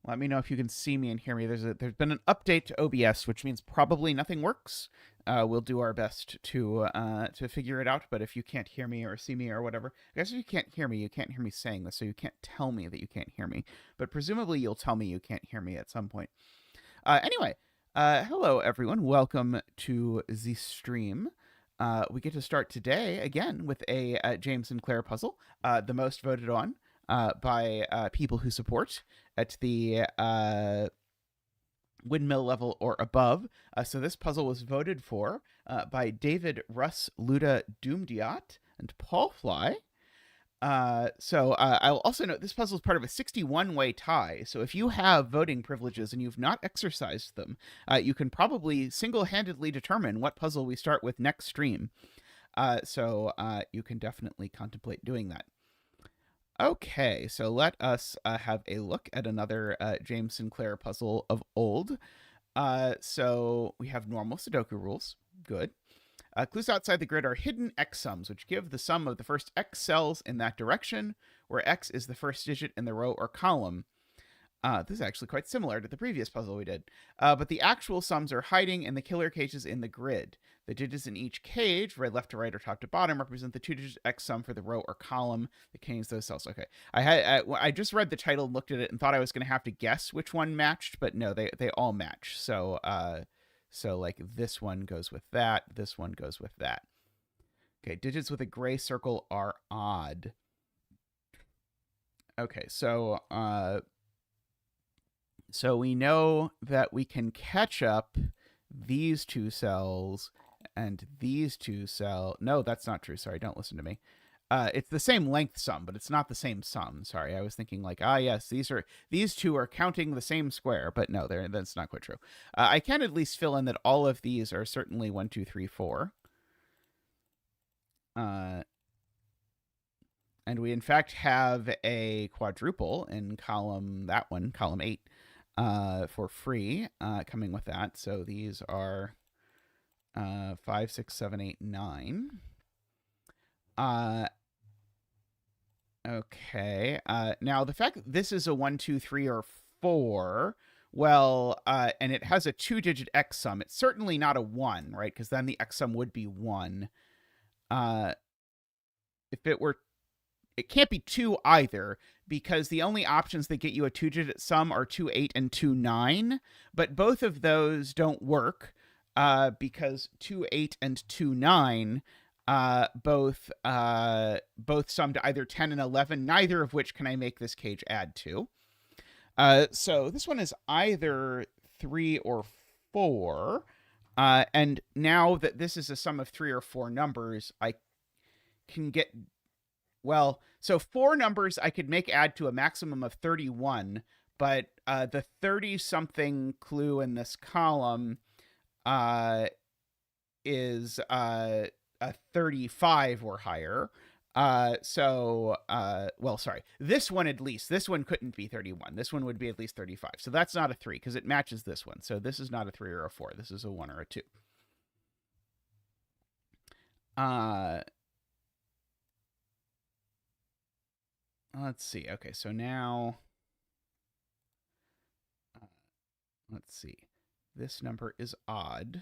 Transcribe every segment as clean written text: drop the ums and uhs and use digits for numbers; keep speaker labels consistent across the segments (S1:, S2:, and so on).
S1: Let me know if you can see me and hear me. There's been an update to OBS, which means probably nothing works. We'll do our best to figure it out. But if you can't hear me or see me or whatever, I guess if you can't hear me, you can't hear me saying this, so you can't tell me that you can't hear me. But presumably you'll tell me you can't hear me at some point. Anyway, hello everyone. Welcome to the stream. We get to start today again with a James Sinclair puzzle, the most voted on by people who support at the windmill level or above. So this puzzle was voted for by David Russ Luda Doomdiat and Paul Fly. I'll also note this puzzle is part of a 61-way tie. So if you have voting privileges and you've not exercised them, you can probably single-handedly determine what puzzle we start with next stream. So you can definitely contemplate doing that. Okay, so let us have a look at another James Sinclair puzzle of old. So we have normal Sudoku rules. Good. Clues outside the grid are hidden x sums, which give the sum of the first x cells in that direction, where x is the first digit in the row or column. This is actually quite similar to the previous puzzle we did. But the actual sums are hiding in the killer cages in the grid. The digits in each cage, right, left to right, or top to bottom, represent the two-digit x sum for the row or column that contains those cells. Okay, I just read the title and looked at it and thought I was going to have to guess which one matched, but no, they all match. So like this one goes with that, this one goes with that. Okay, digits with a gray circle are odd. Okay, so we know that we can catch up these two cells and these two cells. No, that's not true. Sorry, don't listen to me. It's the same length sum, but it's not the same sum. Sorry, I was thinking like, yes, these two are counting the same square, but no, that's not quite true. I can at least fill in that all of these are certainly 1, 2, 3, 4. And we in fact have a quadruple in column 8. For free, coming with that. So these are 5, 6, 7, 8, 9. Okay. Now the fact that this is a 1, 2, 3, or 4, well, and it has a 2-digit x sum. It's certainly not a 1, right? Because then the x sum would be 1. If it were, it can't be 2 either, because the only options that get you a 2-digit sum are 2, 8, and 2, 9. But both of those don't work because 2, 8, and 2, 9 both sum to either 10 and 11, neither of which can I make this cage add to. So this one is either 3 or 4. And now that this is a sum of 3 or 4 numbers, I can get... Well, so 4 numbers I could make add to a maximum of 31, but the 30-something clue in this column is a 35 or higher. Well, sorry. This one at least. This one couldn't be 31. This one would be at least 35. So that's not a 3 because it matches this one. So this is not a 3 or a 4. This is a 1 or a 2. Let's see. Okay, so now, let's see. This number is odd.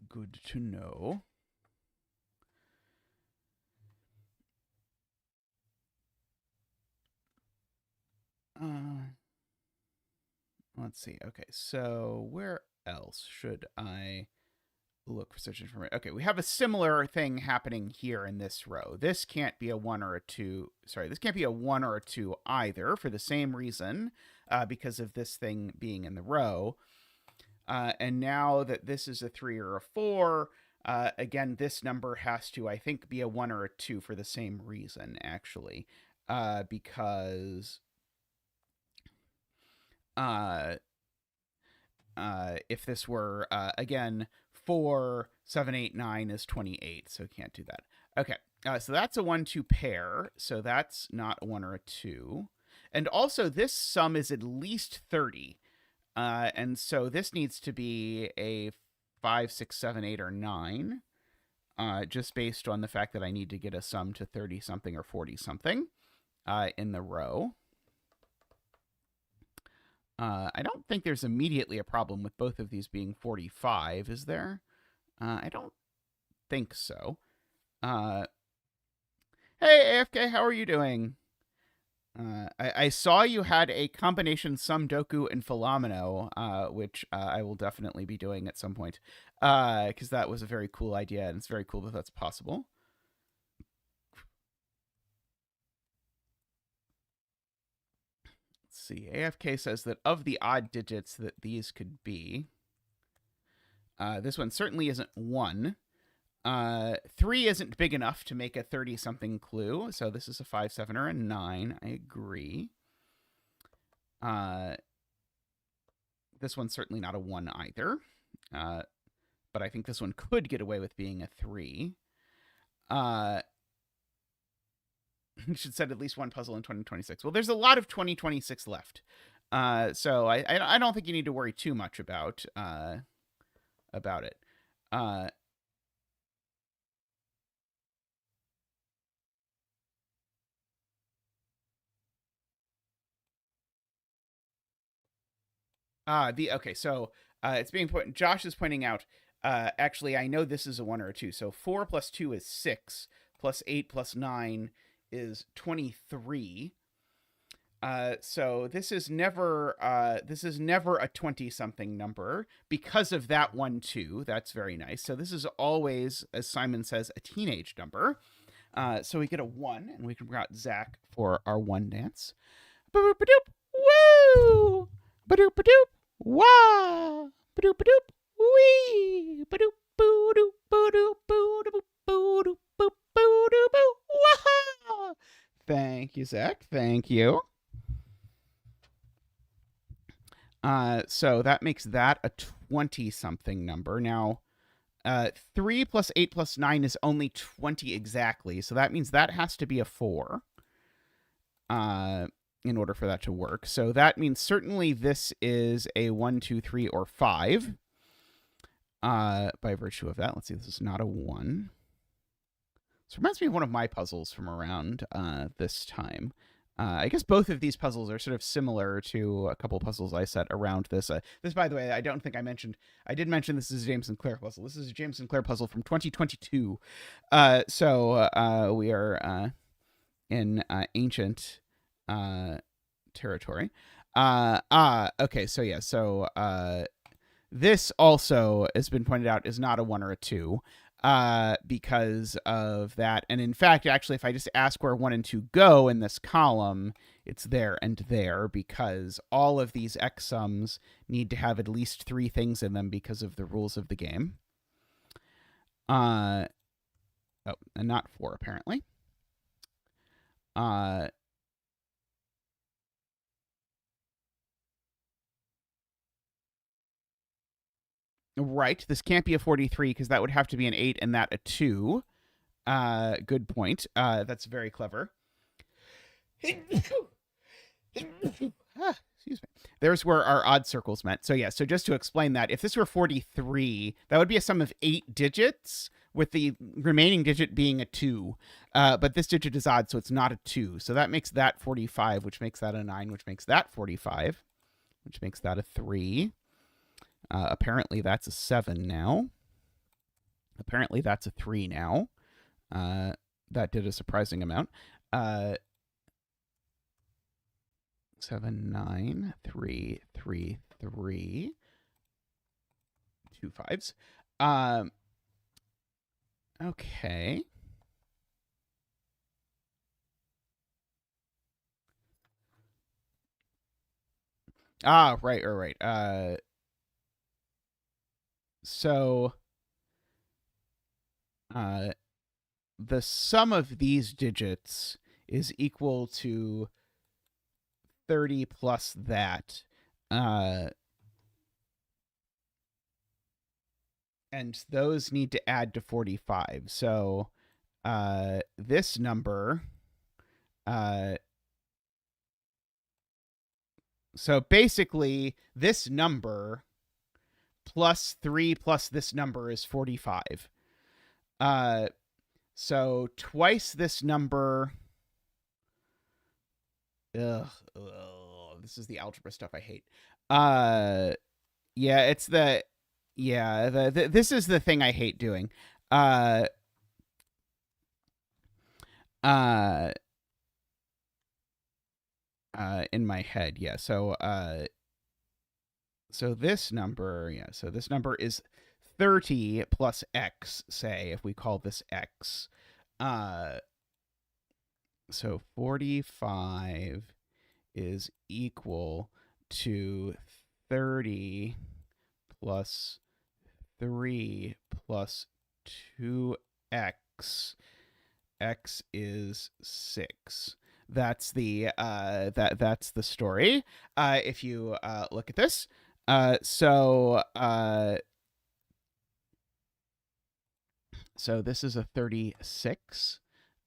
S1: Good to know. Let's see. Okay, so where else should I look for such information? Okay, we have a similar thing happening here in this row. This can't be a 1 or a 2. Sorry, this can't be a 1 or a 2 either for the same reason, because of this thing being in the row. And now that this is a 3 or a 4, again, this number has to, I think, be a 1 or a 2 for the same reason, actually, because... if this were, again, 4, 7, 8, 9 is 28, so can't do that. Okay, so that's a 1-2 pair, so that's not a 1 or a 2. And also, this sum is at least 30, and so this needs to be a 5, 6, 7, 8, or 9, just based on the fact that I need to get a sum to 30-something or 40-something in the row. I don't think there's immediately a problem with both of these being 45, is there? I don't think so. Hey, AFK, how are you doing? I saw you had a combination Sudoku and Famino, which I will definitely be doing at some point, because that was a very cool idea, and it's very cool that that's possible. Let's see. AFK says that of the odd digits that these could be, this one certainly isn't 1. 3 isn't big enough to make a 30-something clue, so this is a 5, 7, or a 9. I agree. This one's certainly not a 1 either, but I think this one could get away with being a 3. You should set at least one puzzle in 2026. Well, there's a lot of 2026 left, so I don't think you need to worry too much about it. Okay, so it's being put. Josh is pointing out. Actually, I know this is a 1 or a 2. So 4 plus 2 is 6, plus 8 plus 9 is 23. So this is never a 20-something number because of that 1, 2. That's very nice. So this is always, as Simon says, a teenage number. So we get a 1, and we can bring out Zach for our 1 dance. Ba-doop-a-doop, woo! Ba-doop-a-doop, wah! Ba-doop-a-doop, wee! Ba-doop, boo-doop, boo-doop, boo-doop, boo-doop, boo-doop, boo-doop, wah! Thank you, Zach. Thank you. So that makes that a 20-something number. Now, 3 plus 8 plus 9 is only 20 exactly, so that means that has to be a 4 in order for that to work. So that means certainly this is a 1, 2, 3, or 5 by virtue of that. Let's see, this is not a 1. This reminds me of one of my puzzles from around this time. I guess both of these puzzles are sort of similar to a couple puzzles I set around this. This, by the way, I don't think I mentioned. I did mention this is a James Sinclair puzzle. This is a James Sinclair puzzle from 2022. So we are in ancient territory. Okay, so yeah, so this also has been pointed out is not a 1 or a 2. Because of that. And in fact, actually, if I just ask where 1 and 2 go in this column, it's there and there, because all of these X sums need to have at least 3 things in them because of the rules of the game. Oh, and not 4, apparently. Right, this can't be a 43 because that would have to be an 8 and that a 2. Good point. That's very clever. Excuse me. There's where our odd circles meant. So yeah, so just to explain that, if this were 43, that would be a sum of 8 digits, with the remaining digit being a 2. But this digit is odd, so it's not a 2. So that makes that 45, which makes that a 9, which makes that 45, which makes that a 3. Apparently that's a 7 now. Apparently that's a 3 now. That did a surprising amount. 7, 9, 3, 3, 3. 2 5s. Okay. Right. So the sum of these digits is equal to 30 plus that. And those need to add to 45. So this number... so basically, this number plus 3 plus this number is 45. So twice this number. Ugh, this is the algebra stuff I hate. Yeah, it's the this is the thing I hate doing. Uh, in my head, yeah. So this number, so this number is 30 plus x, say, if we call this x. So 45 is equal to 30 plus 3 plus 2x. X is 6. That's the that's the story. If you look at this, so this is a 36.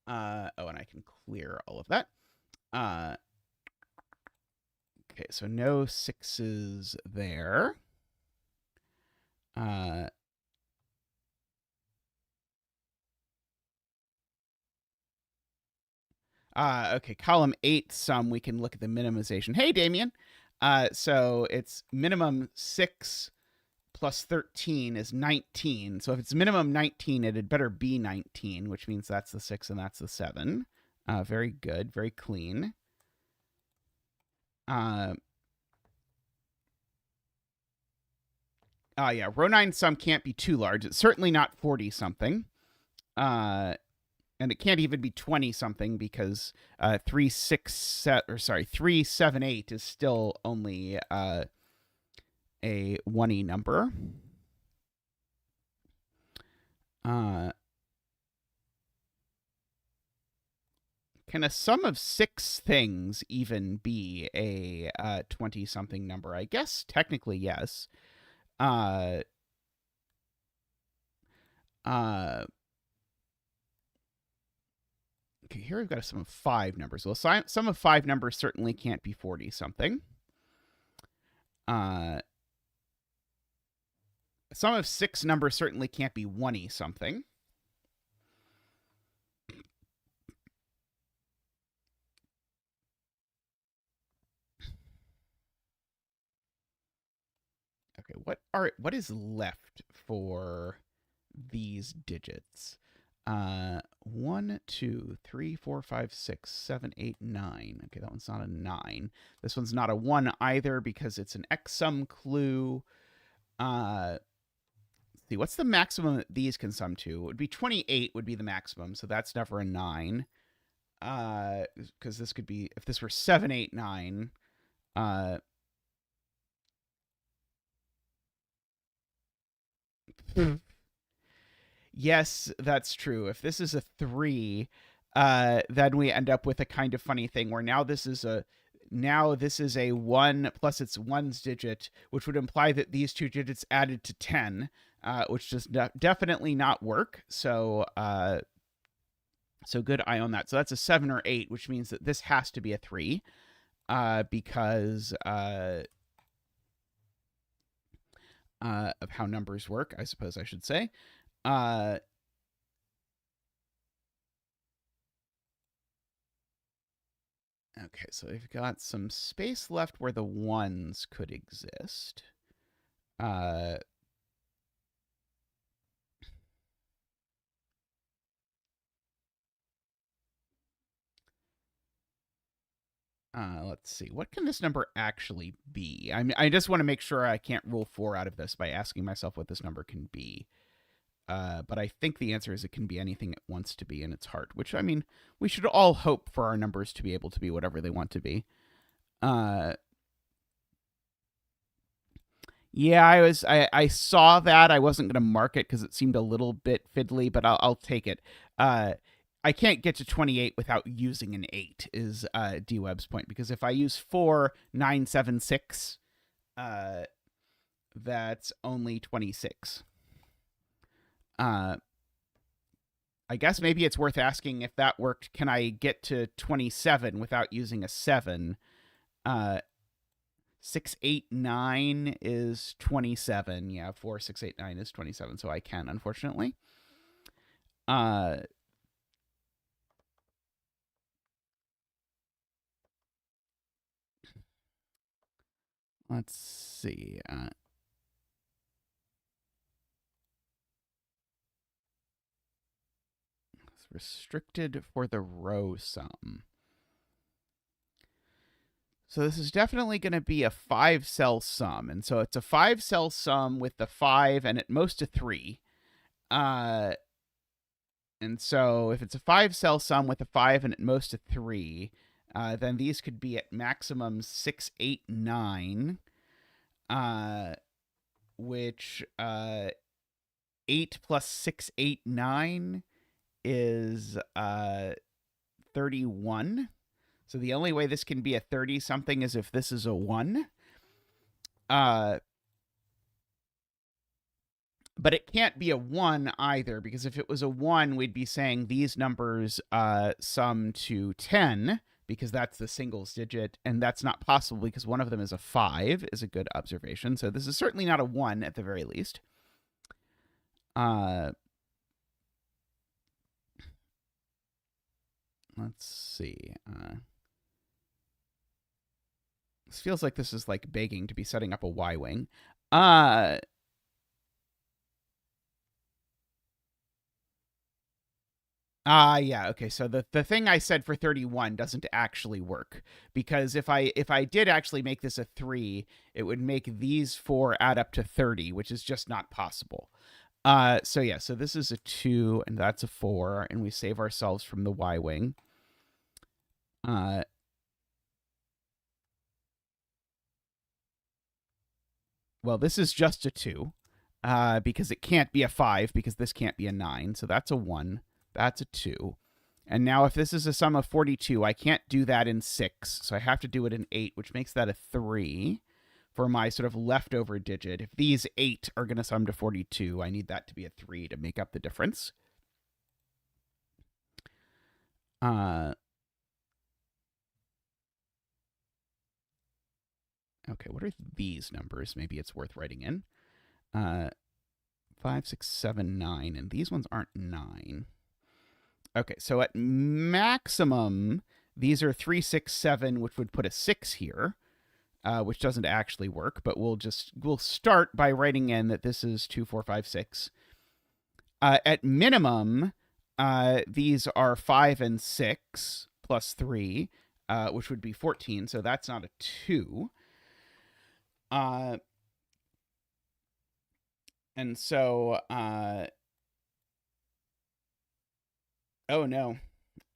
S1: Oh, and I can clear all of that. Okay, so no 6s there. Okay, column 8 sum, we can look at the minimization. Hey, Damien. So it's minimum 6 plus 13 is 19. So if it's minimum 19, it had better be 19, which means that's the 6 and that's the 7. Very good, very clean. Yeah, row 9 sum can't be too large. It's certainly not 40 something. And it can't even be 20 something because 378 is still only a 1e number. Can a sum of 6 things even be a 20 something number? I guess technically yes. Okay, here we've got a sum of 5 numbers. Well, sum of 5 numbers certainly can't be 40 something. A sum of 6 numbers certainly can't be 1e something. Okay, what is left for these digits? 1, 2, 3, 4, 5, 6, 7, 8, 9. Okay, that one's not a 9. This one's not a 1 either because it's an X sum clue. Let's see, what's the maximum that these can sum to? It would be 28 would be the maximum, so that's never a 9. Because this could be, if this were 7, 8, 9, yes, that's true. If this is a 3, then we end up with a kind of funny thing where now this is a 1 plus its 1's digit, which would imply that these two digits added to 10, which does definitely not work. So good eye on that. So that's a 7 or 8, which means that this has to be a 3, because of how numbers work, I suppose I should say. Okay, so we've got some space left where the 1s could exist. Let's see. What can this number actually be? I just want to make sure I can't rule 4 out of this by asking myself what this number can be. But I think the answer is it can be anything it wants to be in its heart, which, I mean, we should all hope for our numbers to be able to be whatever they want to be. Yeah, I saw that. I wasn't going to mark it because it seemed a little bit fiddly, but I'll take it. I can't get to 28 without using an 8 is D-Web's point, because if I use 4, 9, 7, 6, that's only 26. I guess maybe it's worth asking if that worked. Can I get to 27 without using a 7? 689 is 27. Yeah, 4689 is 27, so I can, unfortunately. Let's see. It's restricted for the row sum. So this is definitely going to be a 5-cell sum. And so it's a 5-cell sum with the 5 and at most a 3. And so if it's a 5-cell sum with a 5 and at most a 3, then these could be at maximum 689, which 8 plus 689 is 31. So the only way this can be a 30-something is if this is a 1. But it can't be a 1 either, because if it was a 1, we'd be saying these numbers sum to 10, because that's the singles digit, and that's not possible because one of them is a 5, is a good observation. So this is certainly not a 1 at the very least. Let's see. This feels like this is like begging to be setting up a Y-wing. Yeah, okay. So the thing I said for 31 doesn't actually work, because if I did actually make this a 3, it would make these 4 add up to 30, which is just not possible. So yeah, so this is a 2 and that's a 4, and we save ourselves from the Y-wing. Well, this is just a 2, because it can't be a 5, because this can't be a 9. So that's a 1. That's a 2. And now if this is a sum of 42, I can't do that in 6. So I have to do it in 8, which makes that a 3 for my sort of leftover digit. If these 8 are going to sum to 42, I need that to be a 3 to make up the difference. Okay, what are these numbers? Maybe it's worth writing in. 5, 6, 7, 9, and these ones aren't 9. Okay, so at maximum, these are 3, 6, 7, which would put a 6 here, which doesn't actually work, but we'll start by writing in that this is 2, 4, 5, 6. At minimum, these are 5 and 6 plus 3, which would be 14, so that's not a 2. And so, oh no,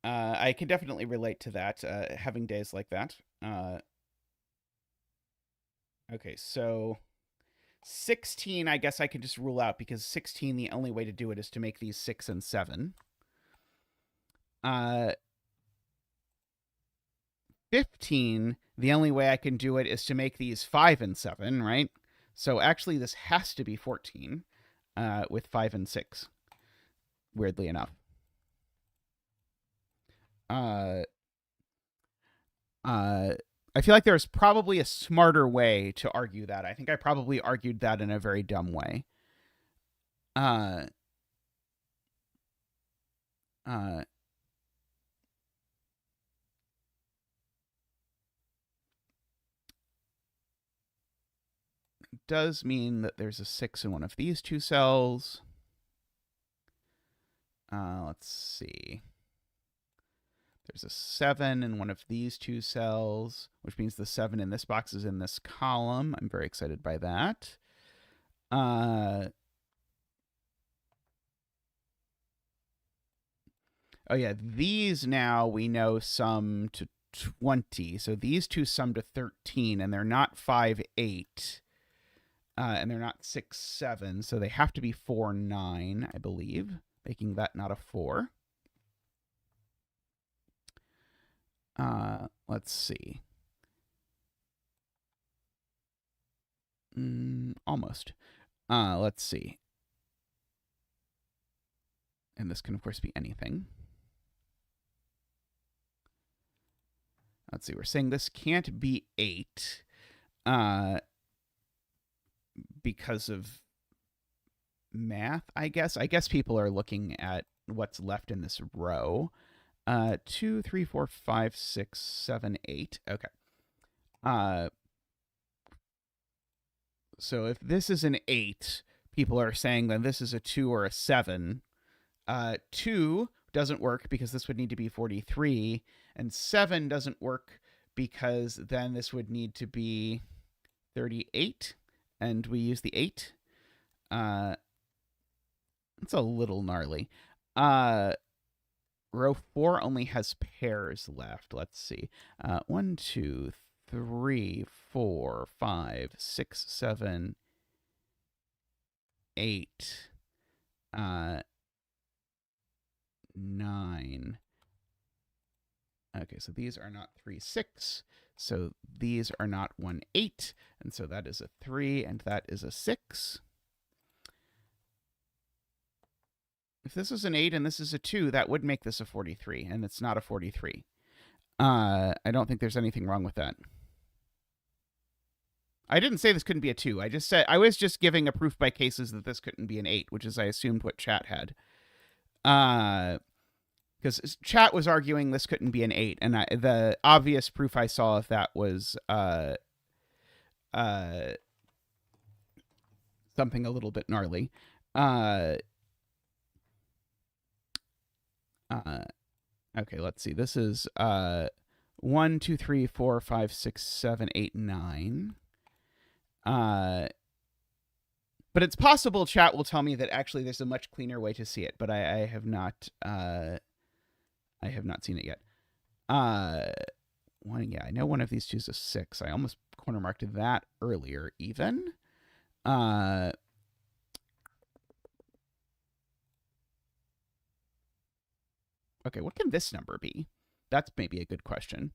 S1: I can definitely relate to that, having days like that. Okay, so 16, I guess I can just rule out, because 16, the only way to do it is to make these 6 and 7. 15, the only way I can do it is to make these 5 and 7, right? So actually, this has to be 14, with 5 and 6, weirdly enough. I feel like there's probably a smarter way to argue that. I think I probably argued that in a very dumb way. It does mean that there's a 6 in one of these two cells. Let's see. There's a 7 in one of these two cells, which means the 7 in this box is in this column. I'm very excited by that. Oh yeah, these now we know sum to 20. So these two sum to 13, and they're not 5, 8. And they're not 6, 7. So they have to be 4, 9, I believe, making that not a 4. Let's see. Almost. Let's see. And this can, of course, be anything. Let's see. We're saying this can't be 8. because of math, I guess. I guess people are looking at what's left in this row. 2, 3, 4, 5, 6, 7, 8. Okay. So if this is an 8, people are saying then this is a 2 or a 7. 2 doesn't work because this would need to be 43, and 7 doesn't work because then this would need to be 38, and we use the 8. It's a little gnarly. Row 4 only has pairs left. Let's see. 1, 2, 3, 4, 5, 6, 7, 8, 9. Okay, so these are not 3, 6. So these are not 1, 8. And so that is a 3, and that is a 6. If this is an 8 and this is a 2, that would make this a 43, and it's not a 43. I don't think there's anything wrong with that. I didn't say this couldn't be a 2. I just said I was just giving a proof by cases that this couldn't be an 8, which is I assumed what chat had. Because chat was arguing this couldn't be an 8, and the obvious proof I saw of that was something a little bit gnarly. Okay, let's see. This is 1, 2, 3, 4, 5, 6, 7, 8, 9. But it's possible chat will tell me that actually there's a much cleaner way to see it, but I have not seen it yet. One, yeah, I know one of these two is a 6. I almost corner marked that earlier even. Okay, what can this number be? That's maybe a good question.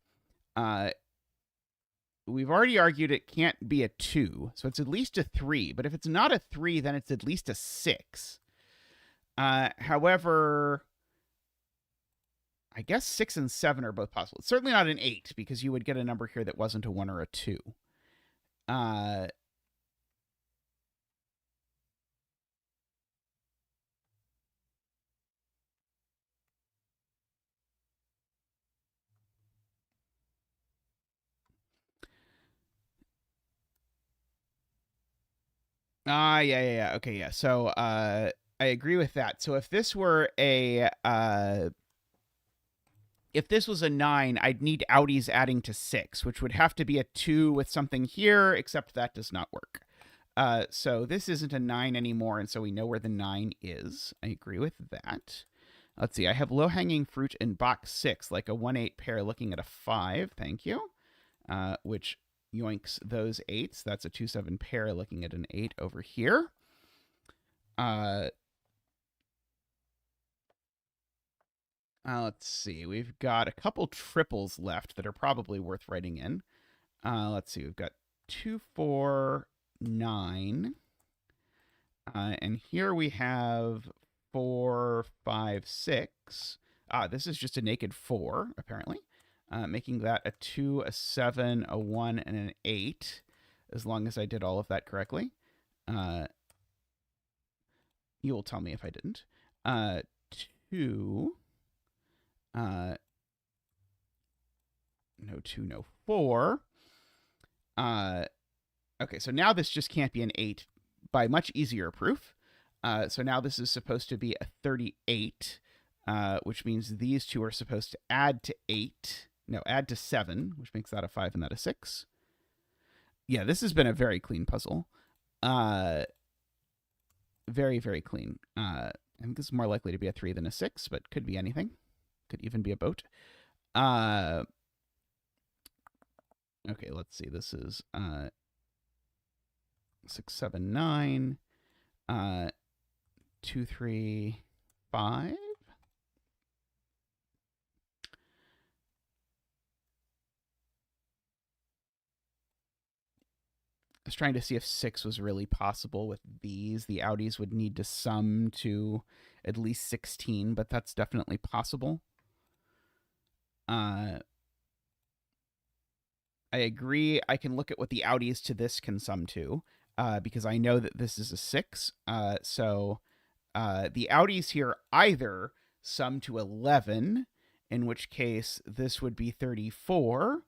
S1: We've already argued it can't be a 2, so it's at least a 3. But if it's not a 3, then it's at least a 6. However, I guess 6 and 7 are both possible. It's certainly not an 8, because you would get a number here that wasn't a 1 or a 2. Yeah. Okay, yeah. So, I agree with that. So if this were a, if this was a 9, I'd need outies adding to 6, which would have to be a 2 with something here, except that does not work. So this isn't a 9 anymore, and so we know where the 9 is. I agree with that. Let's see. I have low-hanging fruit in box 6, like a 1-8 pair looking at a 5. Thank you. Which yoinks those 8s. That's a 2-7 pair looking at an 8 over here. Let's see. We've got a couple triples left that are probably worth writing in. Let's see. We've got 2, 4, 9. And here we have 4, 5, 6. This is just a naked 4, apparently. Making that a 2, a 7, a 1, and an 8, as long as I did all of that correctly. You will tell me if I didn't. 2. No 2, no 4. Okay, so now this just can't be an 8 by much easier proof. So now this is supposed to be a 38, which means these two are supposed to add to 8. No, add to 7, which makes that a 5 and that a 6. Yeah, this has been a very clean puzzle. Very, very clean. I think this is more likely to be a 3 than a 6, but could be anything. Could even be a boat. Okay, let's see. This is 6, 7, 9. 2, 3, 5. I was trying to see if 6 was really possible with these. The outies would need to sum to at least 16, but that's definitely possible. I agree. I can look at what the outies to this can sum to, because I know that this is a 6. So the outies here either sum to 11, in which case this would be 34,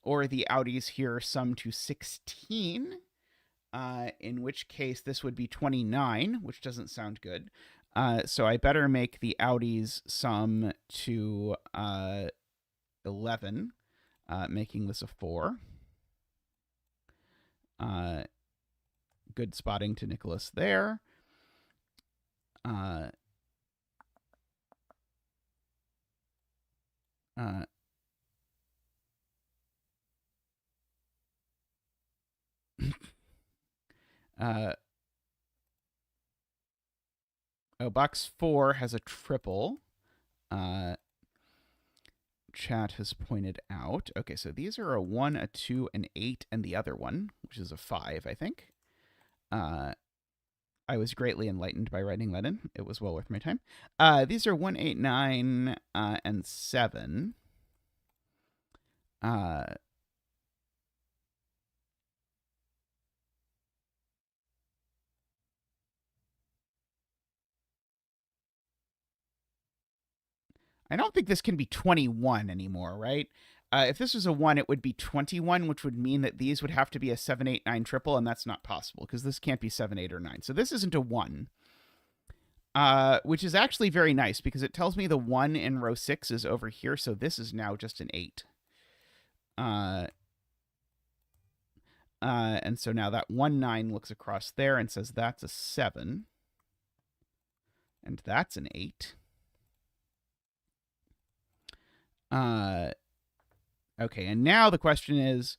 S1: or the outies here sum to 16, in which case this would be 29, which doesn't sound good. So I better make the outies sum to 11, making this a 4. Good spotting to Nicholas there. Box 4 has a triple. Chat has pointed out. Okay, so these are a 1, a 2, an 8, and the other one, which is a 5, I think. I was greatly enlightened by writing that in. It was well worth my time. These are 1, 8, 9, and 7. I don't think this can be 21 anymore, right? If this was a 1, it would be 21, which would mean that these would have to be a 7, 8, 9 triple, and that's not possible because this can't be 7, 8, or 9. So this isn't a 1, which is actually very nice because it tells me the 1 in row 6 is over here, so this is now just an 8. And so now that 1, 9 looks across there and says that's a 7. And that's an 8. Okay, and now the question is,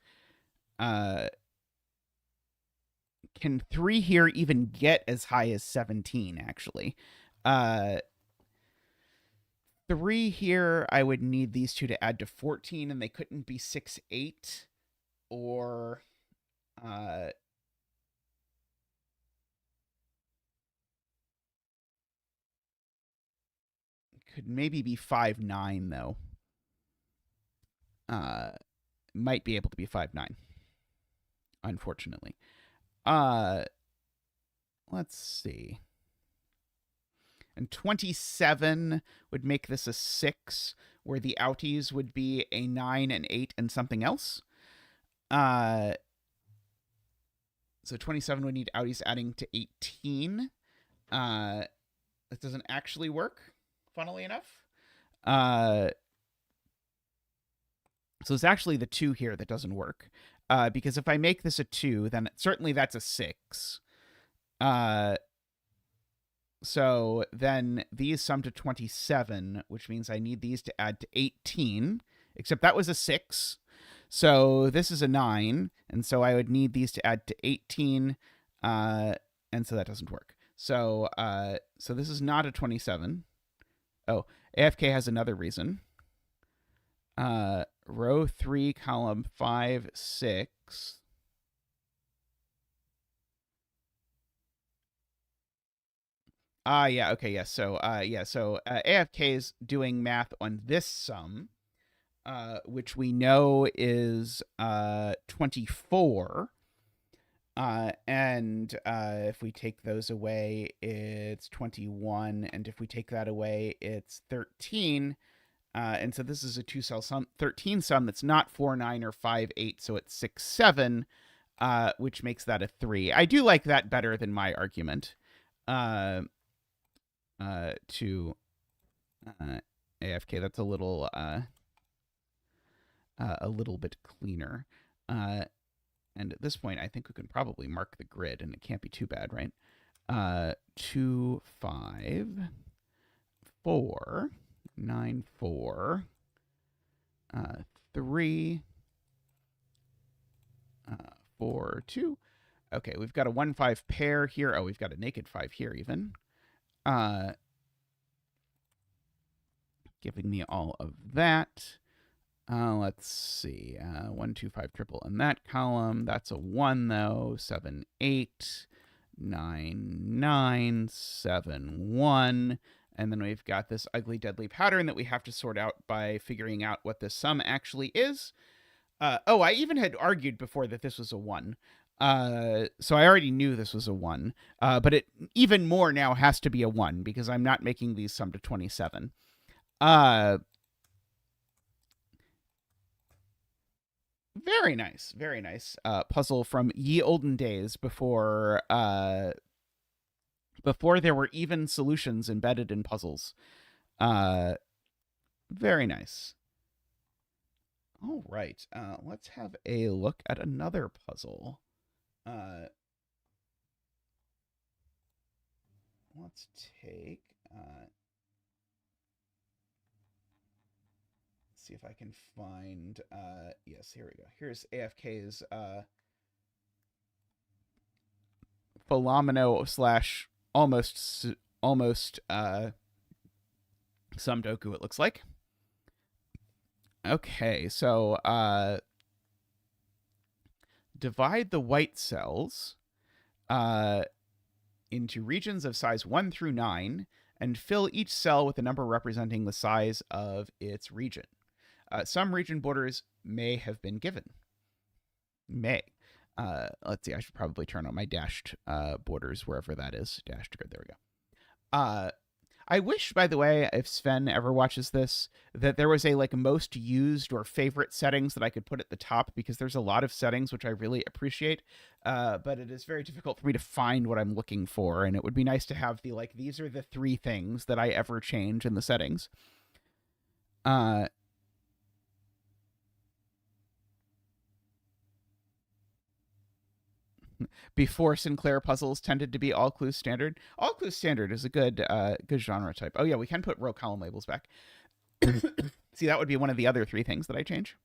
S1: can 3 here even get as high as 17, actually? 3 here, I would need these two to add to 14, and they couldn't be 6, 8, or... could maybe be 5, 9, though. Might be able to be 5, 9. Unfortunately. Let's see. And 27 would make this a 6, where the outies would be a 9, an 8, and something else. So 27 would need outies adding to 18. That doesn't actually work, funnily enough. So it's actually the 2 here that doesn't work. Because if I make this a 2, then certainly that's a 6. So then these sum to 27, which means I need these to add to 18, except that was a 6. So this is a 9, and so I would need these to add to 18, and so that doesn't work. So so this is not a 27. Oh, AFK has another reason. Row 3, column 5, 6. Yeah, okay, yeah. So AFK is doing math on this sum, which we know is 24. And if we take those away, it's 21, and if we take that away, it's 13. And so this is a 2-cell sum, 13 sum that's not 4, 9, or 5, 8, so it's 6, 7, which makes that a 3. I do like that better than my argument to AFK. That's a little bit cleaner. And at this point, I think we can probably mark the grid, and it can't be too bad, right? 2, 5, 4... 9, 4, 3, 4, 2. Okay, we've got a 1, 5 pair here. Oh, we've got a naked 5 here even. Giving me all of that. Let's see. 1, 2, 5 triple in that column. That's a 1 though. 7, 8, 9, 9, 7, 1. And then we've got this ugly, deadly pattern that we have to sort out by figuring out what this sum actually is. Oh, I even had argued before that this was a 1. So I already knew this was a 1. But it even more now has to be a 1 because I'm not making these sum to 27. Very nice, very nice. Puzzle from ye olden days before there were even solutions embedded in puzzles. Uh, very nice. All right, let's have a look at another puzzle. Let's take. See if I can find. Yes, here we go. Here's AFK's Philomeno slash almost Sudoku. It looks like. Okay, so divide the white cells into regions of size 1 through 9 and fill each cell with a number representing the size of its region. Some region borders may have been given. May. Let's see, I should probably turn on my dashed borders wherever that is. Dashed grid, there we go. I wish, by the way, if Sven ever watches this, that there was a like most used or favorite settings that I could put at the top, because there's a lot of settings which I really appreciate, but it is very difficult for me to find what I'm looking for, and it would be nice to have the like, these are the 3 things that I ever change in the settings. Before Sinclair puzzles tended to be all clues standard. All clues standard is a good genre type. Oh yeah, we can put row column labels back. See, that would be one of the other 3 things that I change.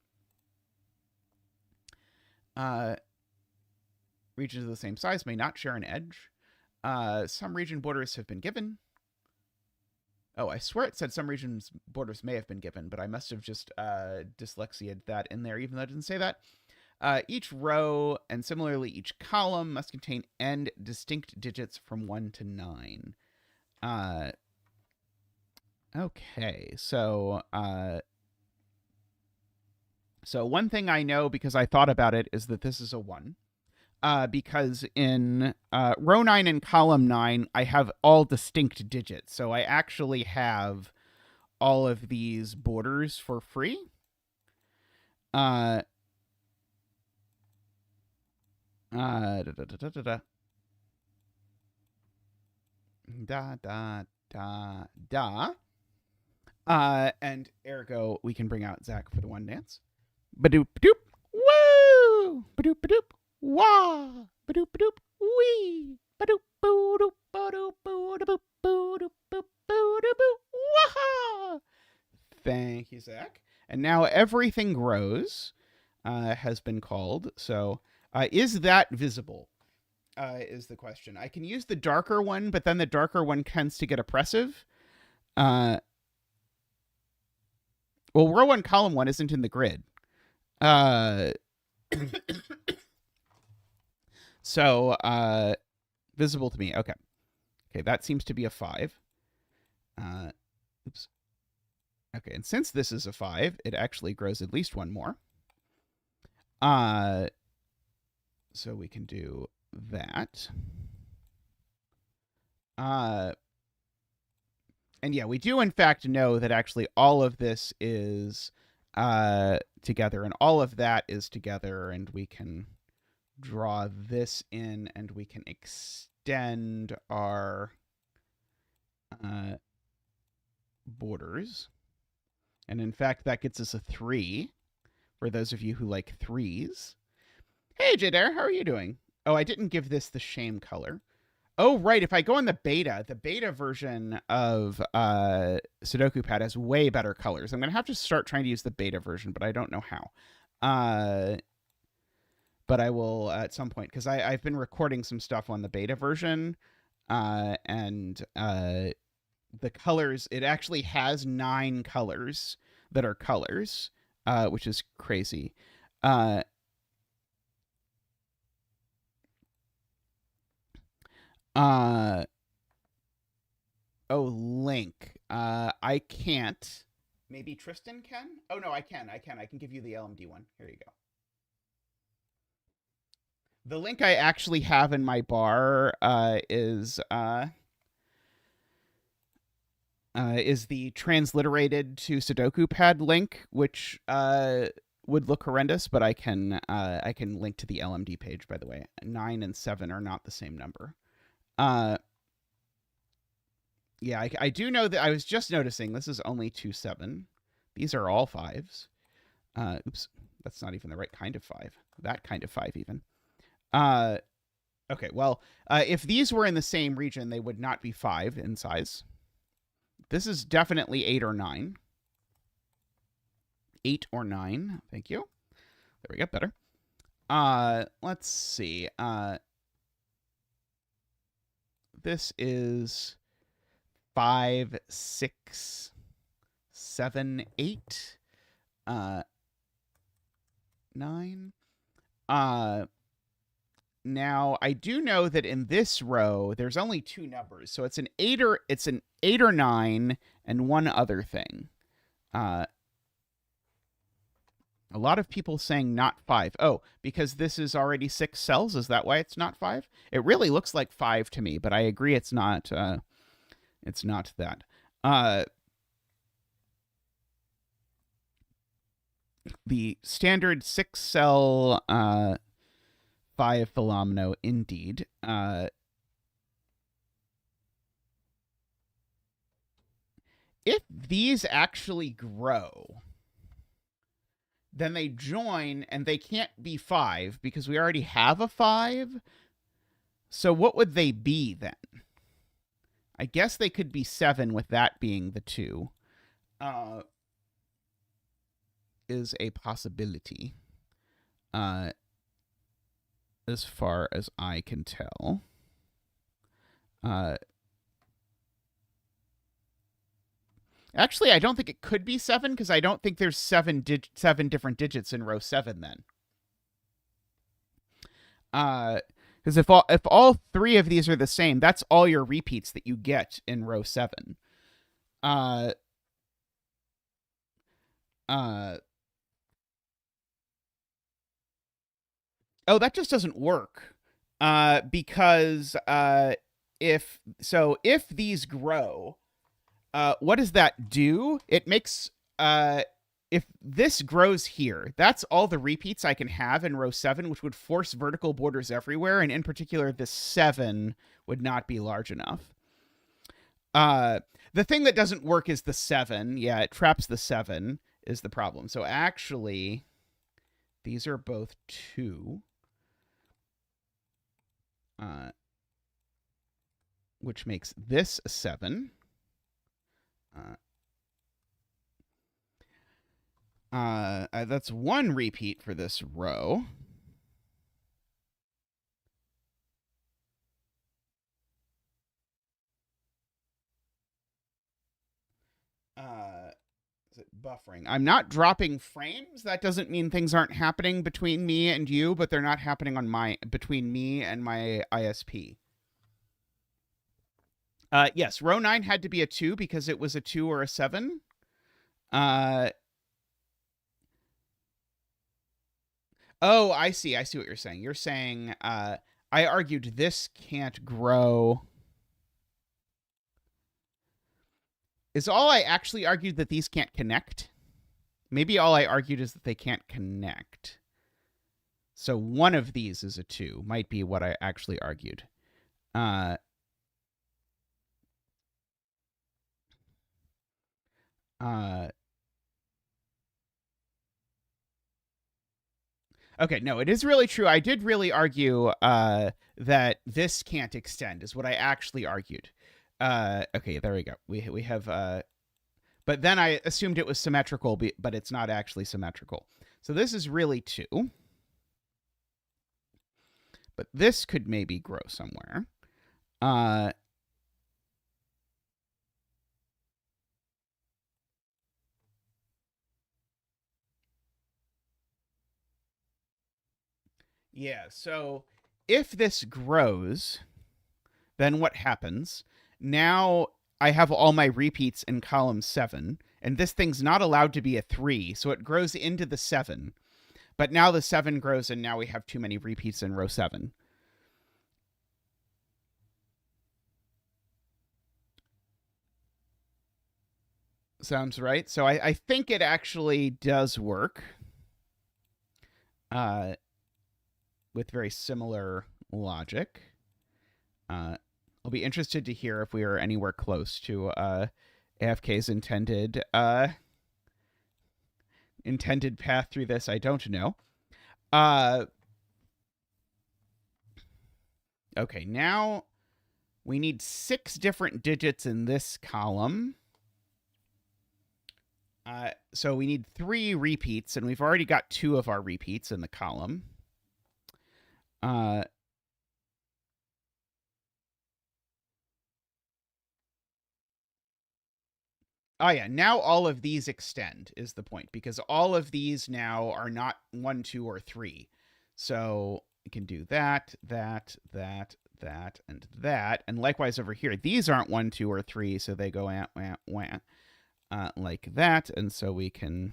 S1: Regions of the same size may not share an edge. Some region borders have been given. Oh, I swear it said some regions borders may have been given, but I must have just dyslexiated that in there, even though it didn't say that. Each row, and similarly each column, must contain n distinct digits from 1 to 9. Okay, so one thing I know because I thought about it is that this is a 1. Because in row 9 and column 9, I have all distinct digits. So I actually have all of these borders for free. Da da da. And ergo, we can bring out Zach for the one dance. Badoop doop. Woo! Badoop badoop. Wah! Badoop badoop. Wee! Badoop boop badoop boop boop boop boop. Wah! Thank you, Zach. And now everything grows has been called. So is that visible? Is the question. I can use the darker one, but then the darker one tends to get oppressive. Well, row 1, column 1 isn't in the grid. So, visible to me. Okay. Okay, that seems to be a 5. Oops. Okay, and since this is a 5, it actually grows at least 1 more. So we can do that. And yeah, we do in fact know that actually all of this is together, and all of that is together, and we can draw this in, and we can extend our borders. And in fact, that gets us a 3 for those of you who like 3s. Hey, Jadair, how are you doing? Oh, I didn't give this the shame color. Oh, right. If I go on the beta version of Sudoku-Pad has way better colors. I'm going to have to start trying to use the beta version, but I don't know how. But I will at some point, because I've been recording some stuff on the beta version, and the colors, it actually has 9 colors that are colors, which is crazy. Oh, Link. I can't Maybe Tristan can? Oh, no, I can. I can give you the LMD one. Here you go. The link I actually have in my bar is the transliterated to Sudoku pad link, which would look horrendous, but I can link to the LMD page. By the way, 9 and 7 are not the same number. Yeah, I do know that. I was just noticing this is only 2 7. These are all 5s. Oops, that's not even the right kind of 5. That kind of 5 even. Okay, well, if these were in the same region, they would not be 5 in size. This is definitely 8 or 9. 8 or 9. Thank you. There we go. Better. Let's see. This is 5, 6, 7, 8, 9. Now I do know that in this row there's only 2 numbers, so it's an 8 or 9 and one other thing. A lot of people saying not 5. Oh, because this is already 6 cells. Is that why it's not 5? It really looks like 5 to me, but I agree it's not. It's not that. The standard 6-cell 5 Philomeno, indeed. If these actually grow, then they join, and they can't be 5 because we already have a 5. So what would they be then? I guess they could be 7 with that being the 2. Is a possibility. As far as I can tell. Actually, I don't think it could be 7 because I don't think there's 7 different digits in row 7 then. Because if all 3 of these are the same, that's all your repeats that you get in row 7. Oh, that just doesn't work. Because if these grow, what does that do? It makes if this grows here, that's all the repeats I can have in row 7, which would force vertical borders everywhere, and in particular, this 7 would not be large enough. The thing that doesn't work is the 7. Yeah, it traps the 7 is the problem. So actually, these are both 2. Which makes this a 7. That's 1 repeat for this row. Is it buffering? I'm not dropping frames. That doesn't mean things aren't happening between me and you, but they're not happening on between me and my ISP. Yes, row 9 had to be a 2 because it was a 2 or a 7. Oh, I see what you're saying. You're saying I argued this can't grow. Is all I actually argued that these can't connect? Maybe all I argued is that they can't connect. So one of these is a 2, might be what I actually argued. Okay, no, it is really true. I did really argue that this can't extend, is what I actually argued. Okay, there we go. We have, but then I assumed it was symmetrical, but it's not actually symmetrical. So this is really 2. But this could maybe grow somewhere. Yeah, so if this grows, then what happens? Now I have all my repeats in column 7, And this thing's not allowed to be a 3, so it grows into the 7. But now the 7 grows, and now we have too many repeats in row 7. Sounds right. So I think it actually does work with very similar logic. I'll be interested to hear if we are anywhere close to AFK's intended path through this. I don't know. Okay, now we need 6 different digits in this column. So we need 3 repeats, and we've already got 2 of our repeats in the column. Oh yeah, now all of these extend is the point, because all of these now are not 1, 2, or 3. So we can do that, that, that, that, and that. And likewise over here, these aren't 1, 2, or 3, so they go like that. And so we can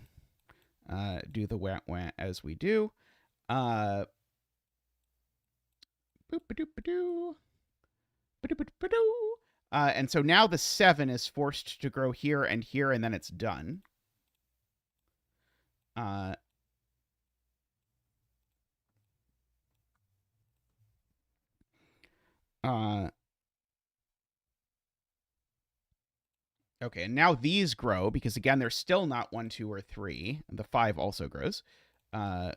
S1: do the wah as we do. And so now the 7 is forced to grow here, and then it's done. Okay, and now these grow, because again, they're still not 1, 2, or 3. And the 5 also grows,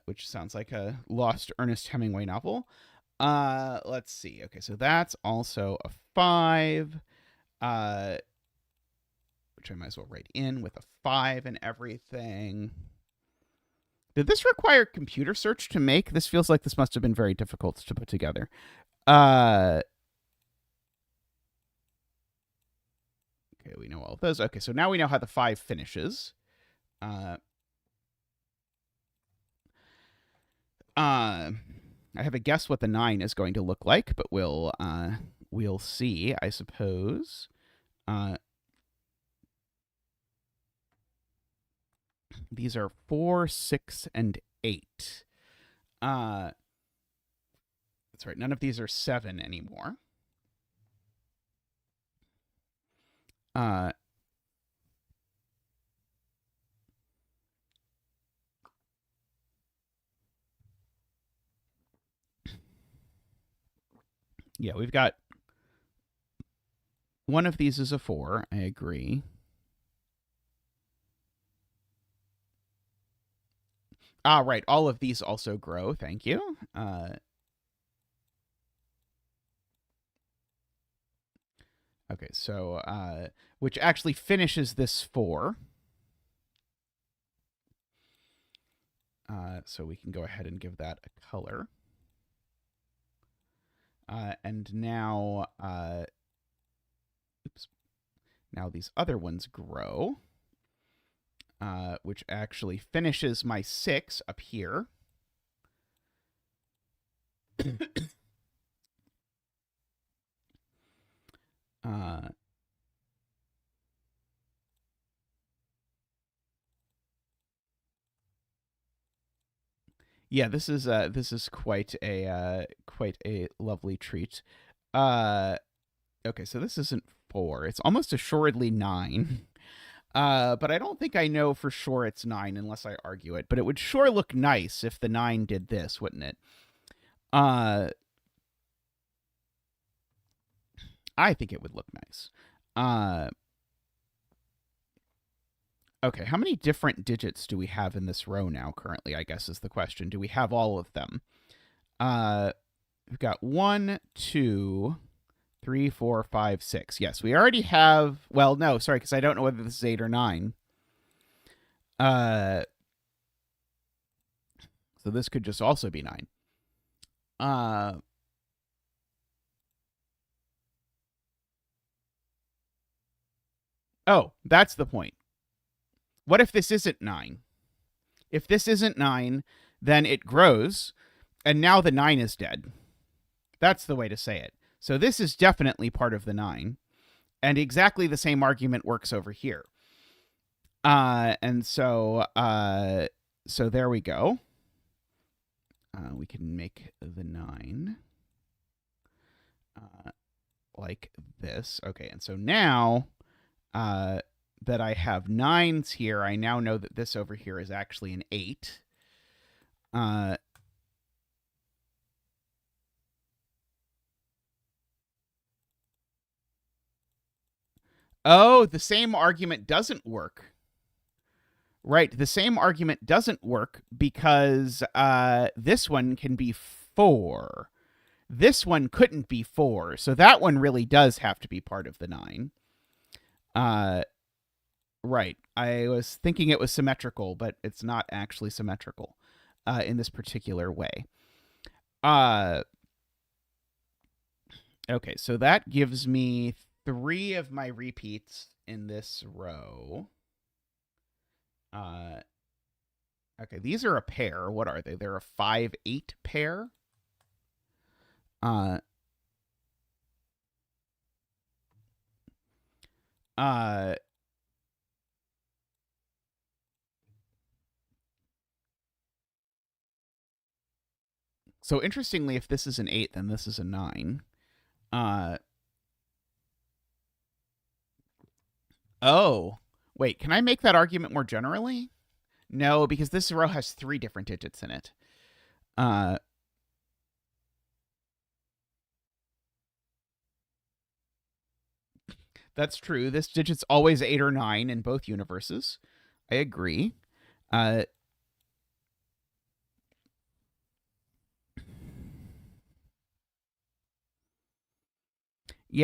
S1: which sounds like a lost Ernest Hemingway novel. Let's see. Okay, so that's also a 5, which I might as well write in with a 5 and everything. Did this require computer search to make? This feels like this must have been very difficult to put together. Okay, we know all of those. Okay, so now we know how the 5 finishes. I have a guess what the 9 is going to look like, but we'll see, I suppose. These are 4, 6, and 8. That's right. None of these are 7 anymore. Yeah, we've got one of these is a 4. I agree. Right. All of these also grow. Thank you. Okay, so which actually finishes this 4. So we can go ahead and give that a color. And now, now these other ones grow, which actually finishes my 6 up here. Yeah, this is quite a lovely treat. Okay, so this isn't 4. It's almost assuredly 9. But I don't think I know for sure it's 9 unless I argue it. But it would sure look nice if the 9 did this, wouldn't it? I think it would look nice. Okay, how many different digits do we have in this row now currently, I guess is the question. Do we have all of them? We've got 1, 2, 3, 4, 5, 6. Yes, we already have... Well, no, sorry, because I don't know whether this is 8 or 9. So this could just also be 9. Oh, that's the point. What if this isn't 9? If this isn't 9, then it grows, and now the 9 is dead. That's the way to say it. So this is definitely part of the 9, and exactly the same argument works over here. And so so there we go. We can make the 9 like this. Okay, and so now that I have 9s here, I now know that this over here is actually an 8. Oh, the same argument doesn't work. Right, the same argument doesn't work because this one can be 4. This one couldn't be 4, so that one really does have to be part of the 9. Right. I was thinking it was symmetrical, but it's not actually symmetrical in this particular way. Okay, so that gives me 3 of my repeats in this row. Okay, these are a pair. What are they? They're a 5-8 pair. Uh, so interestingly, if this is an 8, then this is a 9. Oh, wait, can I make that argument more generally? No, because this row has 3 different digits in it. That's true. This digit's always 8 or 9 in both universes. I agree. Yeah,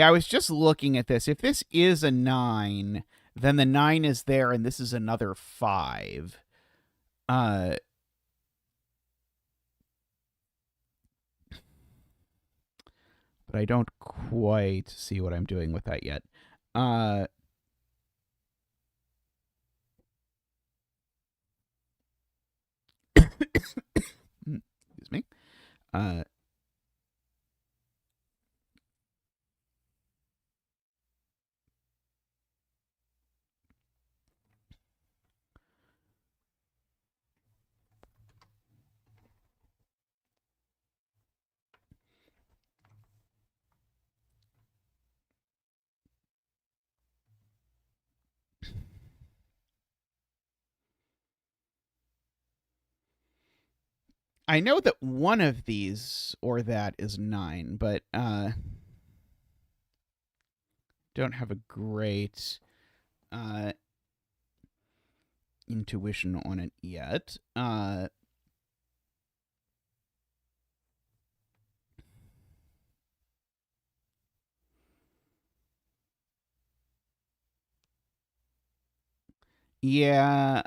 S1: I was just looking at this. If this is a 9, then the 9 is there, and this is another 5. But I don't quite see what I'm doing with that yet. Excuse me. I know that one of these or that is 9, but don't have a great intuition on it yet. Yeah,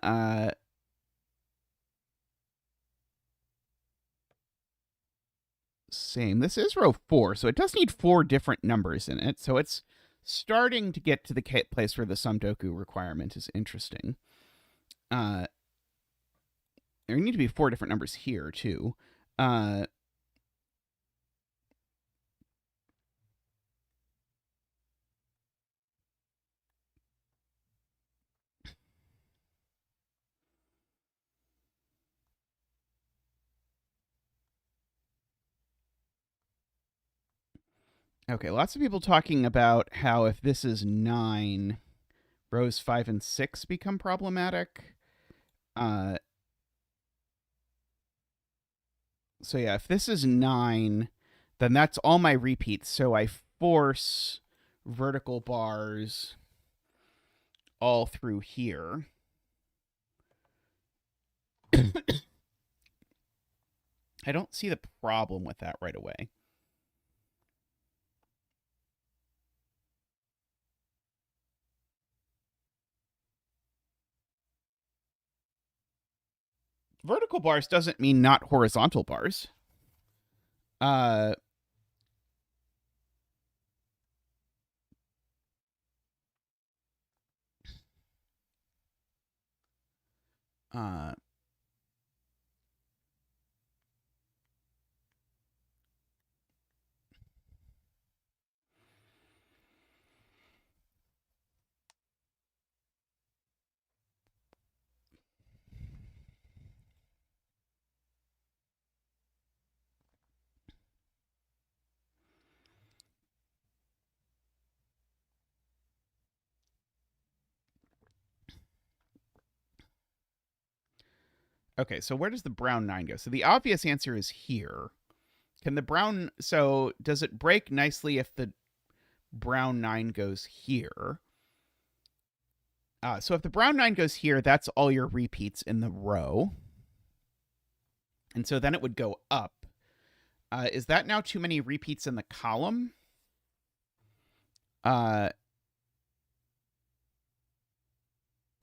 S1: same. This is row 4, so it does need 4 different numbers in it. So it's starting to get to the place where the Sudoku requirement is interesting. There need to be 4 different numbers here too. Okay, lots of people talking about how if this is 9, rows 5 and 6 become problematic. So yeah, if this is 9, then that's all my repeats. So I force vertical bars all through here. I don't see the problem with that right away. Vertical bars doesn't mean not horizontal bars. Uh, uh, Okay, so where does the brown 9 go? So the obvious answer is here. Can the brown... So does it break nicely if the brown 9 goes here? So if the brown 9 goes here, that's all your repeats in the row. And so then it would go up. Is that now too many repeats in the column?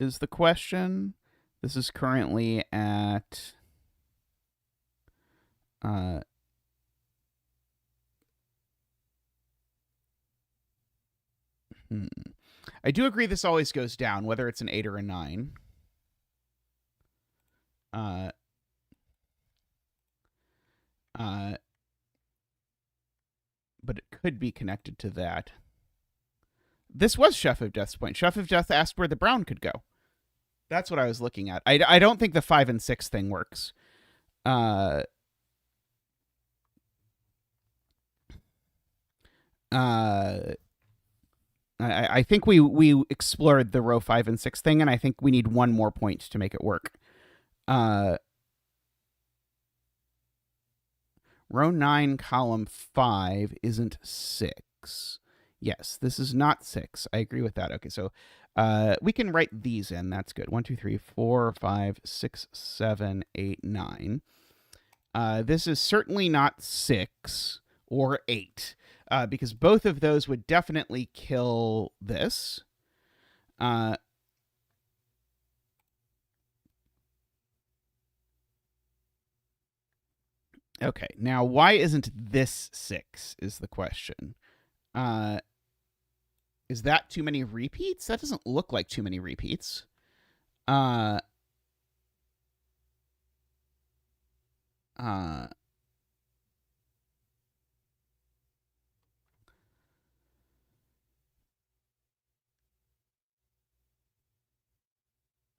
S1: Is the question. This is currently at... I do agree this always goes down, whether it's an 8 or a 9. But it could be connected to that. This was Chef of Death's point. Chef of Death asked where the brown could go. That's what I was looking at. I don't think the 5 and 6 thing works. I think we explored the row 5 and 6 thing, and I think we need one more point to make it work. Row 9, column 5 isn't 6. Yes, this is not 6. I agree with that. Okay, so we can write these in. That's good. 1, 2, 3, 4, 5, 6, 7, 8, 9. This is certainly not 6 or 8, because both of those would definitely kill this. Okay, now why isn't this 6 is the question. Is that too many repeats? That doesn't look like too many repeats.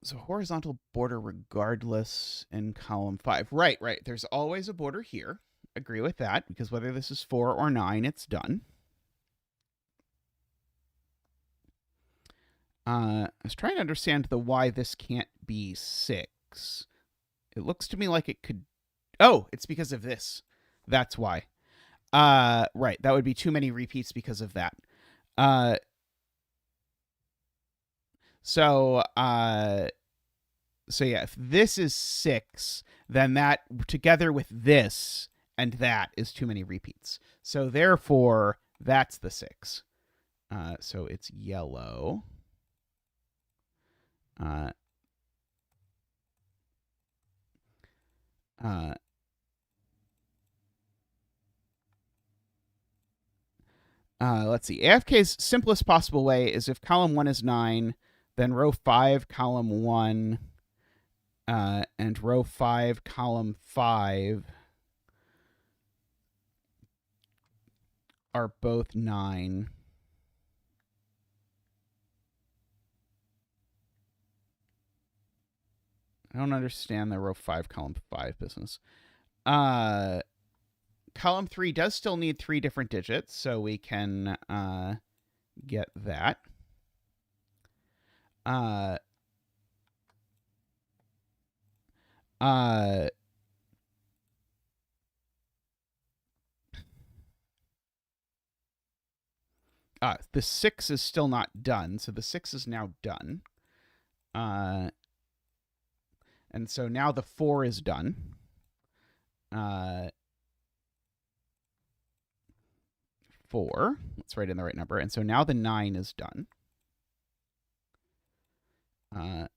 S1: So horizontal border regardless in column 5. Right. There's always a border here. Agree with that, because whether this is 4 or 9, it's done. I was trying to understand the why this can't be 6. It looks to me like it could... Oh, it's because of this. That's why. Right, that would be too many repeats because of that. So yeah, if this is 6, then that together with this and that is too many repeats. So therefore, that's the 6. So it's yellow. Let's see. AFK's simplest possible way is if column 1 is 9, then row 5, column 1, and row 5, column 5 are both 9. I don't understand the row 5, column 5 business. Column 3 does still need 3 different digits, so we can get that. The 6 is still not done, so the 6 is now done. And so now the 4 is done. 4. Let's write in the right number. And so now the 9 is done. And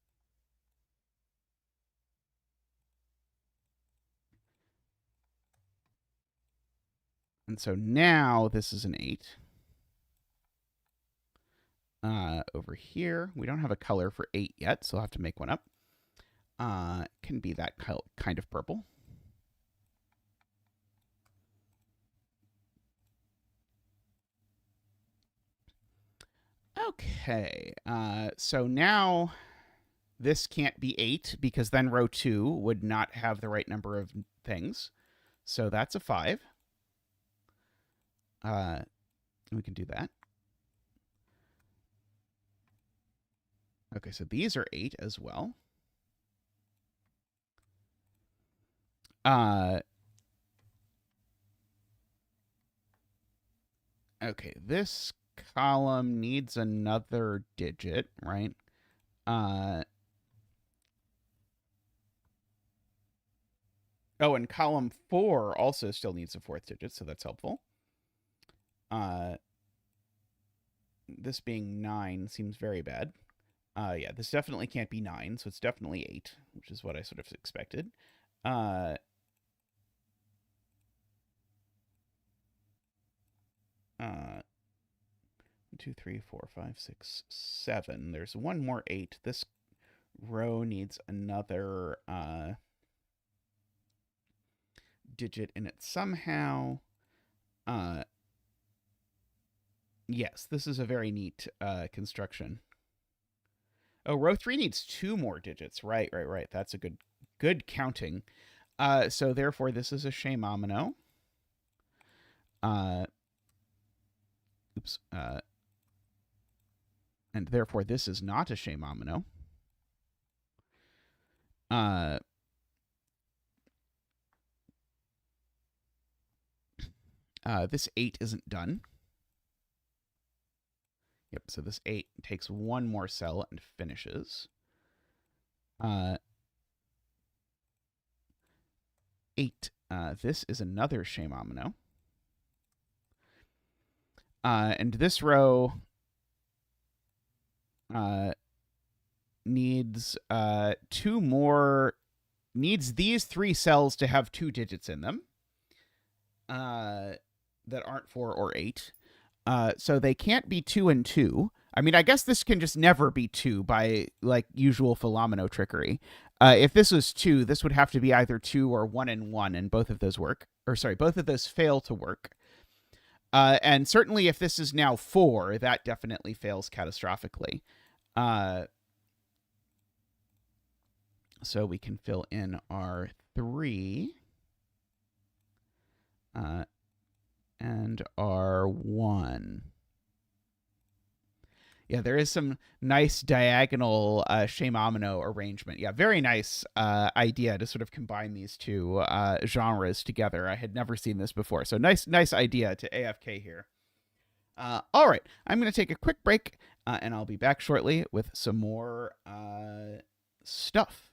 S1: so now this is an 8. Over here, we don't have a color for 8 yet, so I'll have to make one up. Can be that kind of purple. Okay, so now this can't be 8 because then row 2 would not have the right number of things. So that's a 5. We can do that. Okay, so these are 8 as well. Okay, this column needs another digit, right? Oh, and column 4 also still needs a 4th digit, so that's helpful. This being 9 seems very bad. Yeah, this definitely can't be 9, so it's definitely 8, which is what I sort of expected. 2, 3, 4, 5, 6, 7. There's one more 8. This row needs another digit in it somehow. Yes, this is a very neat construction. Oh, row 3 needs 2 more digits. Right. That's a good counting. So therefore, this is a Shemamino. Oops. And therefore, this is not a Shemamino. This 8 isn't done. Yep, so this 8 takes one more cell and finishes. 8. This is another Shemamino. And this row needs two more. Needs these 3 cells to have 2 digits in them. That aren't 4 or 8. So they can't be 2 and 2. I mean, I guess this can just never be 2 by like usual Philomeno trickery. If this was 2, this would have to be either 2 or 1 and 1, and both of those work. Or sorry, both of those fail to work. And certainly if this is now 4, that definitely fails catastrophically. So we can fill in our 3. And R1. Yeah, there is some nice diagonal Shemamino arrangement. Yeah, very nice idea to sort of combine these two genres together. I had never seen this before, so nice idea to AFK here. All right, I'm going to take a quick break, and I'll be back shortly with some more stuff.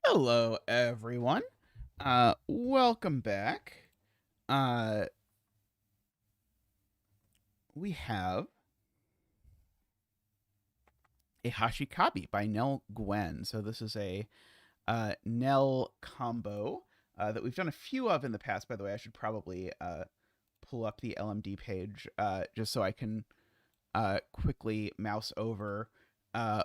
S1: Hello, everyone. Welcome back. We have a Hashi-Kabi by Nell Gwen. So this is a Nell combo that we've done a few of in the past. By the way, I should probably pull up the LMD page just so I can quickly mouse over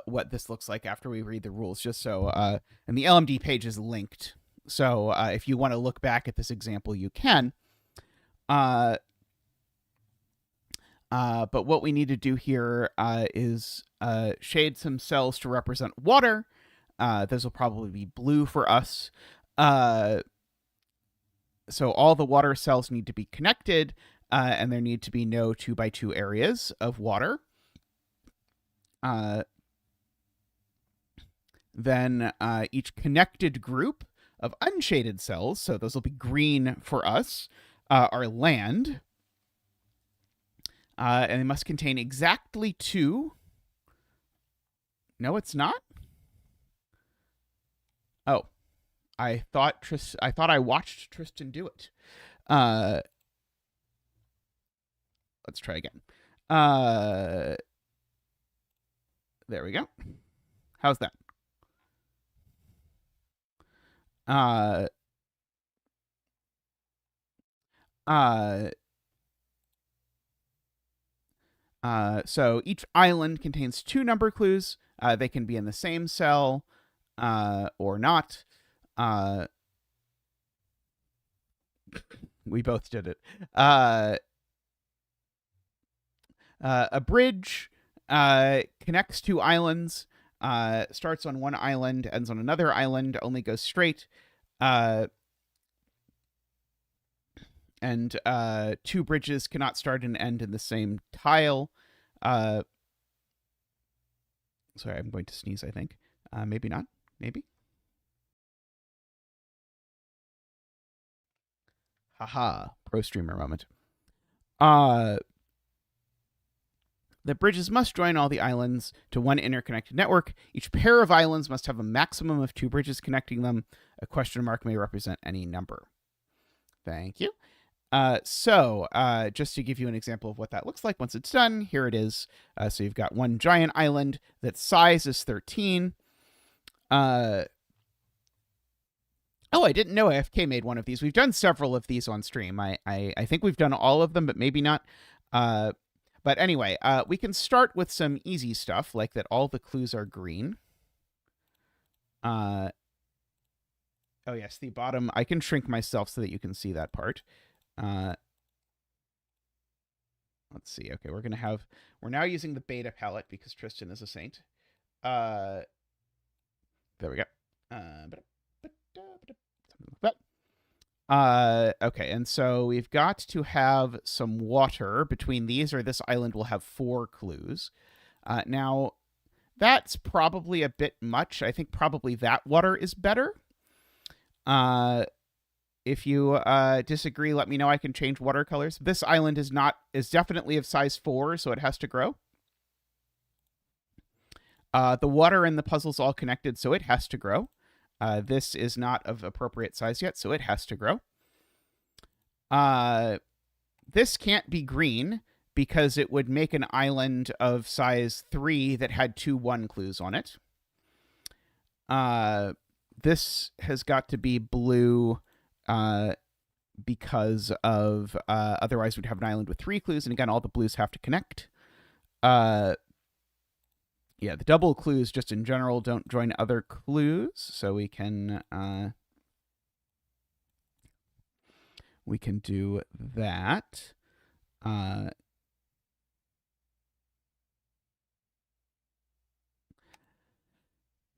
S1: what this looks like after we read the rules. Just so, and the LMD page is linked. So if you want to look back at this example, you can. But what we need to do here is shade some cells to represent water. Those will probably be blue for us. So all the water cells need to be connected, and there need to be no 2x2 areas of water. Then each connected group of unshaded cells, so those will be green for us, are land. And they must contain exactly 2. No, it's not. Oh, I thought I watched Tristan do it. Let's try again. There we go. How's that? So each island contains 2 number clues. They can be in the same cell or not. We both did it. A bridge connects 2 islands, starts on one island, ends on another island, only goes straight. And 2 bridges cannot start and end in the same tile. Sorry, I'm going to sneeze, I think. Maybe not. Maybe. Haha. Pro streamer moment. The bridges must join all the islands to one interconnected network. Each pair of islands must have a maximum of 2 bridges connecting them. A question mark may represent any number. Thank you. So just to give you an example of what that looks like once it's done, here it is. So you've got one giant island that size is 13. Oh, I didn't know AFK made one of these. We've done several of these on stream. I think we've done all of them, but maybe not. But anyway, we can start with some easy stuff, like that all the clues are green. Oh, yes, the bottom. I can shrink myself so that you can see that part. Let's see. Okay, we're now using the beta palette because Tristan is a saint. There we go. Okay, and so we've got to have some water between these, or this island will have 4 clues. Now, that's probably a bit much. I think probably that water is better. If you disagree, let me know. I can change watercolors. This island is definitely of size 4, so it has to grow. The water in the puzzle's all connected, so it has to grow. This is not of appropriate size yet, so it has to grow. This can't be green because it would make an island of size 3 that had 2 1 clues on it. This has got to be blue because of otherwise we'd have an island with 3 clues, and again, all the blues have to connect. Yeah, the double clues just in general don't join other clues, so we can do that.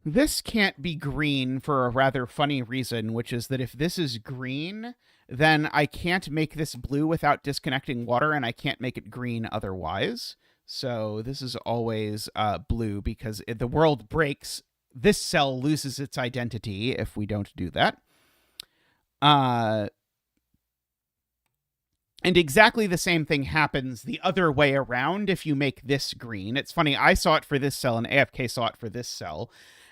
S1: This can't be green for a rather funny reason, which is that if this is green, then I can't make this blue without disconnecting water, and I can't make it green otherwise. So this is always blue because if the world breaks, this cell loses its identity if we don't do that. And exactly the same thing happens the other way around if you make this green. It's funny, I saw it for this cell and AFK saw it for this cell.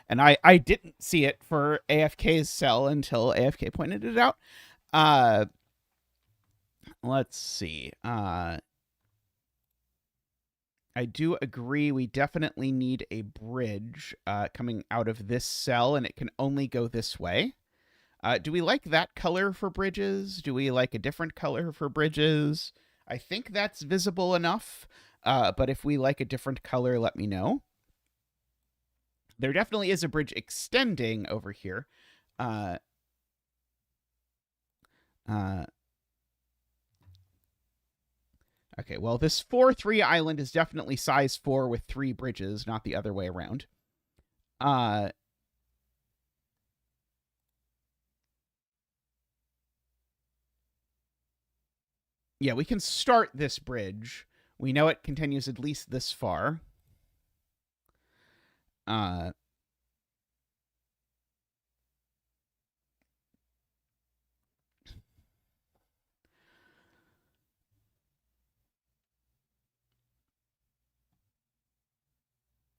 S1: And I didn't see it for AFK's cell until AFK pointed it out. Let's see. I do agree we definitely need a bridge coming out of this cell, and it can only go this way. Do we like that color for bridges? Do we like a different color for bridges? I think that's visible enough, but if we like a different color, let me know. There definitely is a bridge extending over here. Okay, well, this 4-3 island is definitely size 4 with 3 bridges, not the other way around. Yeah, we can start this bridge. We know it continues at least this far.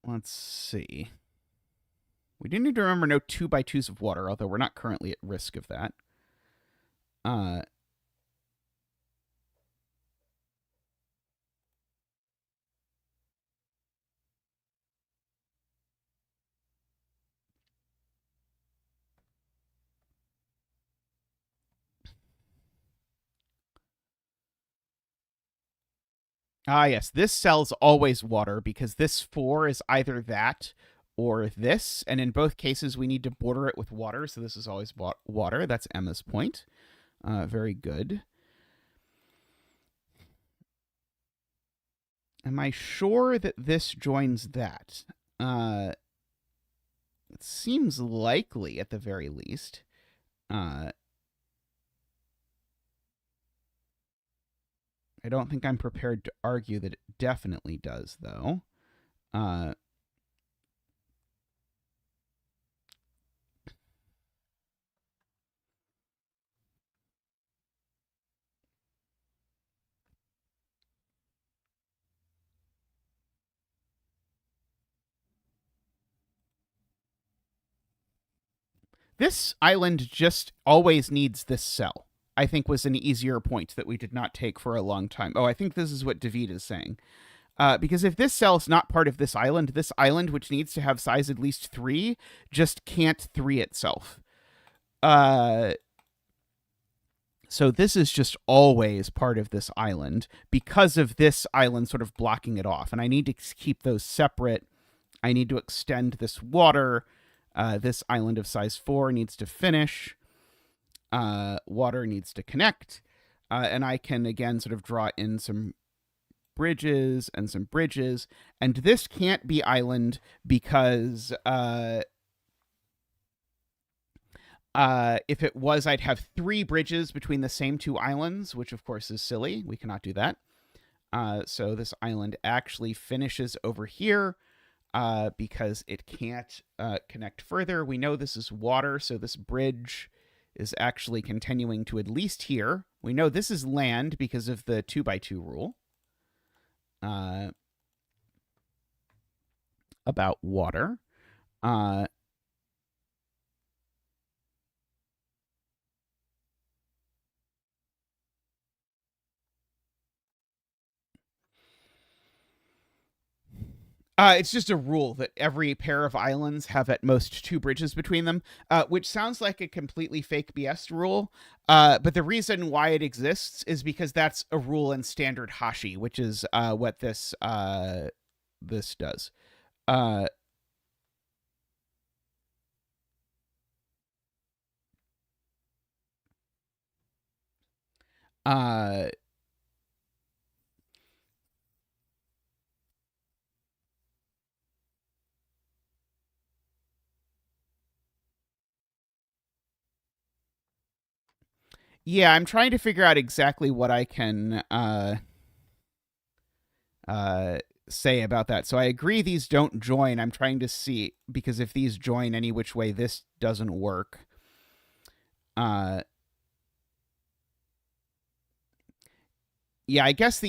S1: Let's see. We do need to remember no 2x2s of water, although we're not currently at risk of that. Yes, this cell's always water because this 4 is either that or this, and in both cases we need to border it with water, so this is always water. That's Emma's point. Very good. Am I sure that this joins that? It seems likely at the very least. I don't think I'm prepared to argue that it definitely does, though. This island just always needs this cell, I think was an easier point that we did not take for a long time. Oh, I think this is what David is saying. Because if this cell is not part of this island, which needs to have size at least 3, just can't 3 itself. So this is just always part of this island because of this island sort of blocking it off. And I need to keep those separate. I need to extend this water. This island of size 4 needs to finish. Water needs to connect. And I can, again, sort of draw in some bridges and some bridges. And this can't be island because if it was, I'd have 3 bridges between the same 2 islands, which of course is silly. We cannot do that. So this island actually finishes over here because it can't connect further. We know this is water, so this bridge is actually continuing to at least here. We know this is land because of the 2x2 rule. About water. It's just a rule that every pair of islands have at most 2 bridges between them, which sounds like a completely fake BS rule. But the reason why it exists is because that's a rule in standard Hashi, which is what this does. Yeah, I'm trying to figure out exactly what I can say about that. So I agree these don't join. I'm trying to see, because if these join any which way, this doesn't work. Yeah, I guess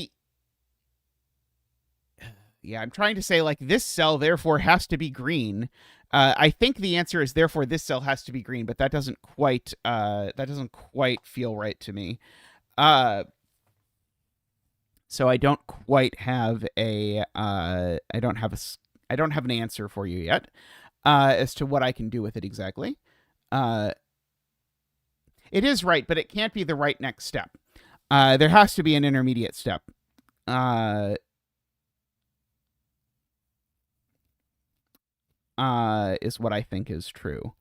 S1: I'm trying to say, like, this cell therefore has to be green I think the answer is therefore this cell has to be green, but that doesn't quite feel right to me. So I don't quite have a I don't have an answer for you yet as to what I can do with it exactly. It is right, but it can't be the right next step. There has to be an intermediate step. Is what I think is true.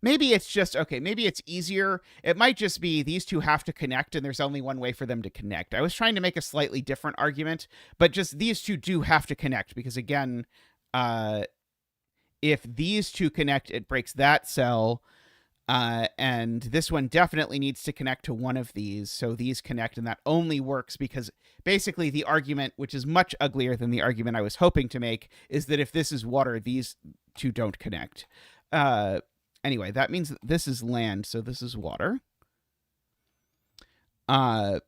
S1: Maybe it's just okay. Maybe it's easier. It might just be these two have to connect, and there's only one way for them to connect. I was trying to make a slightly different argument, but just these two do have to connect because again, if these two connect, it breaks that cell. And this one definitely needs to connect to one of these. So these connect, and that only works because basically the argument, which is much uglier than the argument I was hoping to make, is that if this is water, these two don't connect. Anyway, that means that this is land, so this is water. Yeah,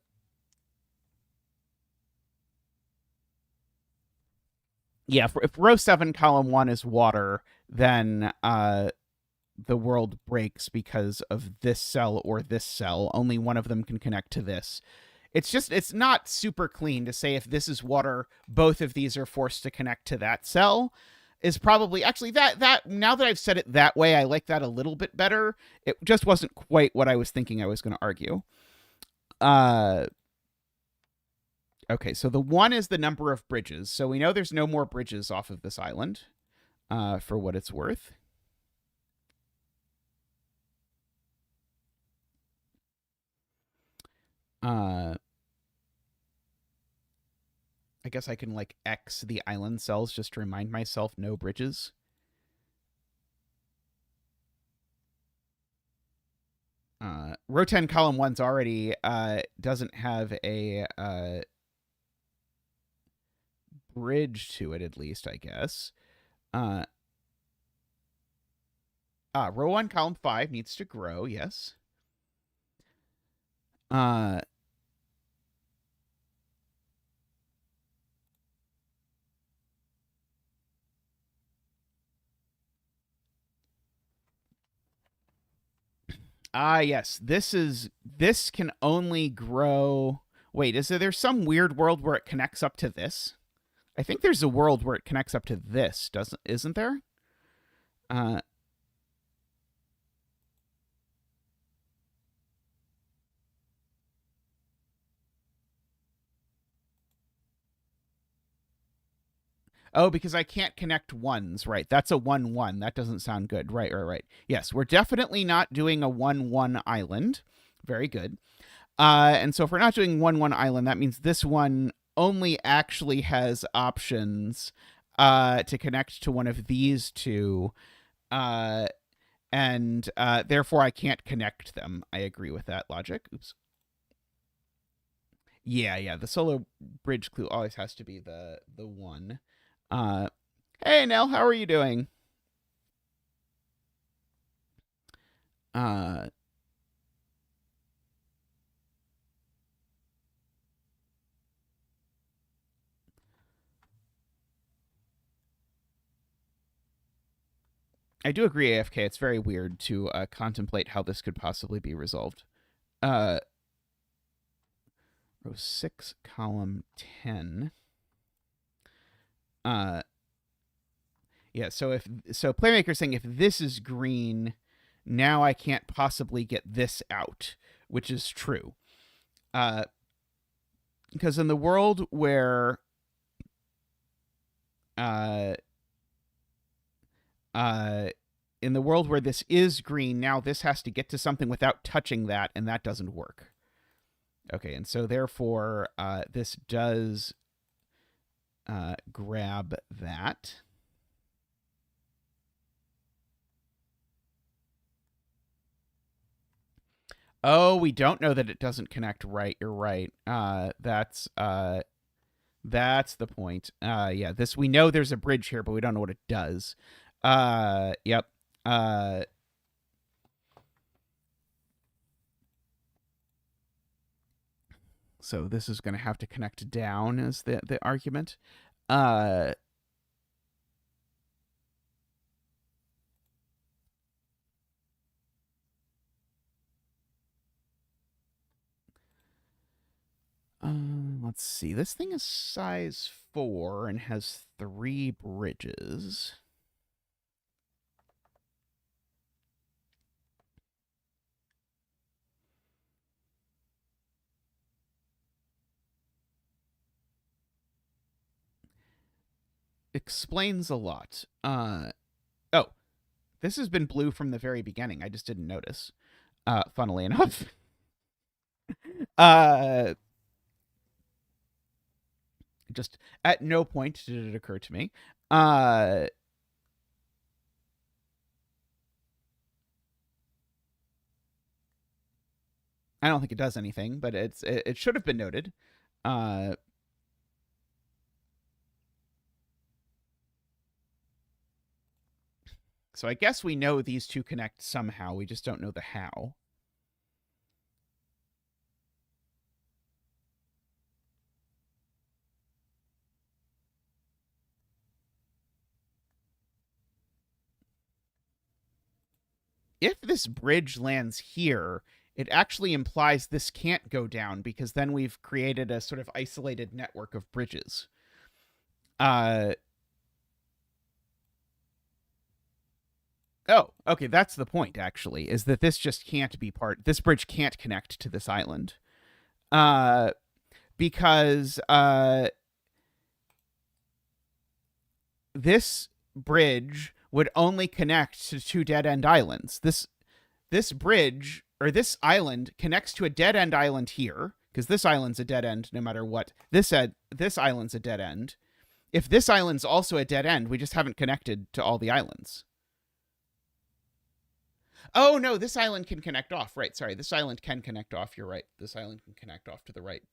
S1: if row 7, column 1 is water, then the world breaks because of this cell or this cell. Only one of them can connect to this. It's not super clean to say if this is water, both of these are forced to connect to that cell. Is probably actually that now that I've said it that way, I like that a little bit better. It just wasn't quite what I was thinking I was going to argue. Okay, so the 1 is the number of bridges. So we know there's no more bridges off of this island, for what it's worth. I guess I can like X the island cells just to remind myself no bridges. Row 10 column 1's already doesn't have a bridge to it, at least, I guess. Row 1 column 5 needs to grow, yes. Yes. This can only grow. Wait, is there some weird world where it connects up to this? I think there's a world where it connects up to this, isn't there? Oh, because I can't connect ones, right? That's a 1-1. That doesn't sound good. Right. Yes, we're definitely not doing a 1-1 island. Very good. And so if we're not doing 1-1 island, that means this one only actually has options to connect to one of these two. And therefore I can't connect them. I agree with that logic. Oops. Yeah. The solo bridge clue always has to be the 1. Hey, Nell, how are you doing? I do agree, AFK. It's very weird to contemplate how this could possibly be resolved. Row 6, column 10. Yeah, so Playmaker's saying if this is green, now I can't possibly get this out, which is true. Because in the world where this is green, now this has to get to something without touching that, and that doesn't work. Okay, and so therefore this does grab that. Oh, we don't know that it doesn't connect, right? You're right. That's the point. Yeah, this we know there's a bridge here, but we don't know what it does. Yep. So this is going to have to connect down as the argument. let's see. This thing is size 4 and has 3 bridges. Explains a lot. Oh, this has been blue from the very beginning. I just didn't notice. Funnily enough. Just at no point did it occur to me. I don't think it does anything, but it should have been noted. So I guess we know these two connect somehow. We just don't know the how. If this bridge lands here, it actually implies this can't go down because then we've created a sort of isolated network of bridges. Oh, okay, that's the point, actually, is that this just can't be this bridge can't connect to this island. Because this bridge would only connect to 2 dead-end islands. This bridge, or this island, connects to a dead-end island here, because this island's a dead end no matter what. This island's a dead end. If this island's also a dead end, we just haven't connected to all the islands. Oh, no, this island can connect off. Right, sorry. This island can connect off. You're right. This island can connect off to the right.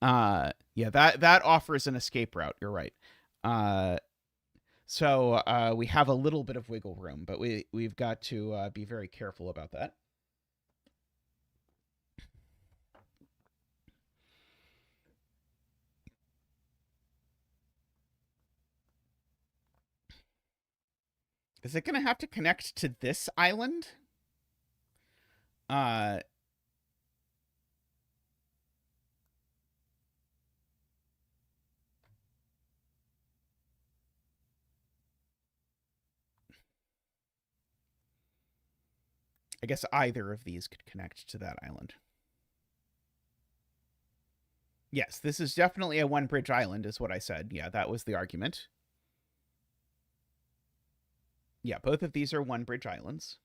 S1: Yeah, that offers an escape route. You're right. So we have a little bit of wiggle room, but we've got to be very careful about that. Is it going to have to connect to this island? I guess either of these could connect to that island. Yes, this is definitely a one-bridge island, is what I said. Yeah, that was the argument. Yeah, both of these are one-bridge islands.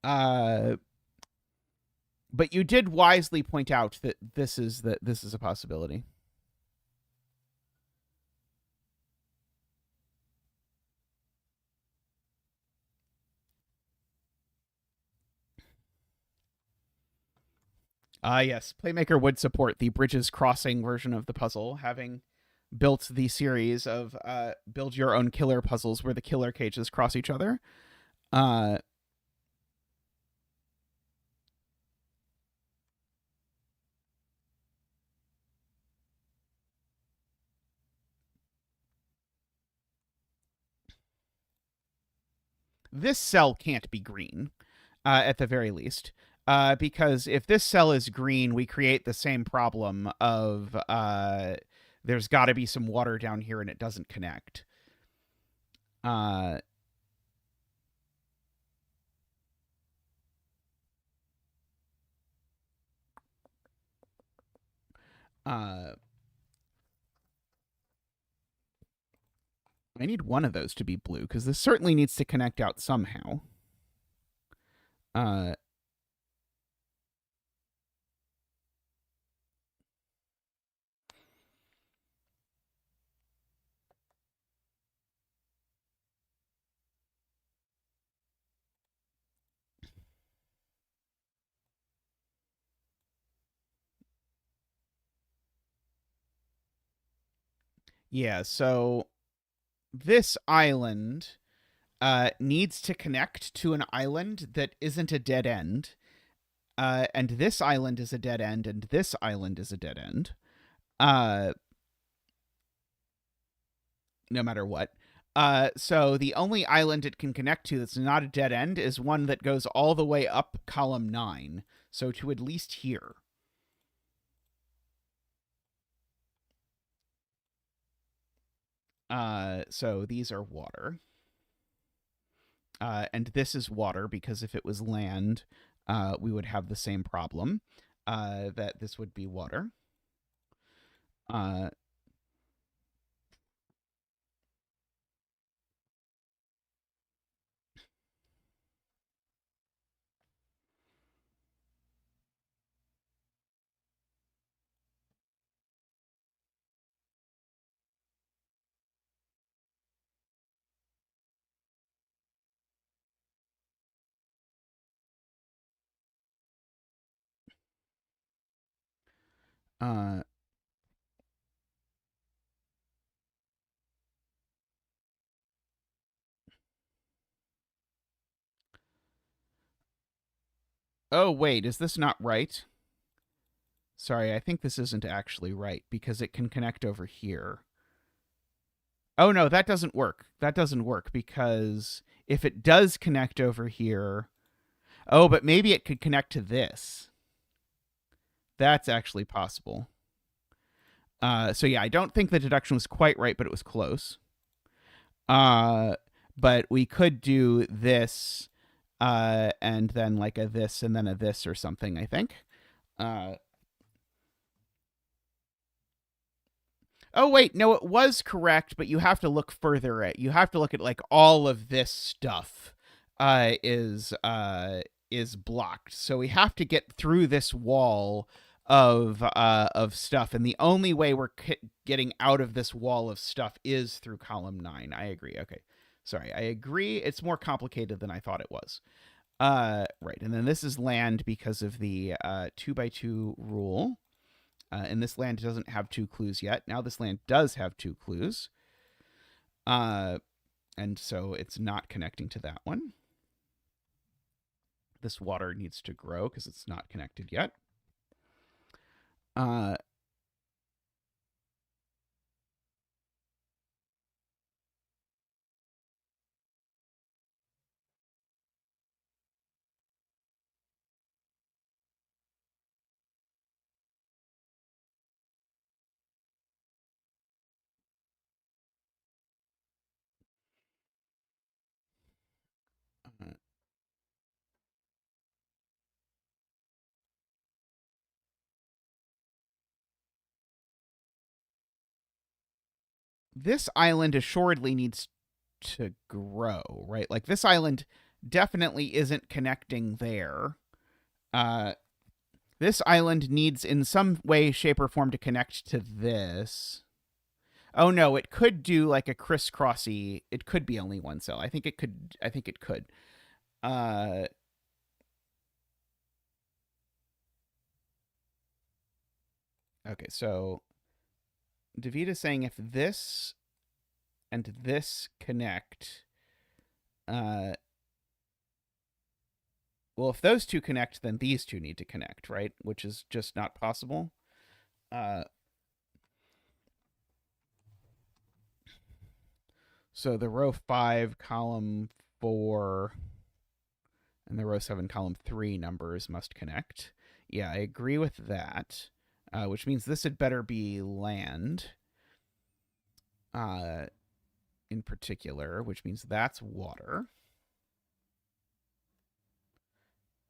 S1: But you did wisely point out that this is a possibility. Yes, Playmaker would support the bridges crossing version of the puzzle, having built the series of build your own killer puzzles where the killer cages cross each other. This cell can't be green, at the very least. Because if this cell is green, we create the same problem of there's got to be some water down here and it doesn't connect. I need one of those to be blue because this certainly needs to connect out somehow. Yeah, so this island needs to connect to an island that isn't a dead end. And this island is a dead end, and this island is a dead end. No matter what. So the only island it can connect to that's not a dead end is one that goes all the way up column 9. So to at least here. So these are water. And this is water because if it was land, we would have the same problem. That this would be water. Uh, uh, oh, wait, is this not right? Sorry, I think this isn't actually right because it can connect over here. Oh, no, that doesn't work. That doesn't work because if it does connect over here, oh, but maybe it could connect to this. That's actually possible. So yeah, I don't think the deduction was quite right, but it was close. But we could do this, and then like a this and then a this or something, I think. Uh, oh wait, no, it was correct, but you have to look further at. You have to look at like all of this stuff, is blocked. So we have to get through this wall of stuff, and the only way we're getting out of this wall of stuff is through column 9. I agree. Okay, sorry, I agree. It's more complicated than I thought it was. Right, and then this is land because of the 2x2 rule. And this land doesn't have 2 clues yet. Now this land does have 2 clues. And so it's not connecting to that one. This water needs to grow because it's not connected yet. This island assuredly needs to grow, right? Like this island definitely isn't connecting there. Uh, this island needs in some way, shape, or form to connect to this. Oh no, it could do like a crisscrossy. It could be only one cell. I think it could. I think it could. Uh, okay, so David is saying if this and this connect, uh, well, if those two connect, then these two need to connect, right? Which is just not possible. Uh, so the row 5, column 4, and the row 7, column 3 numbers must connect. Yeah, I agree with that, which means this had better be land in particular, which means that's water.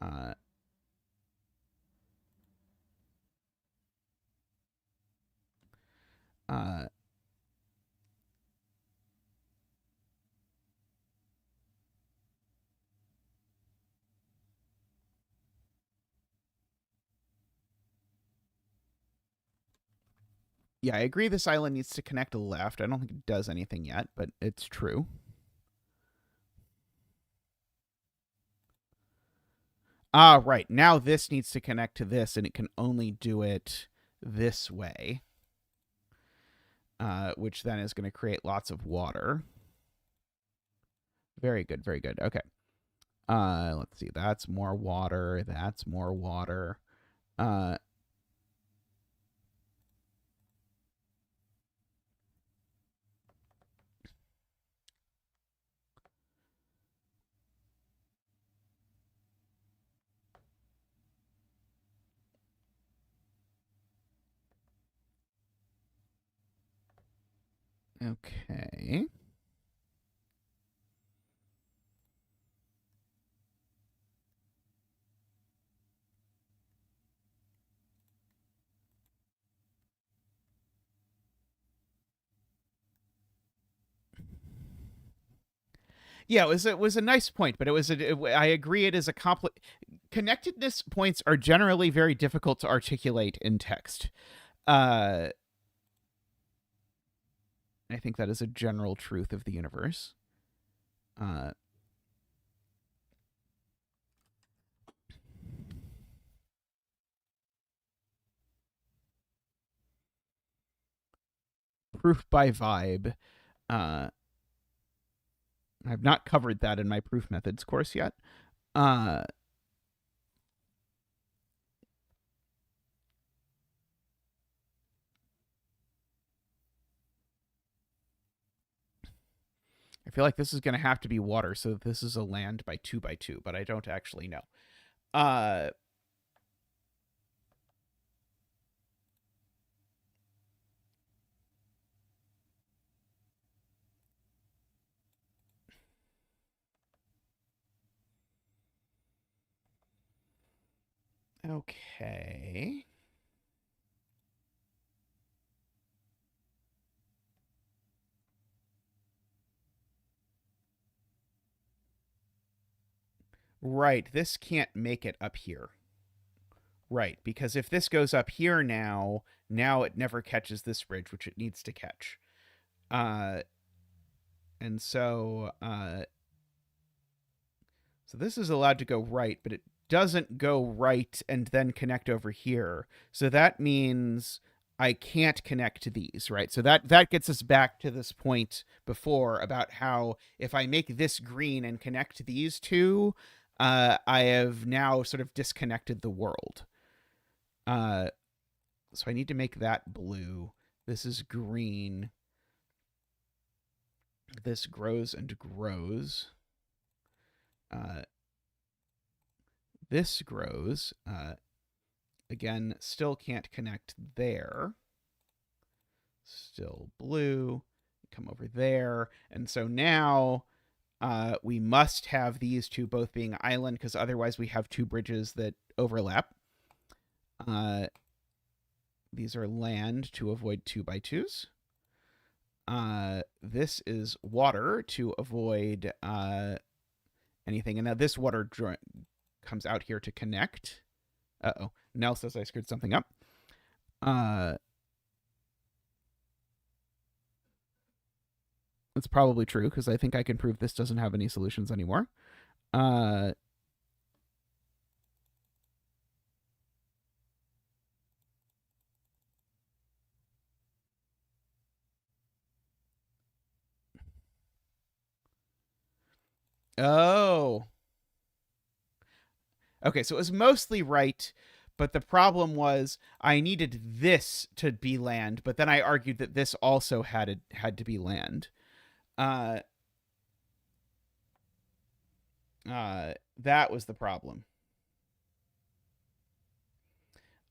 S1: Uh, uh, yeah, I agree this island needs to connect to the left. I don't think it does anything yet, but it's true. Right. Now this needs to connect to this, and it can only do it this way, which then is going to create lots of water. Very good. Very good. Okay. Let's see. That's more water. That's more water. Uh, Okay. Yeah, it was a nice point, but I agree it is a complex. Connectedness points are generally very difficult to articulate in text. I think that is a general truth of the universe. Proof by vibe. I've not covered that in my proof methods course yet. I feel like this is going to have to be water, so this is a land by 2 by 2, but I don't actually know. Okay. Right, this can't make it up here. Right, because if this goes up here now it never catches this bridge, which it needs to catch. And so this is allowed to go right, but it doesn't go right and then connect over here. So that means I can't connect to these, right? So that gets us back to this point before about how if I make this green and connect these two, I have now sort of disconnected the world. So I need to make that blue. This is green. This grows and grows. This grows. Again, still can't connect there. Still blue. Come over there. And so now we must have these two both being island, because otherwise we have two bridges that overlap. These are land to avoid 2 by 2s. This is water to avoid anything. And now this water comes out here to connect. Uh-oh. Nell says I screwed something up. That's probably true, because I think I can prove this doesn't have any solutions anymore. Oh. Okay, so it was mostly right, but the problem was I needed this to be land, but then I argued that this also had to be land. That was the problem.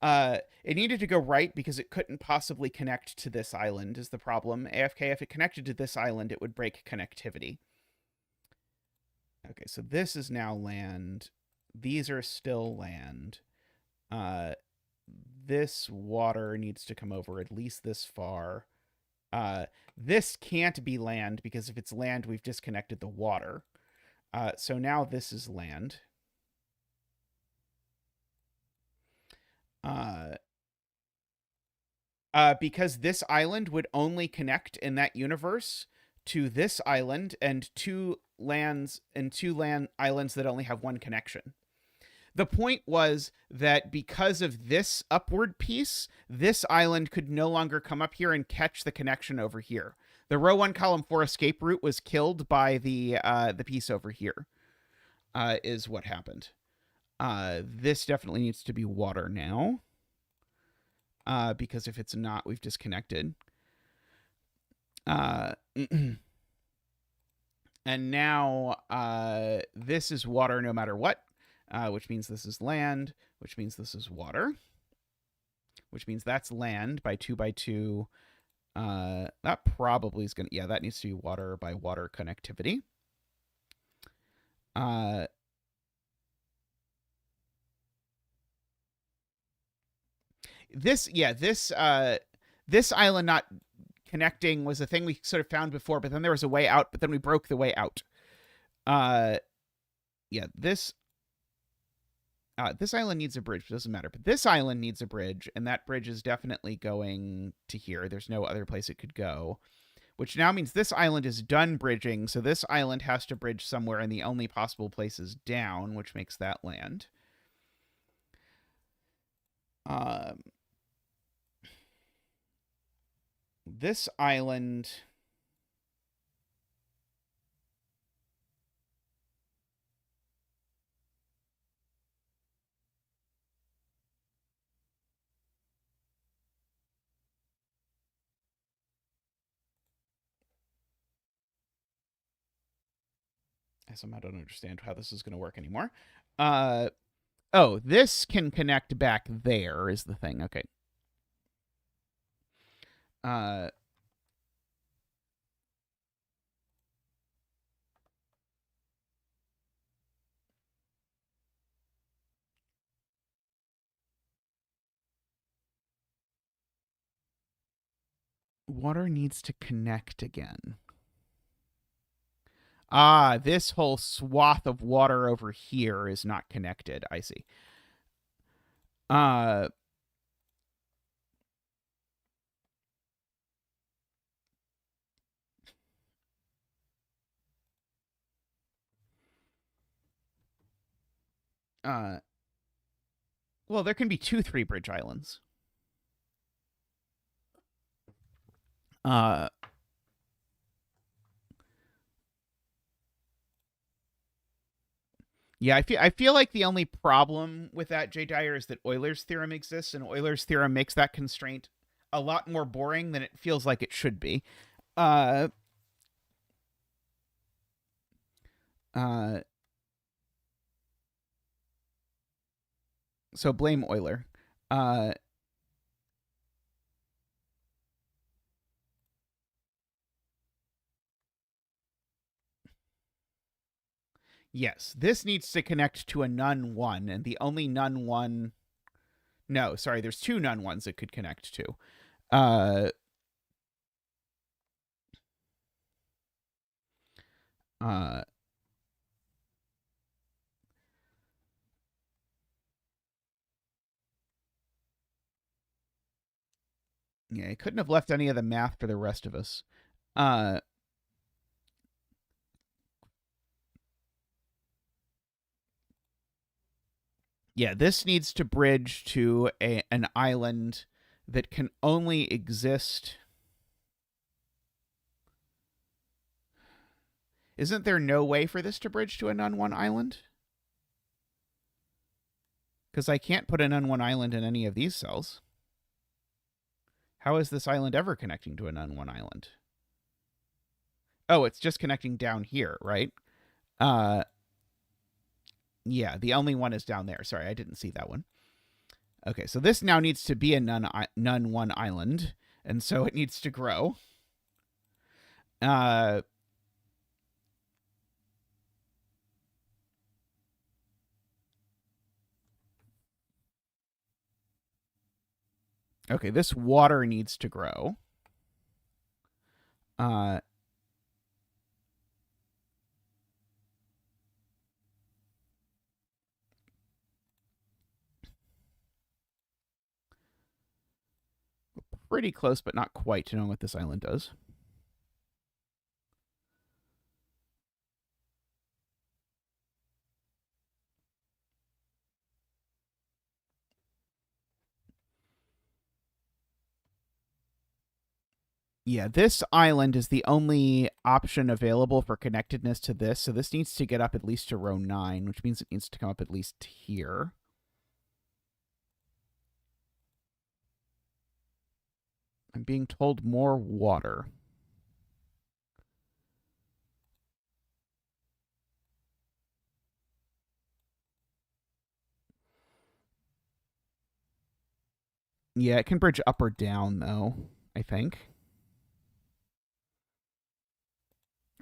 S1: It needed to go right because it couldn't possibly connect to this island is the problem. AFK, if it connected to this island, it would break connectivity. Okay, so this is now land. These are still land. This water needs to come over at least this far. This can't be land because if it's land, we've disconnected the water. So now this is land. Because this island would only connect in that universe to this island and two islands that only have one connection. The point was that because of this upward piece, this island could no longer come up here and catch the connection over here. The row 1 column 4 escape route was killed by the piece over here. Is what happened. This definitely needs to be water now. Because if it's not, we've disconnected. And now this is water no matter what, which means this is land, which means this is water, which means that's land by 2 by 2. That probably is going to, yeah, that needs to be water by water connectivity. This island not connecting was a thing we sort of found before, but then there was a way out, but then we broke the way out. Yeah, this island needs a bridge, but it doesn't matter. But this island needs a bridge, and that bridge is definitely going to here. There's no other place it could go, which now means this island is done bridging, so this island has to bridge somewhere, and the only possible place is down, which makes that land. This island... I somehow don't understand how this is going to work anymore. Oh, this can connect back there is the thing. Okay. Water needs to connect again. Ah, this whole swath of water over here is not connected. I see. Well, there can be 2 3-bridge islands. Yeah, I feel like the only problem with that, J. Dyer, is that Euler's theorem exists, and Euler's theorem makes that constraint a lot more boring than it feels like it should be. So blame Euler. Yes, this needs to connect to a none 1, and the only none 1... No, sorry, there's 2 none 1s it could connect to. Yeah, he couldn't have left any of the math for the rest of us. Yeah, this needs to bridge to an island that can only exist. Isn't there no way for this to bridge to a none 1 island? Because I can't put a none 1 island in any of these cells. How is this island ever connecting to a none 1 island? Oh, it's just connecting down here, right? Yeah, the only one is down there. Sorry, I didn't see that one. Okay, so this now needs to be a none 1 island, and so it needs to grow. Okay, this water needs to grow. Pretty close, but not quite to knowing what this island does. Yeah, this island is the only option available for connectedness to this, so this needs to get up at least to row 9, which means it needs to come up at least here. I'm being told more water. Yeah, it can bridge up or down, though, I think.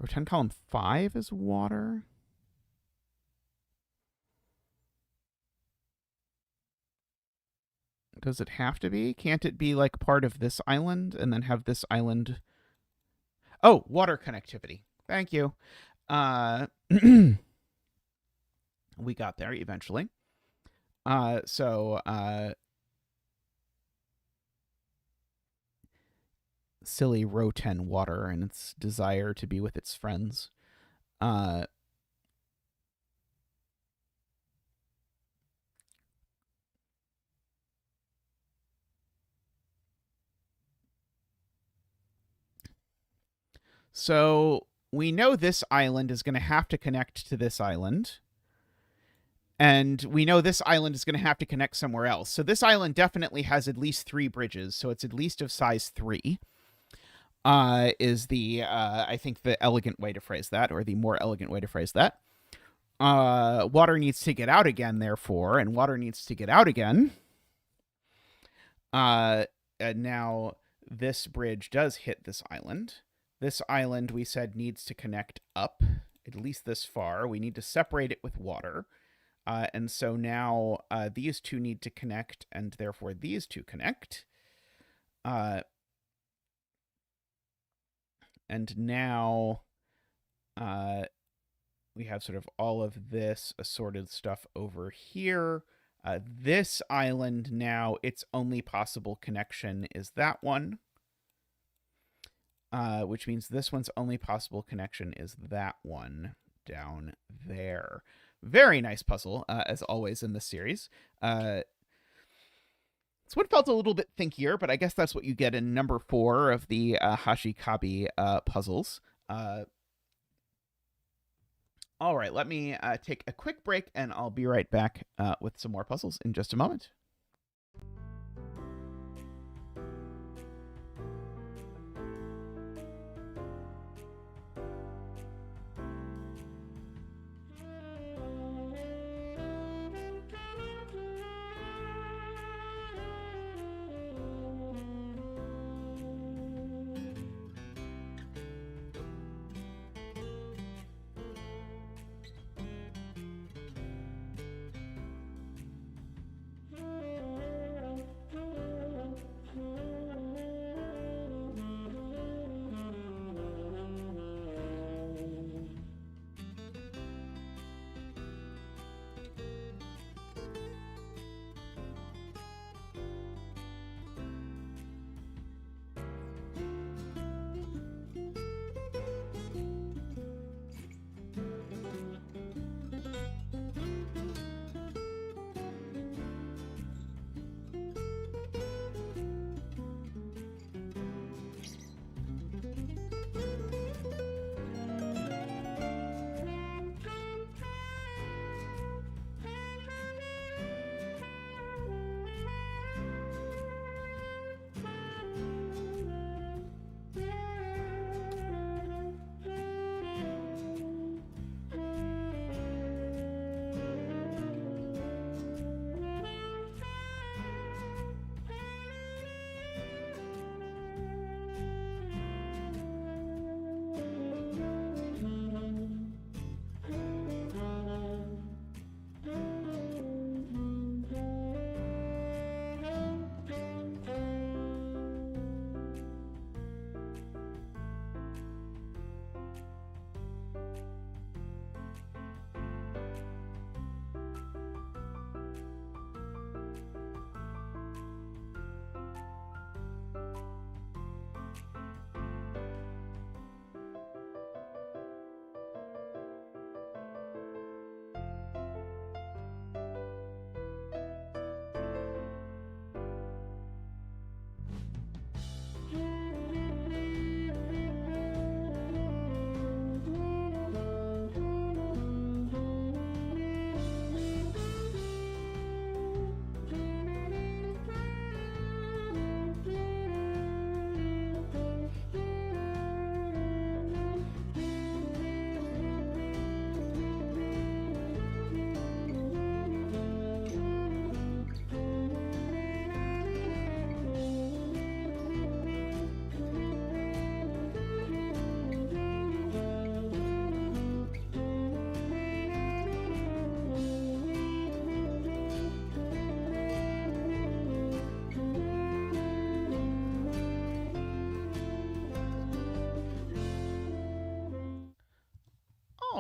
S1: Row 10, column 5 is water. Does it have to be? Can't it be like part of this island and then have this island? Oh, water connectivity. Thank you. We got there eventually. Silly row 10 water and its desire to be with its friends. So we know this island is going to have to connect to this island. And we know this island is going to have to connect somewhere else. So this island definitely has at least 3 bridges. So it's at least of size 3. Is the, I think, the elegant way to phrase that, or the more elegant way to phrase that. Water needs to get out again, therefore, and water needs to get out again. And now this bridge does hit this island. This island, we said, needs to connect up, at least this far. We need to separate it with water. And so now these two need to connect, and therefore these two connect. And now we have sort of all of this assorted stuff over here. This island now, its only possible connection is that one. Which means this one's only possible connection is that one down there. Very nice puzzle, as always in this series. This one felt a little bit thinkier, but I guess that's what you get in number 4 of the Hashi-Kabi puzzles. All right, let me take a quick break, and I'll be right back with some more puzzles in just a moment.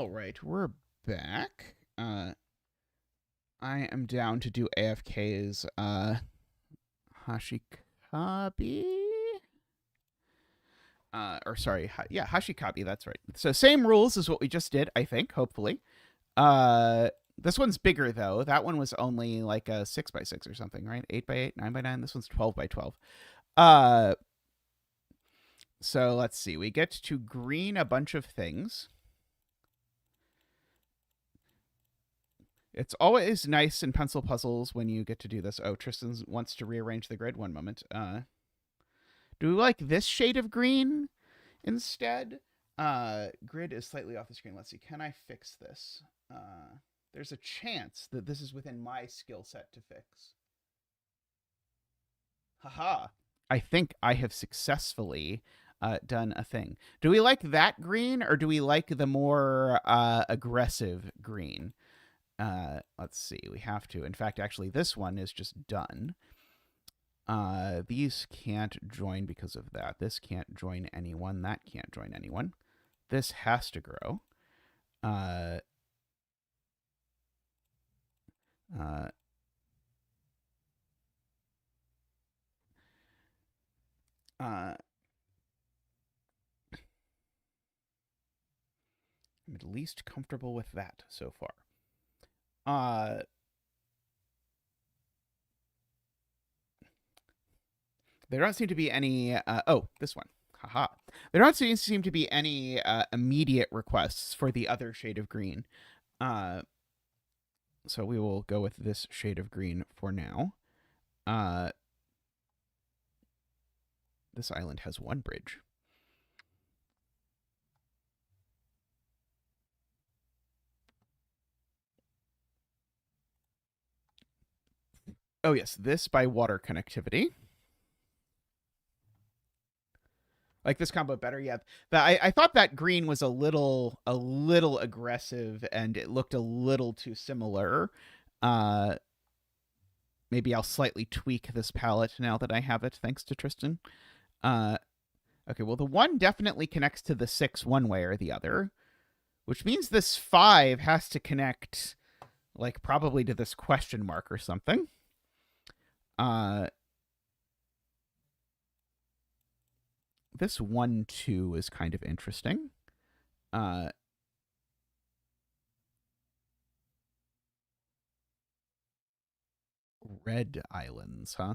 S1: All right, we're back. I am down to do AFK's Hashi-Kabi. Or sorry, Hashi-Kabi, that's right. So same rules as what we just did, I think, hopefully. This one's bigger though. That one was only like a 6x6 or something, right? 8x8, 9x9. This one's 12x12. So let's see. We get to green a bunch of things. It's always nice in pencil puzzles when you get to do this. Oh, Tristan wants to rearrange the grid. One moment. Do we like this shade of green instead? Grid is slightly off the screen. Let's see. Can I fix this? There's a chance that this is within my skill set to fix. Haha. I think I have successfully done a thing. Do we like that green or do we like the more aggressive green? Let's see. We have to. In fact, actually, this one is just done. These can't join because of that. This can't join anyone. That can't join anyone. This has to grow. I'm at least comfortable with that so far. There don't seem to be any. Oh, this one. Haha. There don't seem to be any immediate requests for the other shade of green. So we will go with this shade of green for now. This island has one bridge. Oh, yes. This by water connectivity. Like this combo better, yeah. But I thought that green was a little aggressive, and it looked a little too similar. Maybe I'll slightly tweak this palette now that I have it, thanks to Tristan. Okay, well, the 1 definitely connects to the 6 one way or the other, which means this 5 has to connect, like, probably to this question mark or something. This 1, 2 is kind of interesting. Red islands, huh?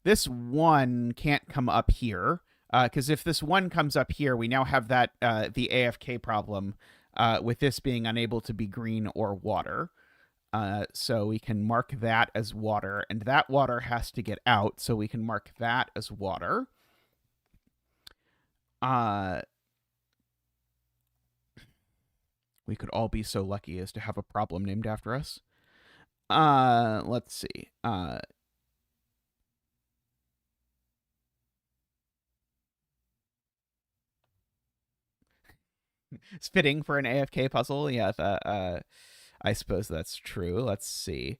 S1: This 1 can't come up here, because if this 1 comes up here, we now have that the AFK problem with this being unable to be green or water. So we can mark that as water, and that water has to get out, so we can mark that as water. We could all be so lucky as to have a problem named after us. Let's see. It's fitting for an AFK puzzle. Yeah, I suppose that's true. Let's see.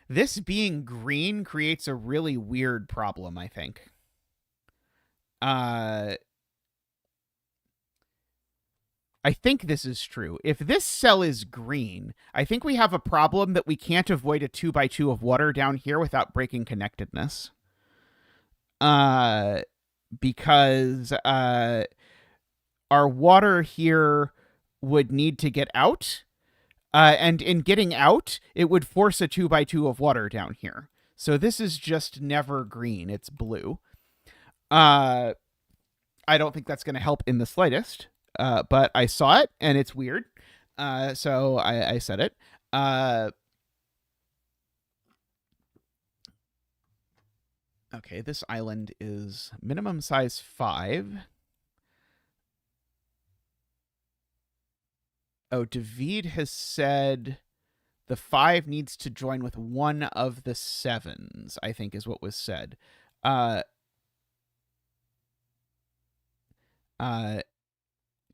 S1: This being green creates a really weird problem, I think. I think this is true. If this cell is green, I think we have a problem that we can't avoid a 2x2 of water down here without breaking connectedness. Because our water here would need to get out. And in getting out, it would force a 2x2 of water down here. So this is just never green. It's blue. I don't think that's going to help in the slightest. But I saw it, and it's weird. So I said it. Okay, this island is minimum size 5. Oh, David has said the 5 needs to join with one of the 7s, I think is what was said.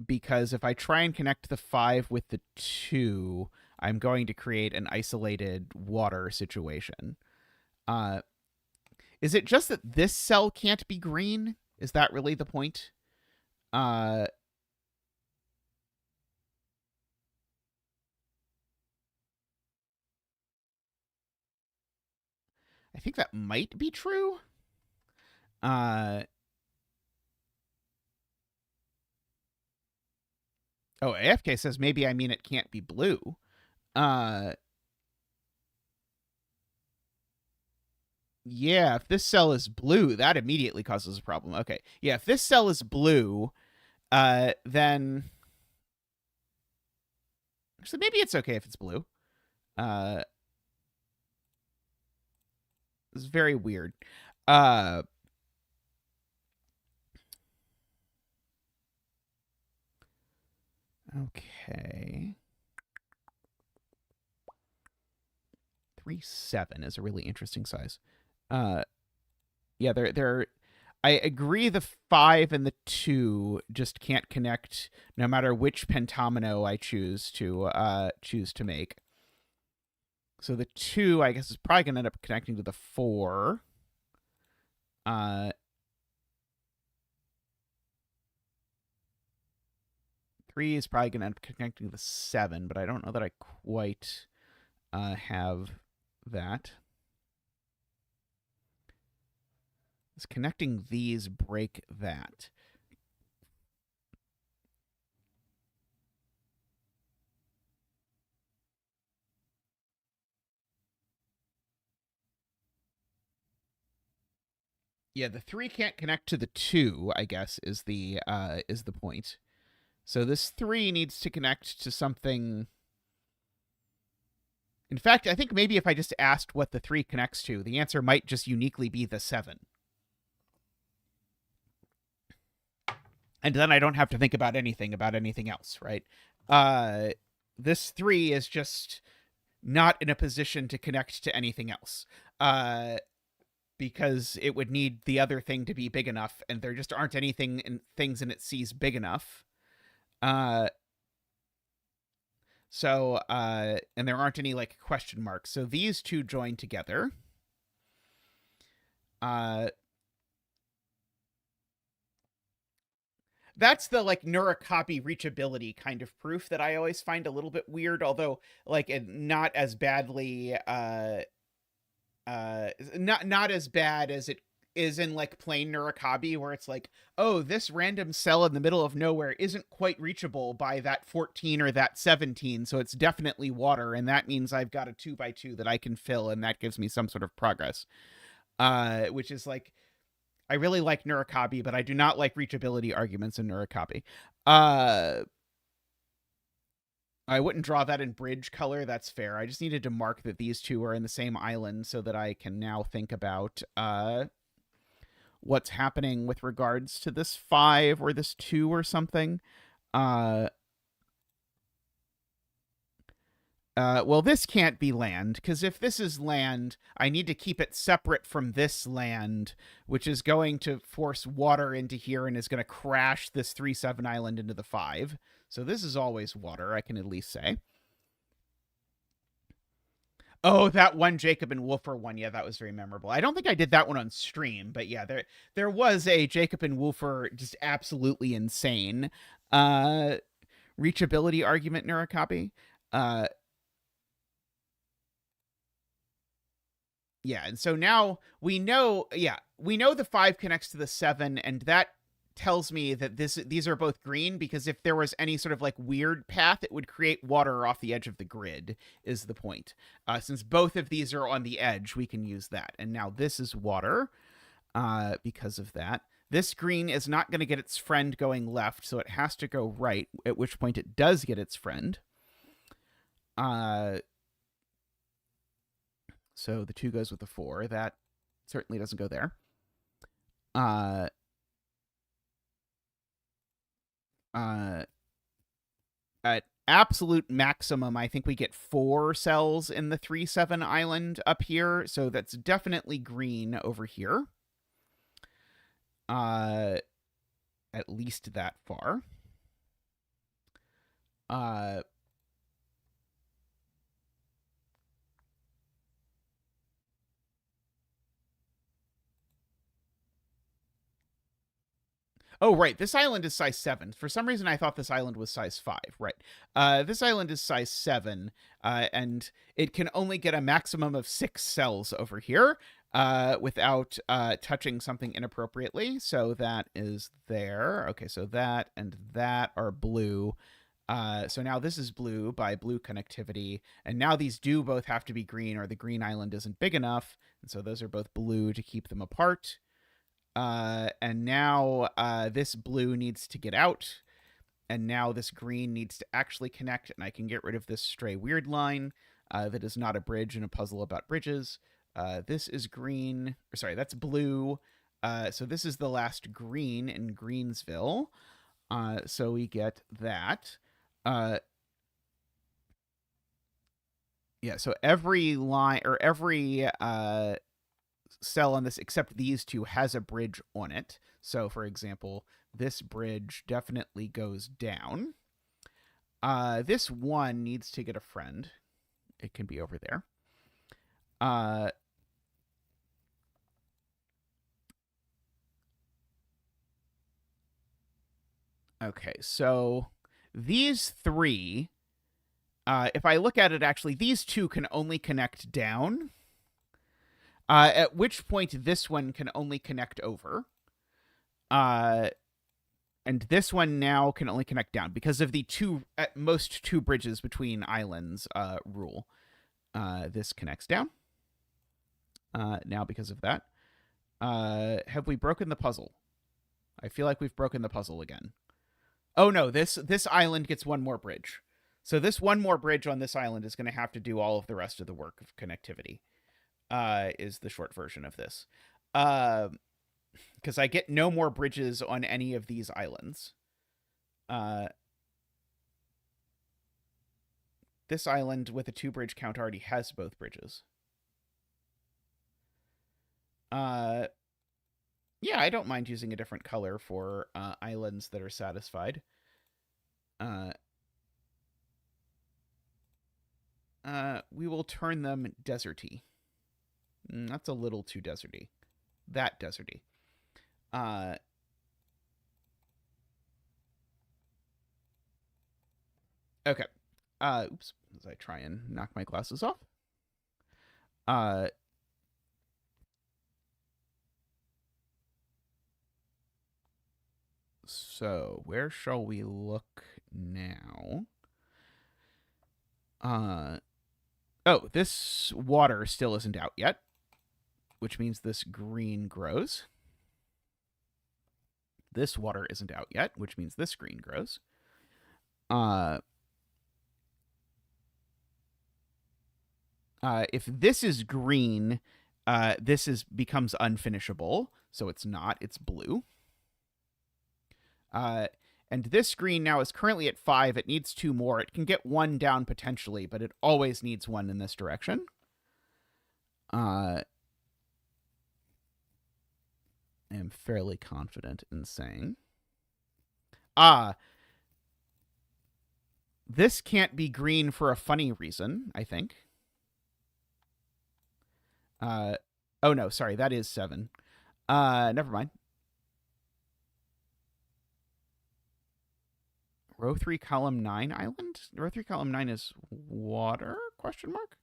S1: Because if I try and connect the 5 with the 2, I'm going to create an isolated water situation. Is it just that this cell can't be green? Is that really the point? I think that might be true. AFK says maybe I mean it can't be blue. Yeah, if this cell is blue, that immediately causes a problem. Okay. Yeah, if this cell is blue, then actually maybe it's okay if it's blue. It's very weird. Okay. 3-7 is a really interesting size. Yeah, they're I agree the 5 and the 2 just can't connect no matter which pentamino I choose to make. So the 2, I guess, is probably going to end up connecting to the 4. 3 is probably going to end up connecting to the 7, but I don't know that I quite have that. Does connecting these break that? Yeah, the 3 can't connect to the 2, I guess, is the point. So this 3 needs to connect to something. In fact, I think maybe if I just asked what the 3 connects to, the answer might just uniquely be the 7. And then I don't have to think about anything else, right? This 3 is just not in a position to connect to anything else. Because it would need the other thing to be big enough, and there just aren't things in its C's big enough. So, and there aren't any like question marks. So these two join together. That's the like Hashi-Kabi reachability kind of proof that I always find a little bit weird, although like not as badly not as bad as it is in like plain Hashi-Kabi, where it's like, oh, this random cell in the middle of nowhere isn't quite reachable by that 14 or that 17, so it's definitely water, and that means I've got a 2x2 that I can fill, and that gives me some sort of progress. Which is like, I really like Hashi-Kabi, but I do not like reachability arguments in Hashi-Kabi. I wouldn't draw that in bridge color. That's fair. I just needed to mark that these two are in the same island so that I can now think about what's happening with regards to this 5 or this 2 or something. Well, this can't be land, because if this is land, I need to keep it separate from this land, which is going to force water into here and is going to crash this 3-7 island into the 5. So this is always water, I can at least say. Oh, that one Jacob and Woofer one. Yeah, that was very memorable. I don't think I did that one on stream, but yeah, there was a Jacob and Woofer just absolutely insane reachability argument in Hashi-Kabi. Yeah, and so now we know the 5 connects to the 7, and that tells me that these are both green, because if there was any sort of like weird path, it would create water off the edge of the grid, is the point. Since both of these are on the edge, we can use that. And now this is water because of that. This green is not going to get its friend going left, so it has to go right, at which point it does get its friend. So the 2 goes with the 4. That certainly doesn't go there. At absolute maximum, I think we get 4 cells in the 3-7 island up here. So that's definitely green over here. At least that far. Oh, right. This island is size 7. For some reason, I thought this island was size 5. Right. This island is size 7, and it can only get a maximum of 6 cells over here without touching something inappropriately. So that is there. Okay, so that and that are blue. So now this is blue by blue connectivity. And now these do both have to be green, or the green island isn't big enough. And so those are both blue to keep them apart. And now this blue needs to get out, and now this green needs to actually connect, and I can get rid of this stray weird line that is not a bridge in a puzzle about bridges. This is green, or sorry, that's blue. So this is the last green in Greensville. So we get that. Yeah, so every line, or every cell on this except these two has a bridge on it. So for example, this bridge definitely goes down. This one needs to get a friend. It can be over there. Okay, so these three, if I look at it, actually, these two can only connect down. At which point this one can only connect over. And this one now can only connect down because of the at most two bridges between islands rule. This connects down. Now because of that. Have we broken the puzzle? I feel like we've broken the puzzle again. Oh no, this island gets one more bridge. So this one more bridge on this island is going to have to do all of the rest of the work of connectivity. Is the short version of this. Because I get no more bridges on any of these islands. This island with a 2-bridge count already has both bridges. Yeah, I don't mind using a different color for islands that are satisfied. We will turn them deserty. That's a little too deserty. That deserty. Okay. Oops. As I try and knock my glasses off. So where shall we look now? Oh, this water still isn't out yet, which means this green grows. This water isn't out yet, which means this green grows. If this is green, this becomes unfinishable, so it's not. It's blue. And this green now is currently at 5. It needs 2 more. It can get 1 down potentially, but it always needs 1 in this direction. I am fairly confident in saying. This can't be green for a funny reason, I think. Oh no, sorry, that is 7. Never mind. Row 3, column 9 island? Row 3, column 9 is water? Question mark?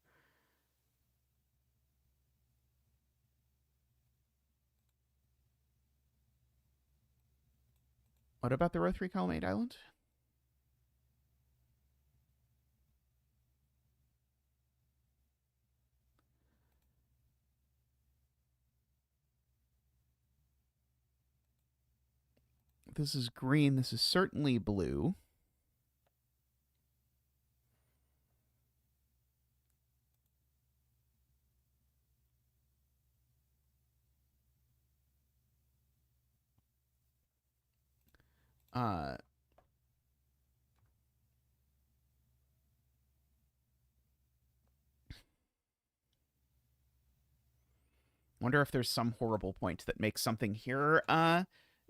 S1: What about the row 3, column 8 island? This is green. This is certainly blue. Wonder if there's some horrible point that makes something here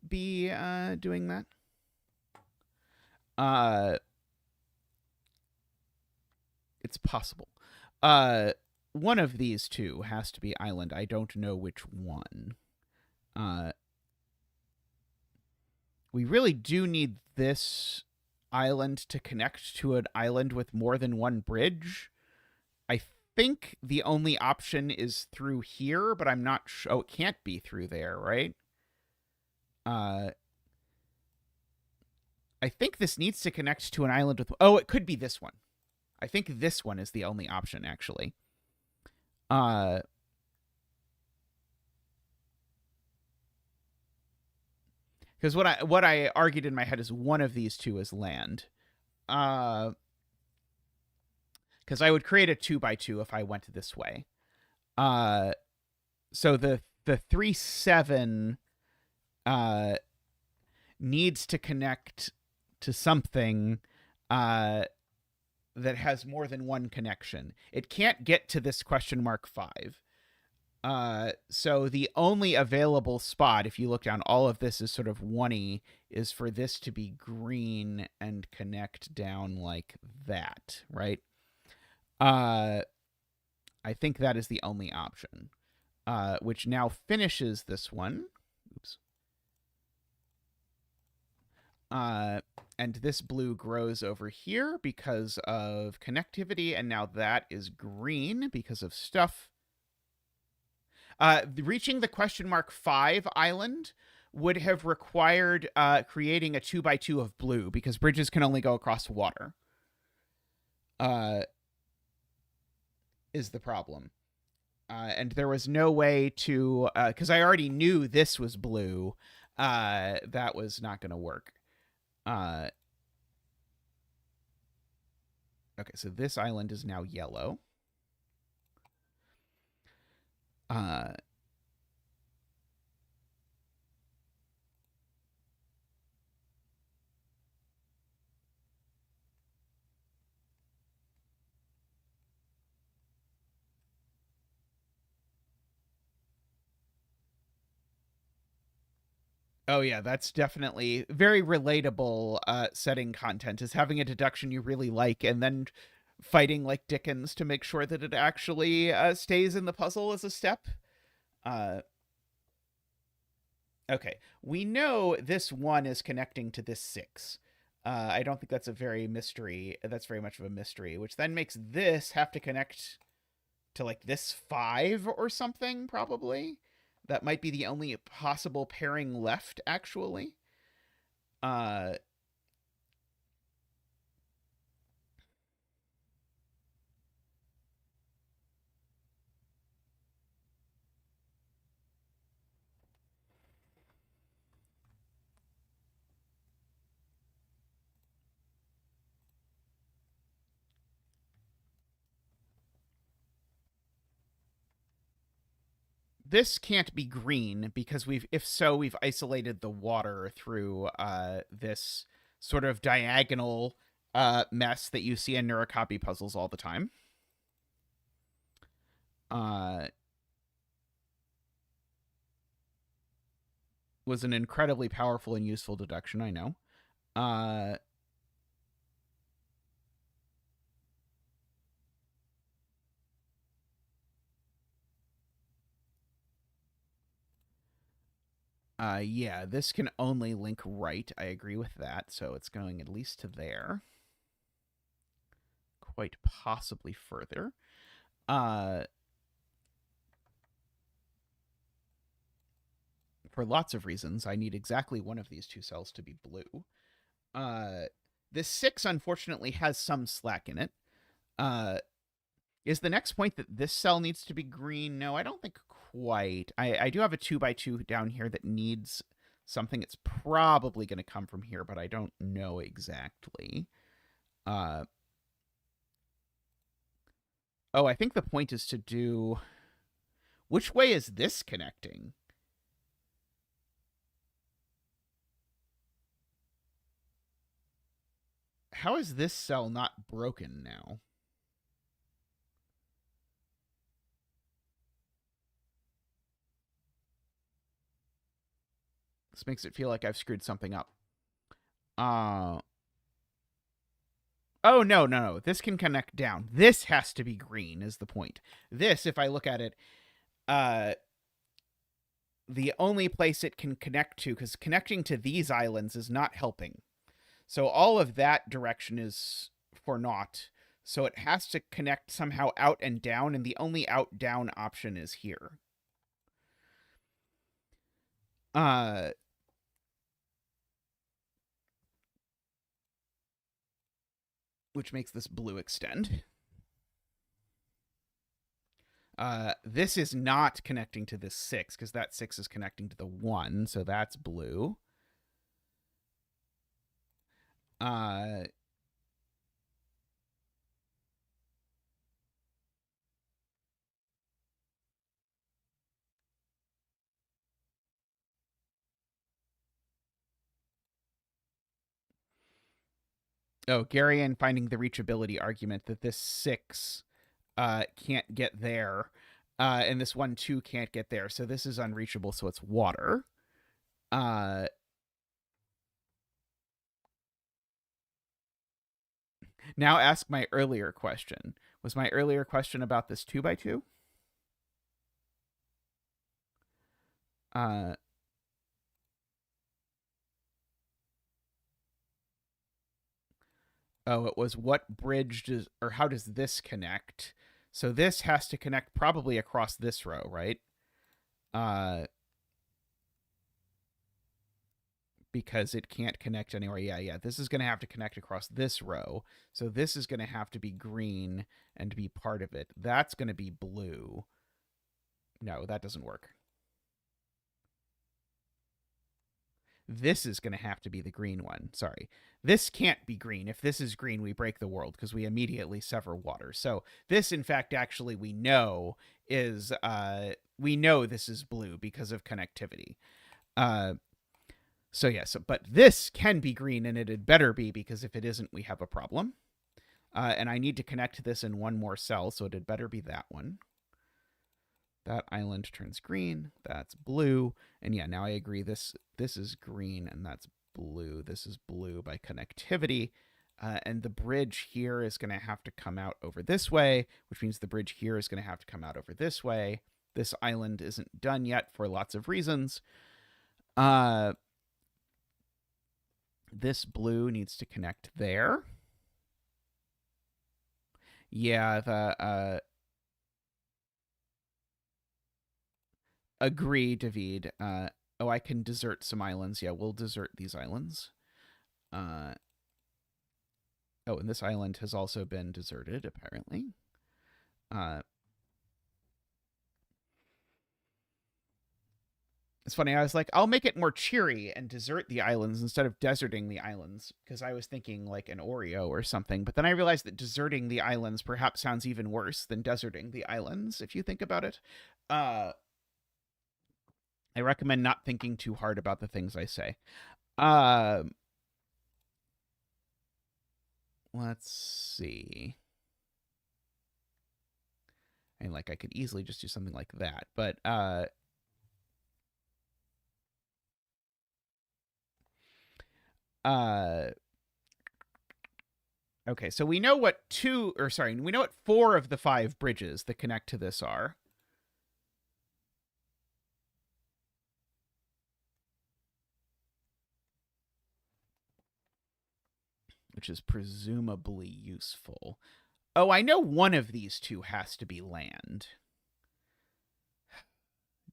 S1: be doing that. It's possible. One of these two has to be island. I don't know which one. We really do need this island to connect to an island with more than one bridge. I think the only option is through here, but I'm not sure. Oh, it can't be through there, right? I think this needs to connect to an island with... Oh, it could be this one. I think this one is the only option, actually. Because what I argued in my head is one of these two is land. Because I would create a 2x2 if I went this way. So the 3-7 needs to connect to something that has more than one connection. It can't get to this (5). So the only available spot, if you look down, all of this is sort of 1-y, is for this to be green and connect down like that, right? I think that is the only option, which now finishes this one. Oops. And this blue grows over here because of connectivity, and now that is green because of stuff. Reaching the (5) island would have required creating a 2x2 of blue, because bridges can only go across water. Is the problem. And there was no way to... because I already knew this was blue. That was not going to work. Okay, so this island is now yellow. Oh yeah, that's definitely very relatable setting content, is having a deduction you really like and then fighting like Dickens to make sure that it actually stays in the puzzle as a step. Okay, we know this 1 is connecting to this 6. I don't think that's very much of a mystery, which then makes this have to connect to like this 5 or something, probably. That might be the only possible pairing left, actually. This can't be green because we've isolated the water through this sort of diagonal mess that you see in Neurocopi puzzles all the time. Was an incredibly powerful and useful deduction, I know. Yeah, this can only link right. I agree with that. So it's going at least to there. Quite possibly further. For lots of reasons, I need exactly one of these two cells to be blue. This 6, unfortunately, has some slack in it. Is the next point that this cell needs to be green? No, I don't think quite. I do have a 2x2 down here that needs something. It's probably going to come from here, but I don't know exactly. Oh, I think the point is to do... Which way is this connecting? How is this cell not broken now? This makes it feel like I've screwed something up. Oh, no. This can connect down. This has to be green is the point. This, if I look at it, the only place it can connect to, because connecting to these islands is not helping. So all of that direction is for naught. So it has to connect somehow out and down, and the only out-down option is here. Which makes this blue extend. This is not connecting to this 6, because that 6 is connecting to the 1, so that's blue. Oh, Garian finding the reachability argument that this 6 can't get there, and this 1, 2 can't get there. So this is unreachable, so it's water. Now ask my earlier question. Was my earlier question about this 2x2? Oh, it was what bridge does, or how does this connect? So this has to connect probably across this row, right? Because it can't connect anywhere. Yeah. This is going to have to connect across this row. So this is going to have to be green and be part of it. That's going to be blue. No, that doesn't work. This is going to have to be the green one. Sorry. This can't be green. If this is green, we break the world because we immediately sever water. So this, in fact, actually we know is, we know this is blue because of connectivity. So yeah, but this can be green, and it had better be, because if it isn't, we have a problem. And I need to connect this in one more cell, so it had better be that one. That island turns green. That's blue. And yeah, now I agree. This is green, and that's blue. This is blue by connectivity. And the bridge here is going to have to come out over this way, which means the bridge here is going to have to come out over this way. This island isn't done yet for lots of reasons. This blue needs to connect there. Yeah, agree, David. Oh, I can desert some islands. Yeah, we'll desert these islands. Oh, and this island has also been deserted, apparently. It's funny, I was like, I'll make it more cheery and desert the islands instead of deserting the islands, because I was thinking like an Oreo or something. But then I realized that deserting the islands perhaps sounds even worse than deserting the islands, if you think about it. I recommend not thinking too hard about the things I say. Let's see. And like I could easily just do something like that, but okay, so we know what we know what 4 of the 5 bridges that connect to this are. Which is presumably useful. Oh, I know one of these 2 has to be land.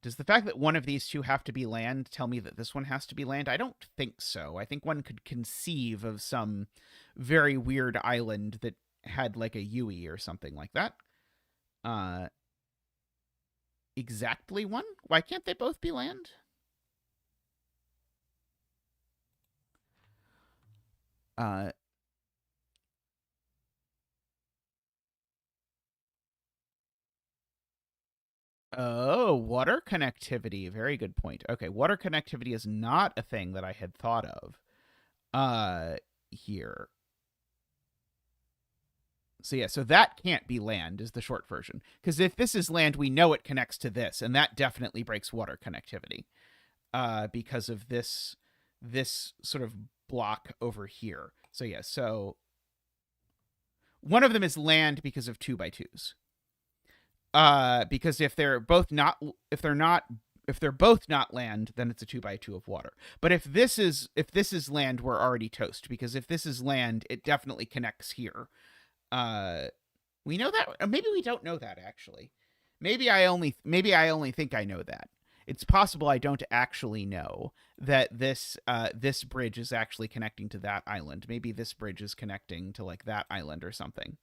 S1: Does the fact that one of these 2 have to be land tell me that this one has to be land? I don't think so. I think one could conceive of some very weird island that had like a Yui or something like that. Exactly one? Why can't they both be land? Oh, water connectivity. Very good point. Okay, water connectivity is not a thing that I had thought of here. So yeah, so that can't be land is the short version. Because if this is land, we know it connects to this, and that definitely breaks water connectivity. Because of this sort of block over here. So yeah, so one of them is land because of 2x2s. Because if they're not If they're both not land, then it's a 2x2 of water. But if this is land, we're already toast, because if this is land, it definitely connects here. We know that. Maybe we don't know that, actually. Maybe I only think I know that. It's possible I don't actually know that this bridge is actually connecting to that island. Maybe this bridge is connecting to like that island or something.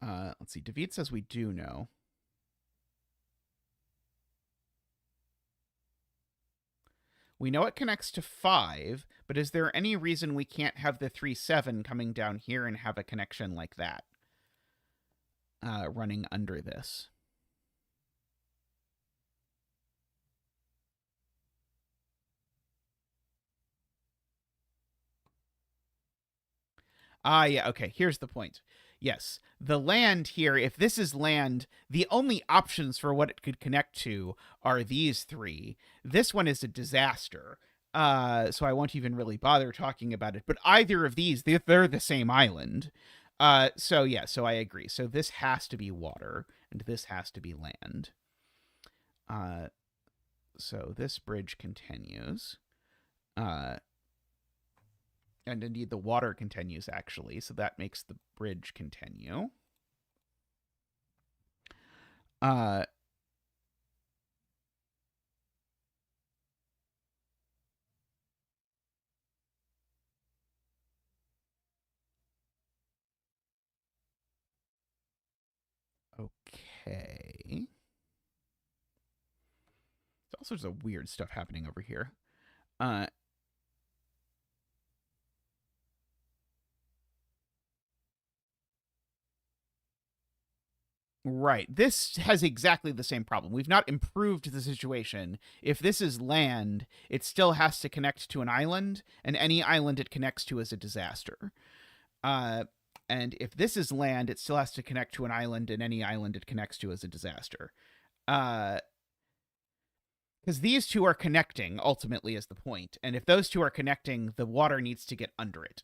S1: Let's see. David says we do know. We know it connects to 5, but is there any reason we can't have the 3-7 coming down here and have a connection like that running under this? Yeah, okay, here's the point. Yes, the land here, if this is land, the only options for what it could connect to are these 3. This one is a disaster, so I won't even really bother talking about it. But either of these, they're the same island. So yeah, so I agree. So this has to be water, and this has to be land. So this bridge continues. And indeed, the water continues, actually. So that makes the bridge continue. Okay. There's all sorts of weird stuff happening over here. Right. This has exactly the same problem. We've not improved the situation. If this is land, it still has to connect to an island, and any island it connects to is a disaster. And if this is land, it still has to connect to an island, and any island it connects to is a disaster. Because these two are connecting, ultimately, is the point. And if those two are connecting, the water needs to get under it.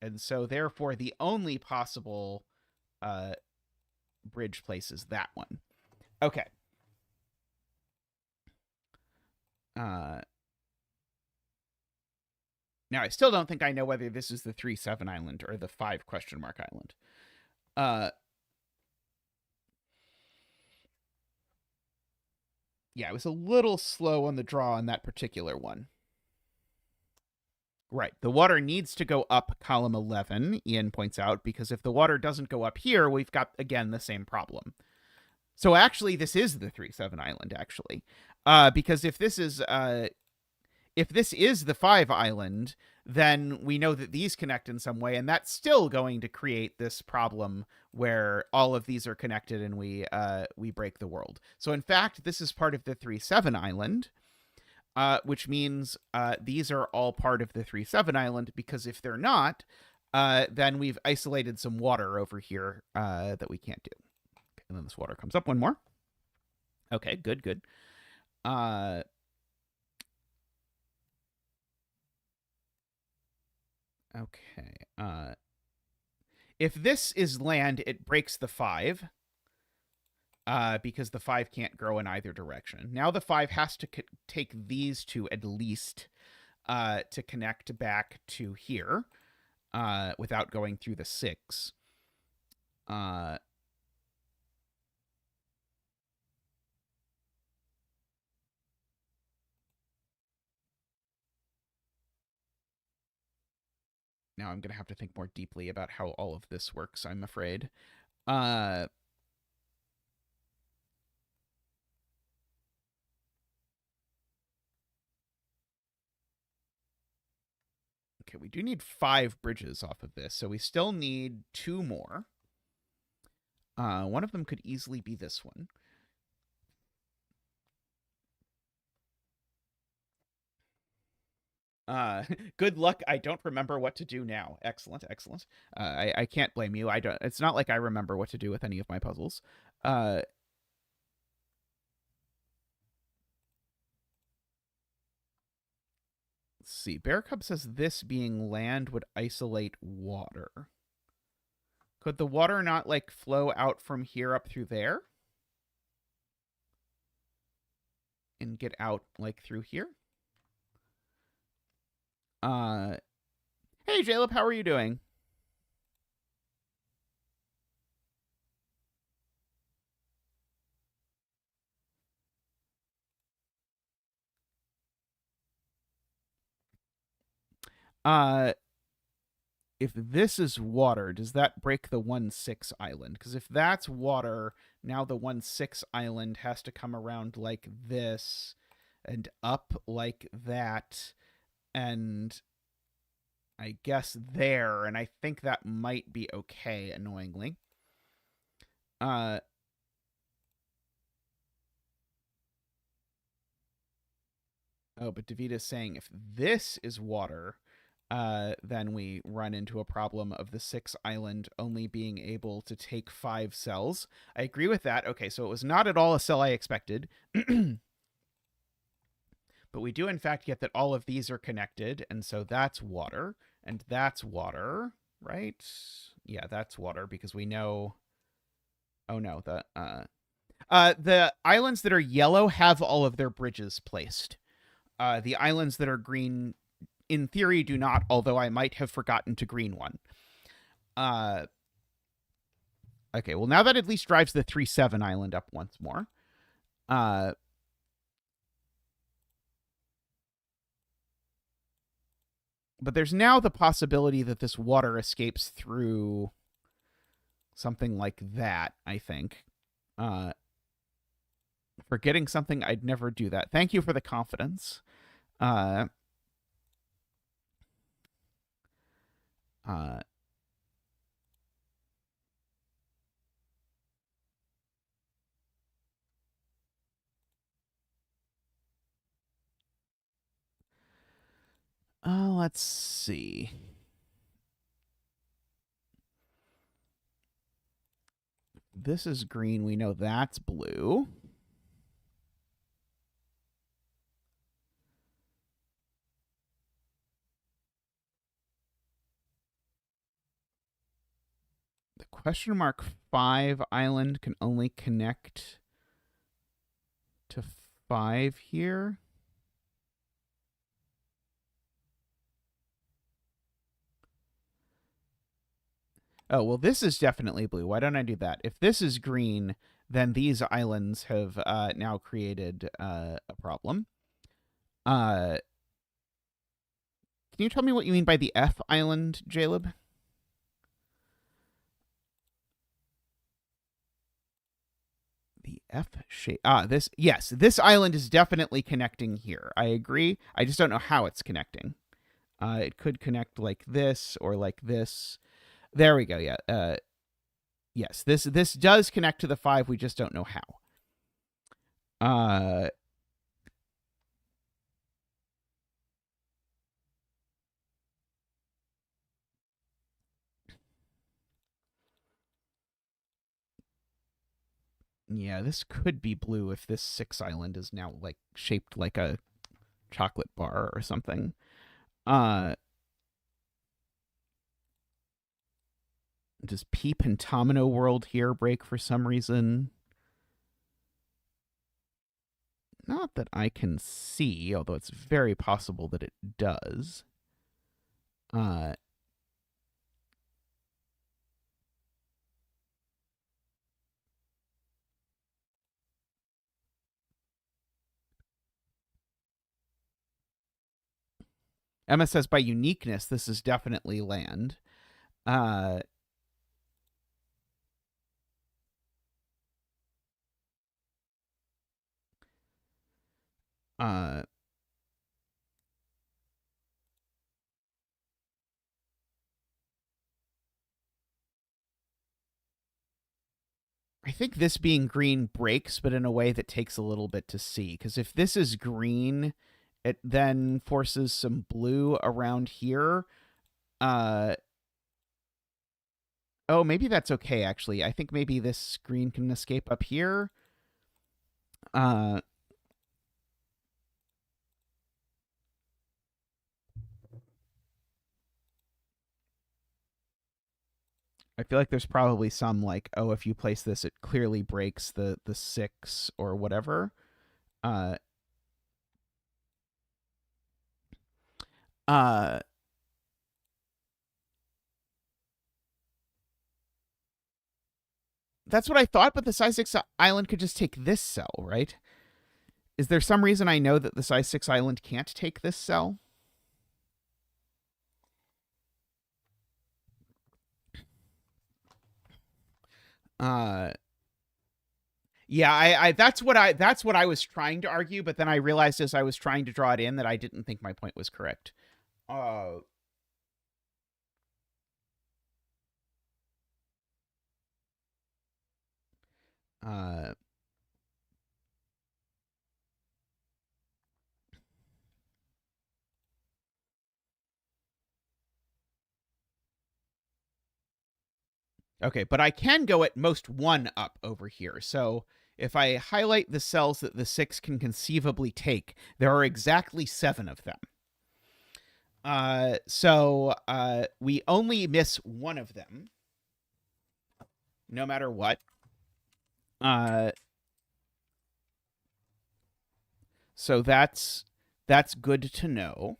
S1: And so, therefore, the only possible bridge place is that one. Okay. Now, I still don't think I know whether this is the 3-7 island or the 5 question mark island. Yeah, I was a little slow on the draw on that particular one. Right. The water needs to go up column 11, Ian points out, because if the water doesn't go up here, we've got, again, the same problem. So actually, this is the 3-7 island, actually. Because if this is the 5 island, then we know that these connect in some way, and that's still going to create this problem where all of these are connected and we break the world. So in fact, this is part of the 3-7 island, which means these are all part of the 3-7 island, because if they're not, then we've isolated some water over here that we can't do. Okay, and then this water comes up one more. Okay, good, good. Okay. If this is land, it breaks the 5. Because the 5 can't grow in either direction. Now the 5 has to take these two at least to connect back to here without going through the 6. Now I'm going to have to think more deeply about how all of this works, I'm afraid. Okay, we do need 5 bridges off of this, so we still need 2 more. One of them could easily be this one. Good luck. I don't remember what to do now. Excellent, excellent. I can't blame you. I don't. It's not like I remember what to do with any of my puzzles. Let's see. Bear Cub says this being land would isolate water. Could the water not, like, flow out from here up through there? And get out, like, through here? Hey, Jaleb, how are you doing? If this is water, does that break the 1-6 island? Because if that's water, now the 1-6 island has to come around like this and up like that, and I guess there, and I think that might be okay, annoyingly. Oh, but Davita's saying if this is water, then we run into a problem of the 6 island only being able to take 5 cells. I agree with that. Okay, so it was not at all a cell I expected. But we do, in fact, get that all of these are connected, and so that's water, and that's water, right? Yeah, that's water, because we know... Oh, no, the islands that are yellow have all of their bridges placed. The islands that are green, in theory, do not, although I might have forgotten to green one. Okay, well, now that at least drives the 3-7 island up once more. But there's now the possibility that this water escapes through something like that, I think. Forgetting something, I'd never do that. Thank you for the confidence. Let's see. This is green. We know that's blue. The question mark 5 island can only connect to 5 here. Oh, well, this is definitely blue. Why don't I do that? If this is green, then these islands have now created a problem. Can you tell me what you mean by the F island, Jaleb? The F shape. Yes, this island is definitely connecting here. I agree. I just don't know how it's connecting. It could connect like this or like this. There we go. Yeah. Yes, this does connect to the 5. We just don't know how. Yeah, this could be blue if this 6 island is now like shaped like a chocolate bar or something. Does P Pentomino world here break for some reason? Not that I can see, although it's very possible that it does. Emma says by uniqueness, this is definitely land. I think this being green breaks, but in a way that takes a little bit to see. Because if this is green, it then forces some blue around here. Oh, maybe that's okay, actually. I think maybe this green can escape up here. I feel like there's probably some like, oh, if you place this, it clearly breaks the 6 or whatever. Uh, uh, that's what I thought, but the size 6 island could just take this cell, right? Is there some reason I know that the size 6 island can't take this cell? Uh, yeah, I that's what I was trying to argue, but then I realized as I was trying to draw it in that I didn't think my point was correct. Uh, uh, okay, but I can go at most 1 up over here. So if I highlight the cells that the 6 can conceivably take, there are exactly 7 of them. So we only miss 1 of them, no matter what. So that's good to know.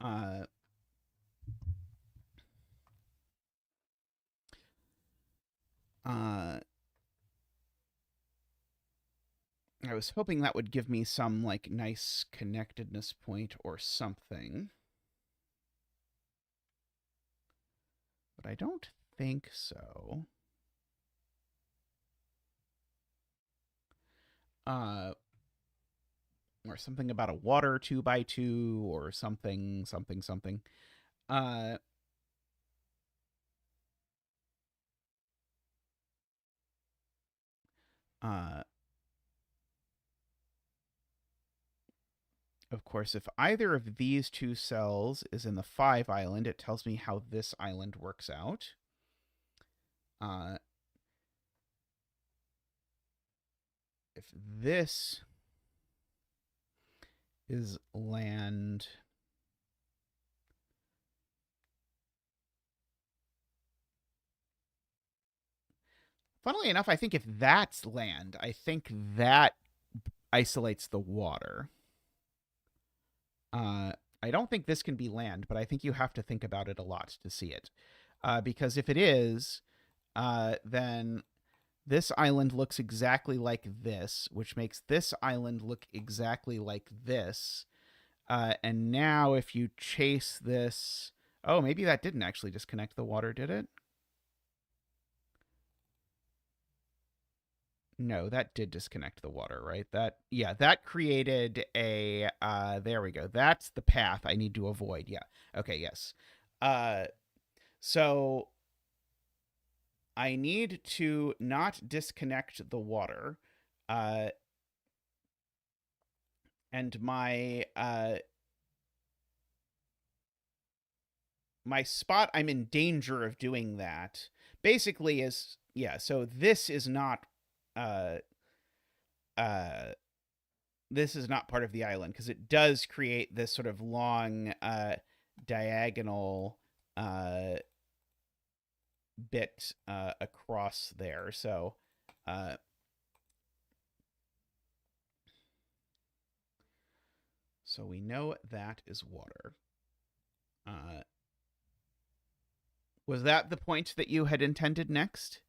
S1: Uh, I was hoping that would give me some like nice connectedness point or something, but I don't think so. Or something about a water 2x2 or something. Uh, uh, of course, if either of these 2 cells is in the 5 island, it tells me how this island works out. If this is land, funnily enough, I think if that's land, I think that isolates the water. I don't think this can be land, but I think you have to think about it a lot to see it. Because if it is, then this island looks exactly like this, which makes this island look exactly like this. And now if you chase this... Oh, maybe that didn't actually disconnect the water, did it? No, that did disconnect the water, right? That created a, there we go. That's the path I need to avoid. Yeah. Okay, yes. So I need to not disconnect the water. And my spot I'm in danger of doing that basically is, yeah, so this is not uh this is not part of the island because it does create this sort of long diagonal bit across there. So so we know that is water. Was that the point that you had intended next?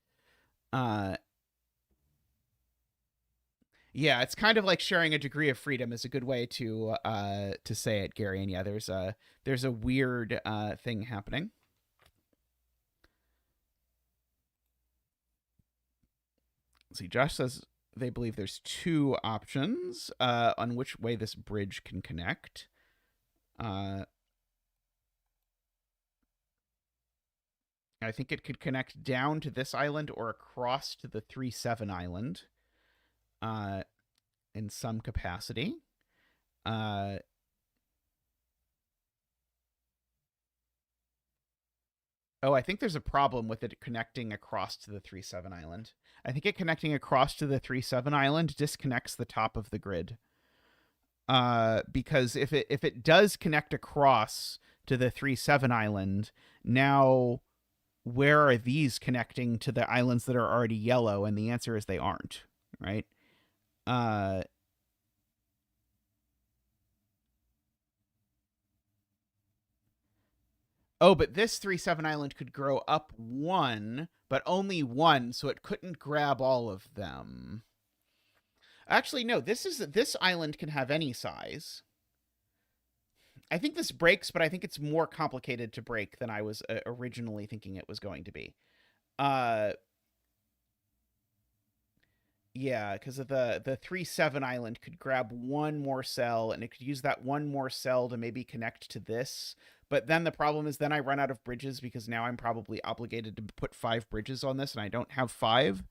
S1: Yeah, it's kind of like sharing a degree of freedom is a good way to say it, Gary. And yeah, there's a weird thing happening. Let's see, Josh says they believe there's 2 options on which way this bridge can connect. I think it could connect down to this island or across to the 3-7 island. In some capacity. Oh, I think there's a problem with it connecting across to the 3-7 island. I think it connecting across to the 3-7 island disconnects the top of the grid. Because if it does connect across to the 3-7 island. Now, where are these connecting to the islands that are already yellow? And the answer is they aren't, right? Oh, but this 3-7 island could grow up one, but only one, so it couldn't grab all of them. Actually, no, this island can have any size. I think this breaks, but I think it's more complicated to break than I was originally thinking it was going to be. Yeah, because of the 3-7 island could grab one more cell, and it could use that one more cell to maybe connect to this. But then the problem is then I run out of bridges because now I'm probably obligated to put 5 bridges on this, and I don't have 5.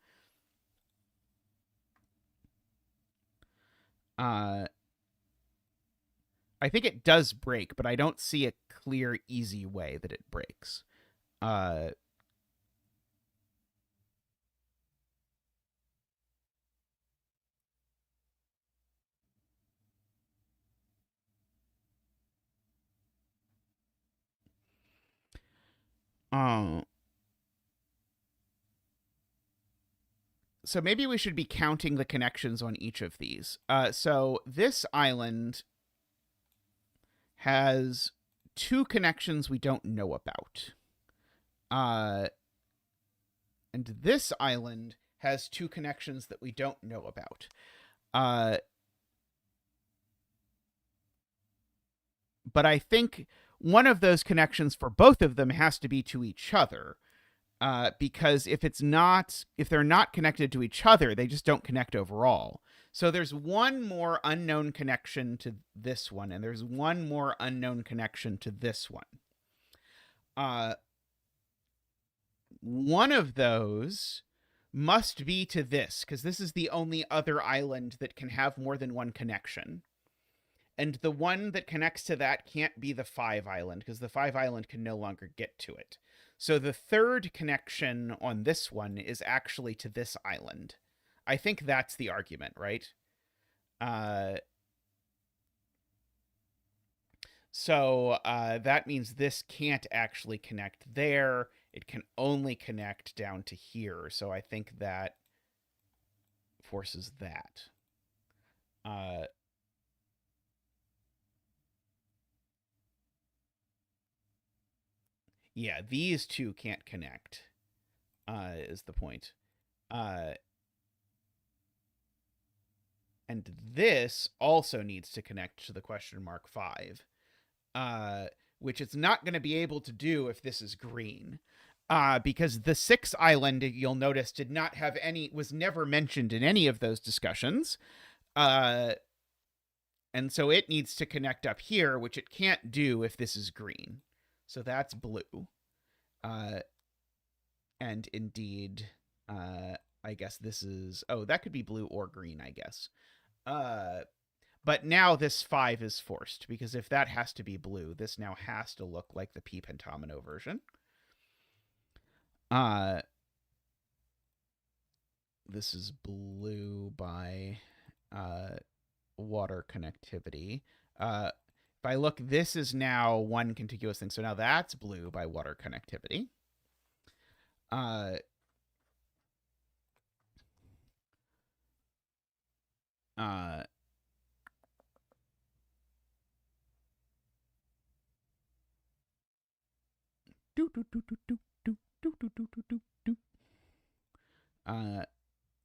S1: I think it does break, but I don't see a clear, easy way that it breaks. Oh. So maybe we should be counting the connections on each of these. So this island has 2 connections we don't know about. And this island has 2 connections that we don't know about. But I think one of those connections for both of them has to be to each other. Because if they're not connected to each other, they just don't connect overall. So there's one more unknown connection to this one, and there's one more unknown connection to this one. One of those must be to this, because this is the only other island that can have more than one connection. And the one that connects to that can't be the 5 island, because the 5 island can no longer get to it. So the third connection on this one is actually to this island. I think that's the argument, right? So that means this can't actually connect there. It can only connect down to here. So I think that forces that. Yeah, these two can't connect, is the point. And this also needs to connect to the question mark 5, which it's not going to be able to do if this is green. Because the 6 island, you'll notice, was never mentioned in any of those discussions. And so it needs to connect up here, which it can't do if this is green. So that's blue. And indeed, I guess this is... Oh, that could be blue or green, I guess. But now this 5 is forced, because if that has to be blue, this now has to look like the P pentomino version. This is blue by water connectivity. If I look, this is now one contiguous thing. So now that's blue by water connectivity.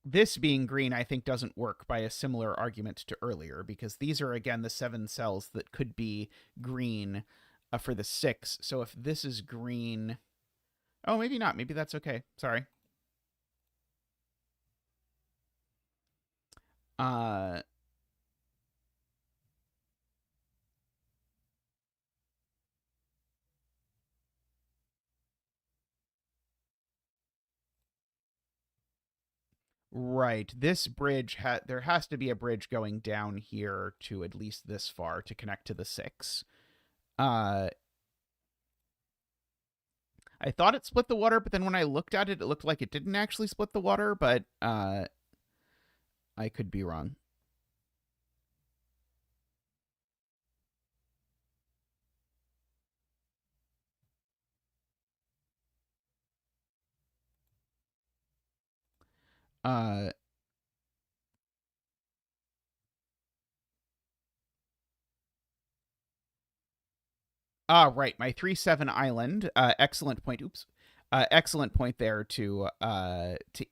S1: This being green, I think, doesn't work by a similar argument to earlier, because these are, again, the 7 cells that could be green for the 6. So if this is green... Oh, maybe not. Maybe that's okay. Sorry. Right. This bridge, there has to be a bridge going down here to at least this far to connect to the 6. I thought it split the water, but then when I looked at it, it looked like it didn't actually split the water, but I could be wrong. Uh, right. My 3-7 island. Excellent point. Oops. Excellent point there to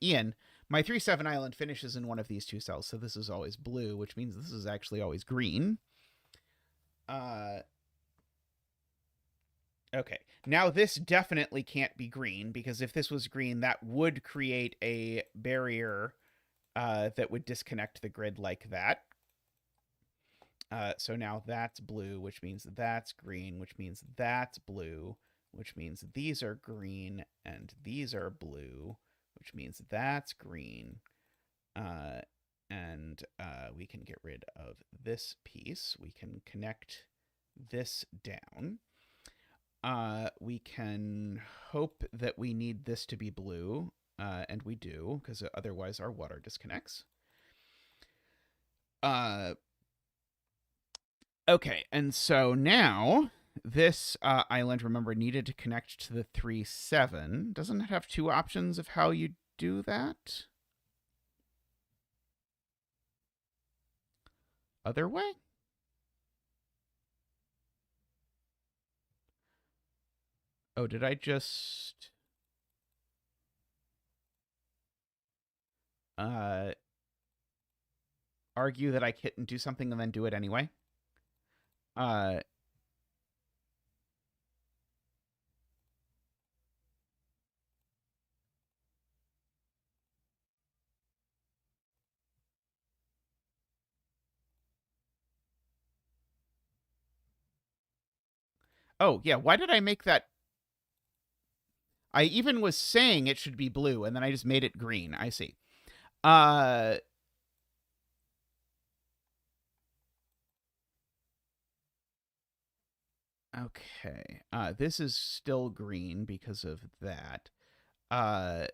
S1: Ian. My 3-7 island finishes in one of these two cells, so this is always blue, which means this is actually always green. Okay. Now this definitely can't be green, because if this was green, that would create a barrier that would disconnect the grid like that. So now that's blue, which means that's green, which means that's blue, which means these are green and these are blue, which means that's green. And we can get rid of this piece. We can connect this down. We can hope that we need this to be blue, and we do, because otherwise our water disconnects. Okay, and so now this island, remember, needed to connect to the 3-7. Doesn't it have two options of how you do that? Other way? Oh, did I just... argue that I couldn't do something and then do it anyway? Oh, yeah, why did I make that? I even was saying it should be blue, and then I just made it green. I see. Okay. This is still green because of that. And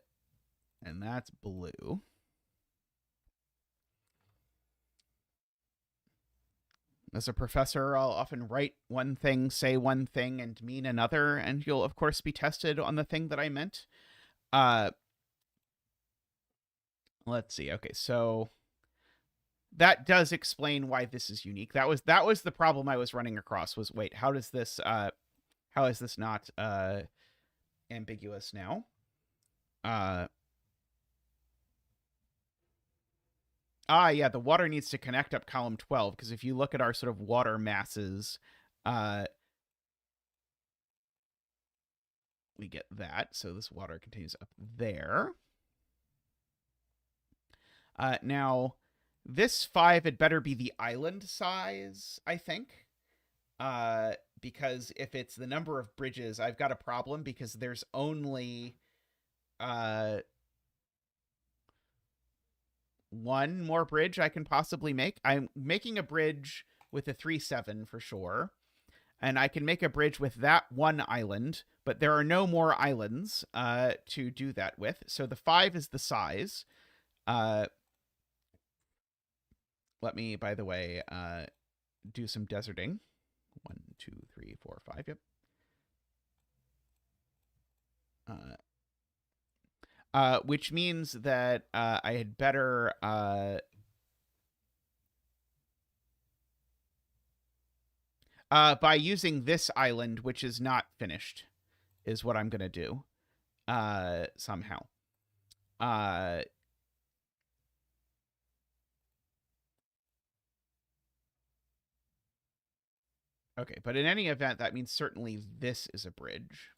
S1: that's blue. As a professor, I'll often write one thing, say one thing, and mean another, and you'll, of course, be tested on the thing that I meant. Let's see. Okay, so that does explain why this is unique. That was the problem I was running across. Was wait, how is this not ambiguous now? Yeah, the water needs to connect up column 12, because if you look at our sort of water masses, we get that. So this water continues up there. Now, this 5 had better be the island size, I think. Because if it's the number of bridges, I've got a problem, because there's only one more bridge I can possibly make. I'm making a bridge with a 3-7 for sure. And I can make a bridge with that one island, but there are no more islands to do that with. So the 5 is the size. Let me, by the way, do some deserting. 1, 2, 3, 4, 5. Yep. Which means that I had better by using this island, which is not finished, is what I'm gonna do somehow. Okay, but in any event, that means certainly this is a bridge.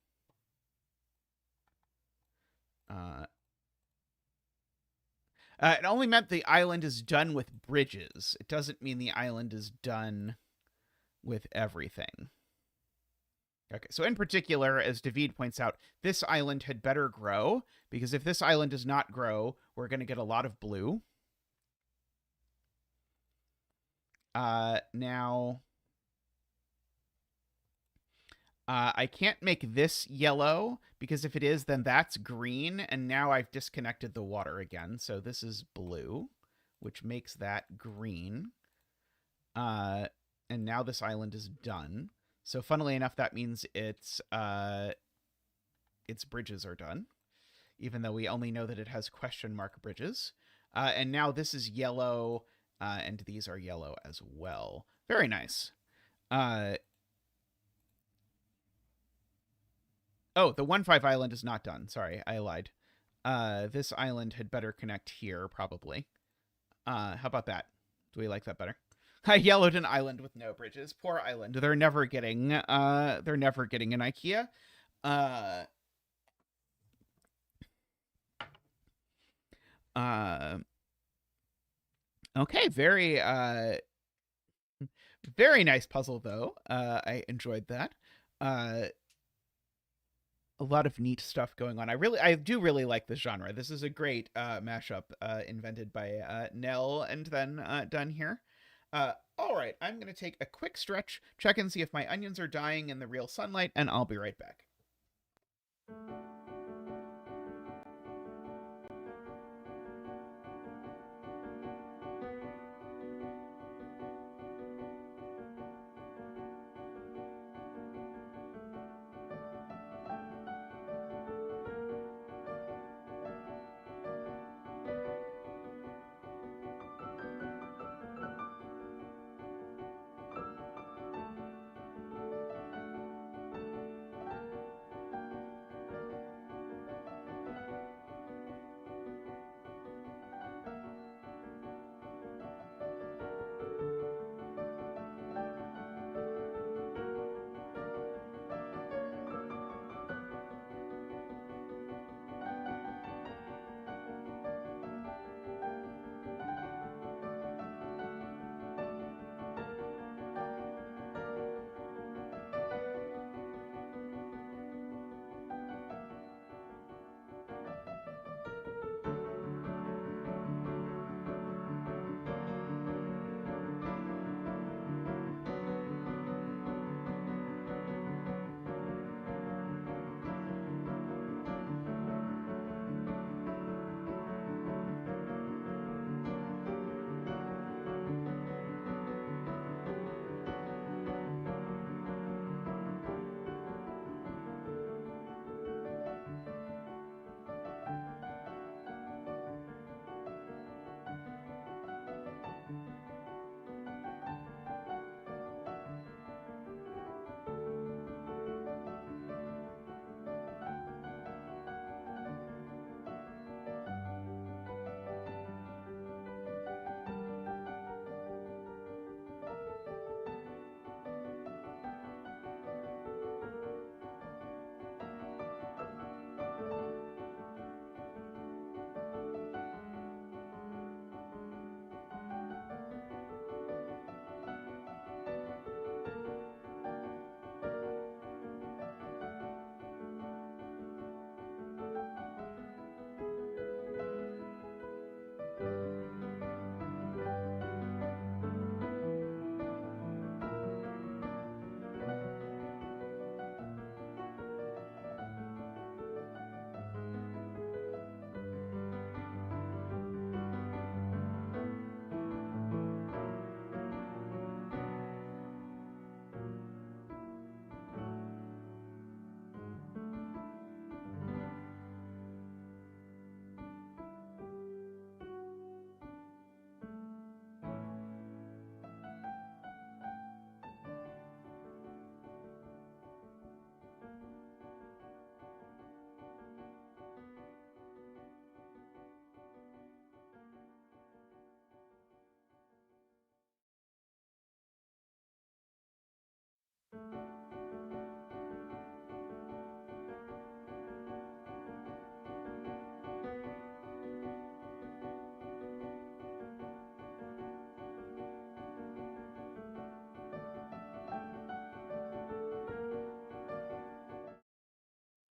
S1: It only meant the island is done with bridges. It doesn't mean the island is done with everything. Okay, so in particular, as David points out, this island had better grow, because if this island does not grow, we're going to get a lot of blue. Now, I can't make this yellow, because if it is, then that's green, and now I've disconnected the water again, so this is blue, which makes that green. And now this island is done. So funnily enough, that means its bridges are done. even though we only know that it has question mark bridges. And now this is yellow, and these are yellow as well. Very nice. Oh, the 1-5 island is not done. Sorry, I lied. This island had better connect here, probably. How about that? Do we like that better? I yellowed an island with no bridges. Poor island. They're never getting an IKEA. Okay, very nice puzzle though. I enjoyed that. A lot of neat stuff going on. I do really like this genre. This is a great mashup invented by Nell and then done here. All right, I'm going to take a quick stretch, check and see if my onions are dying in the real sunlight, and I'll be right back.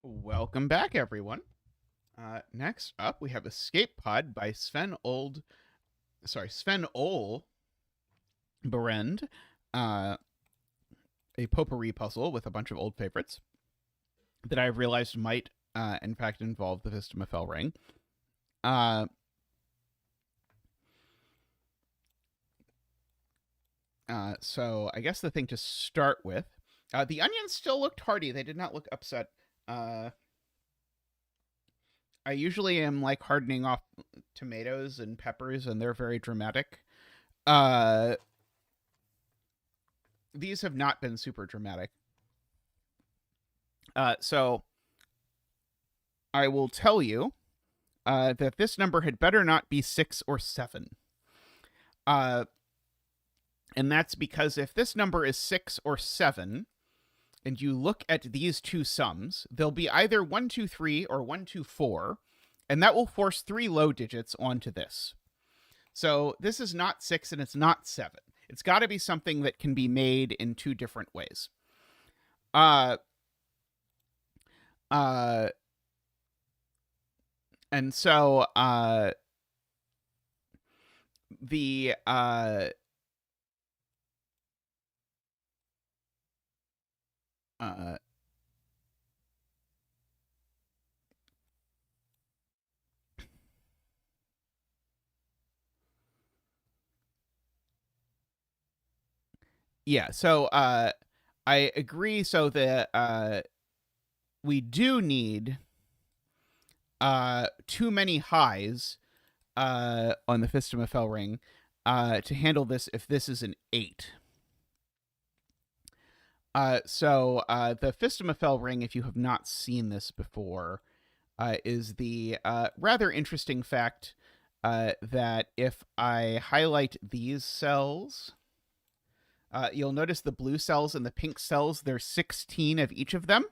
S1: Welcome back, everyone. Next up, we have Escape Pod by Sven Ole Berend, a potpourri puzzle with a bunch of old favorites that I've realized might, in fact, involve the Vistamafel ring. So I guess the thing to start with, the onions still looked hearty. They did not look upset. I usually am like hardening off tomatoes and peppers, and they're very dramatic. Uh, these have not been super dramatic. So I will tell you that this number had better not be 6 or 7. And that's because if this number is 6 or 7, and you look at these two sums, they'll be either 1, 2, 3 or 1, 2, 4, and that will force 3 low digits onto this. So this is not 6 and it's not 7. It's got to be something that can be made in 2 different ways. And so the yeah, so I agree. So the we do need too many highs on the Fistamathel ring to handle this if this is an 8. So the Fistamathel ring, if you have not seen this before, is the rather interesting fact that if I highlight these cells, you'll notice the blue cells and the pink cells, there's 16 of each of them.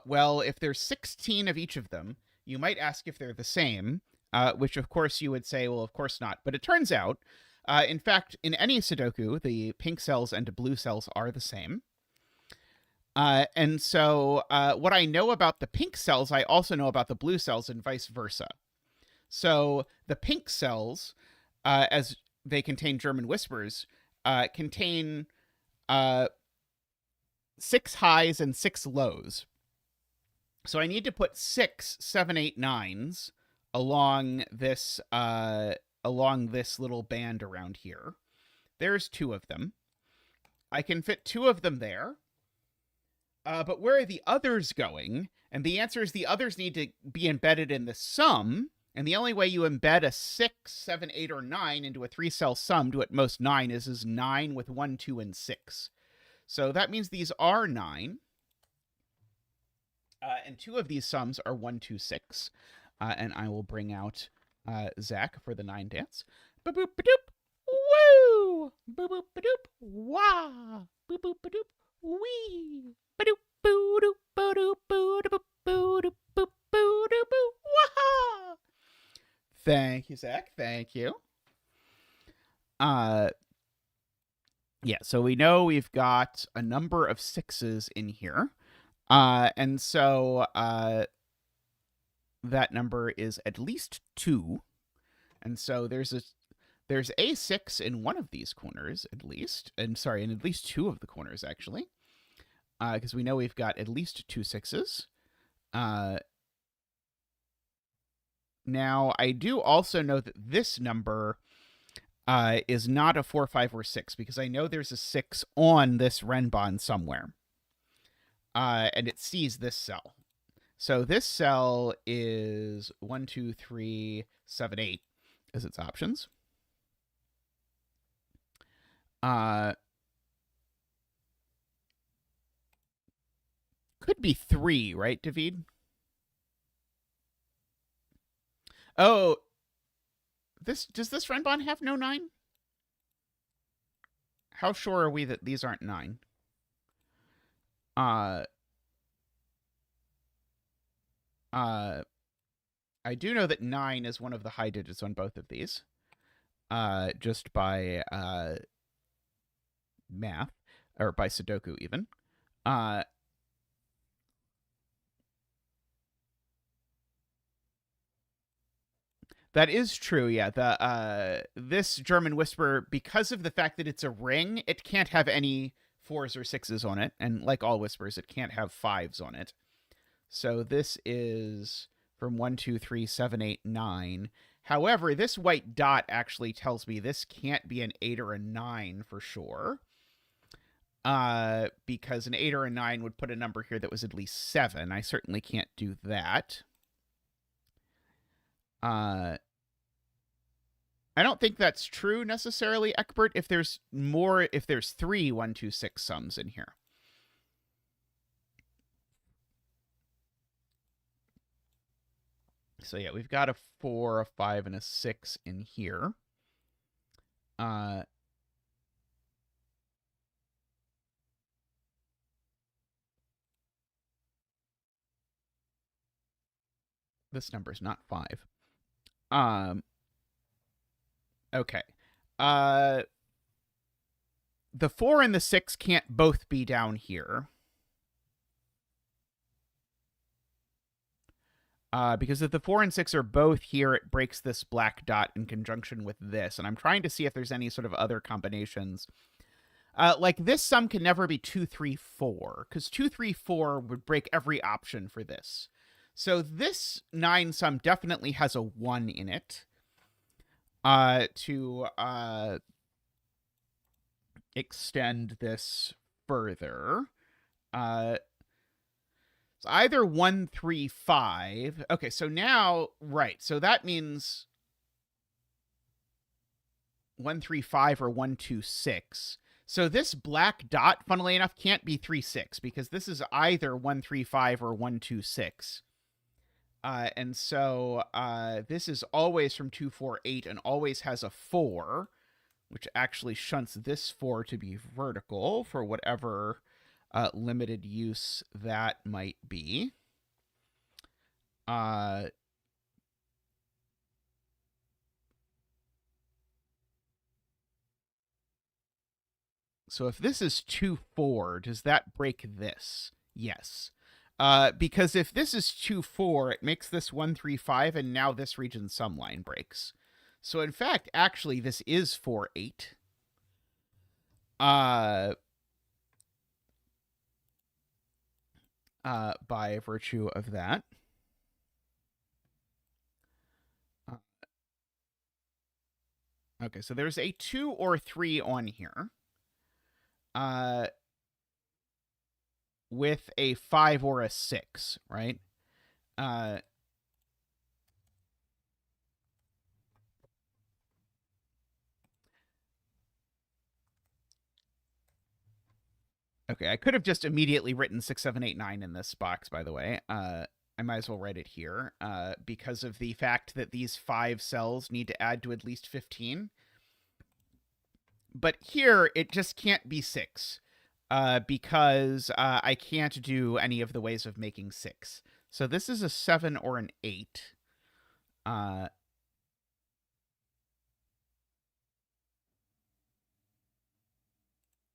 S1: Well, if there's 16 of each of them, you might ask if they're the same, which of course you would say, well, of course not. But it turns out, in fact, in any Sudoku, the pink cells and blue cells are the same. And so what I know about the pink cells, I also know about the blue cells and vice versa. So the pink cells, as they contain German whispers, contain 6 highs and 6 lows. So I need to put 6, 7, 8, 9s along this little band around here. There's 2 of them. I can fit 2 of them there. But where are the others going? And the answer is the others need to be embedded in the sum. And the only way you embed a 6, 7, 8, or 9 into a 3-cell sum to at most 9 is 9 with 1, 2, and 6. So that means these are 9. And 2 of these sums are 1, 2, 6. And I will bring out Zach for the 9 dance. Ba-boop, ba-doop, woo! Ba-boop, ba-doop, wah! Ba-boop, ba-doop, wee! Ba-doop, boo-doop, ba-doop, boo-doop, boo-doop, boo-doop, boo-doop, wah! Thank you, Zach. Thank you. Yeah, so we know we've got a number of 6s in here. And so that number is at least 2. And so there's a 6 in one of these corners, at least. And sorry, in at least 2 of the corners, actually. Because we know we've got at least 2 6s. Now, I do also know that this number is not a 4, 5, or 6, because I know there's a 6 on this Renbon somewhere. And it sees this cell. So this cell is 1, 2, 3, 7, 8 as its options. Could be 3, right, David? Oh, does this Renbon have no 9? How sure are we that these aren't 9? I do know that 9 is one of the high digits on both of these. Just by math, or by Sudoku even. That is true, yeah. This German whisper, because of the fact that it's a ring, it can't have any 4s or 6s on it, and like all whispers, it can't have 5s on it. So this is from 1, 2, 3, 7, 8, 9. However, this white dot actually tells me this can't be an 8 or a 9 for sure. because an 8 or a 9 would put a number here that was at least 7. I certainly can't do that. I don't think that's true necessarily, Eckbert, if there's 3 1, 2, 6 sums in here. So yeah, we've got a 4, a 5, and a 6 in here. This number's not 5. Okay. The 4 and the 6 can't both be down here. Because if the 4 and 6 are both here, it breaks this black dot in conjunction with this. And I'm trying to see if there's any sort of other combinations. Like this sum can never be 2, 3, 4, because 2, 3, 4 would break every option for this. So this 9 sum definitely has a 1 in it. To extend this further. It's either 1, 3, 5. Okay, so now, right. So that means 1, 3, 5 or 1, 2, 6. So this black dot, funnily enough, can't be 3, 6 because this is either 1, 3, 5 or 1, 2, 6. And so this is always from 2, 4, 8 and always has a 4, which actually shunts this 4 to be vertical for whatever limited use that might be. So if this is 2, 4, does that break this? Yes. Because if this is 2, 4, it makes this 1, 3, 5, and now this region sum line breaks. So in fact, actually, this is 4, 8. By virtue of that. Okay, so there's a 2 or 3 on here. With a 5 or a 6, right? Okay, I could have just immediately written 6, 7, 8, 9 in this box, by the way. I might as well write it here because of the fact that these 5 cells need to add to at least 15. But here, it just can't be 6 because I can't do any of the ways of making 6. So this is a 7 or an 8.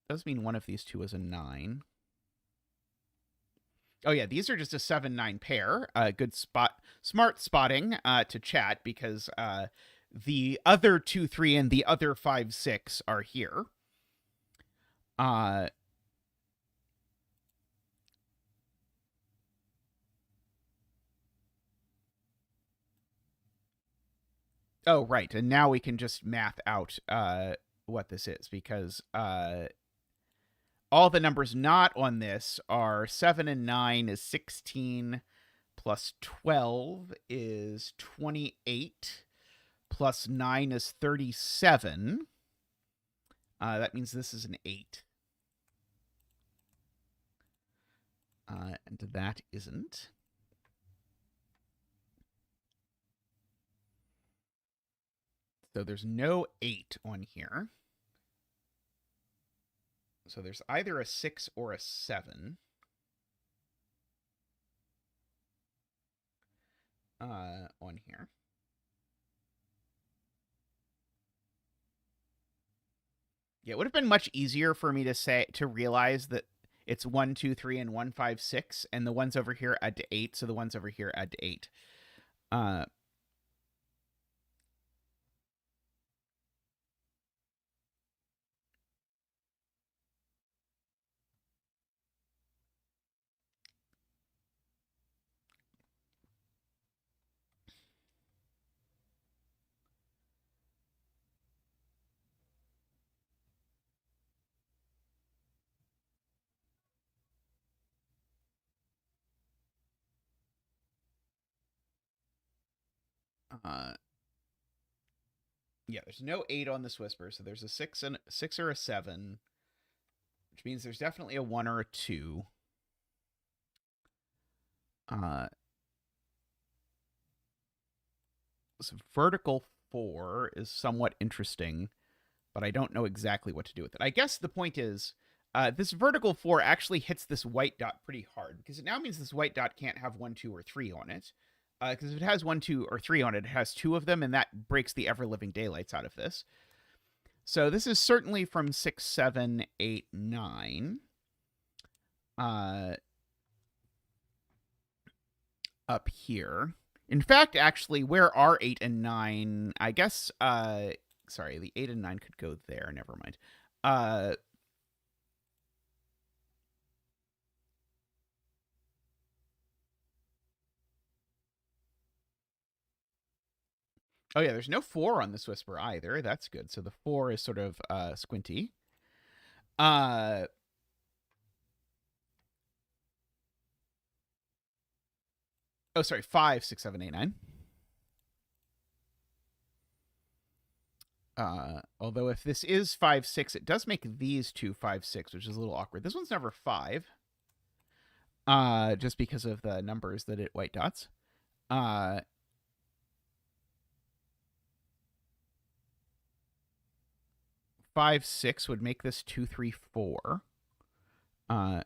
S1: Does mean one of these two is a 9. Oh, yeah, these are just a 7-9 pair. Good smart spotting to chat because the other 2, 3 and the other 5, 6 are here. Oh, right. And now we can just math out what this is because all the numbers not on this are 7 and 9 is 16 plus 12 is 28 plus 9 is 37. That means this is an 8. And that isn't. So there's no 8 on here. So there's either a 6 or a 7. On here. Yeah, it would have been much easier for me to realize that it's 1, 2, 3, and 1, 5, 6, and the ones over here add to 8, so the ones over here add to 8. Yeah, there's no 8 on this whisper, so there's a 6 and 6 or a 7, which means there's definitely a 1 or a 2. This vertical 4 is somewhat interesting, but I don't know exactly what to do with it. I guess the point is, this vertical 4 actually hits this white dot pretty hard, because it now means this white dot can't have 1, 2, or 3 on it. Because if it has 1, 2, or 3 on it, it has 2 of them, and that breaks the ever-living daylights out of this. So this is certainly from 6, 7, 8, 9. Up here. In fact, actually, where are 8 and 9? I guess, sorry, the 8 and 9 could go there. Never mind. Oh, yeah, there's no 4 on this whisper either. That's good. So the 4 is sort of squinty. Oh, sorry, 5, 6, 7, 8, 9. Although if this is 5, 6, it does make these two 5, 6, which is a little awkward. This one's never 5. Just because of the numbers that it white dots. 5, 6 would make this 2, 3, 4. Yeah.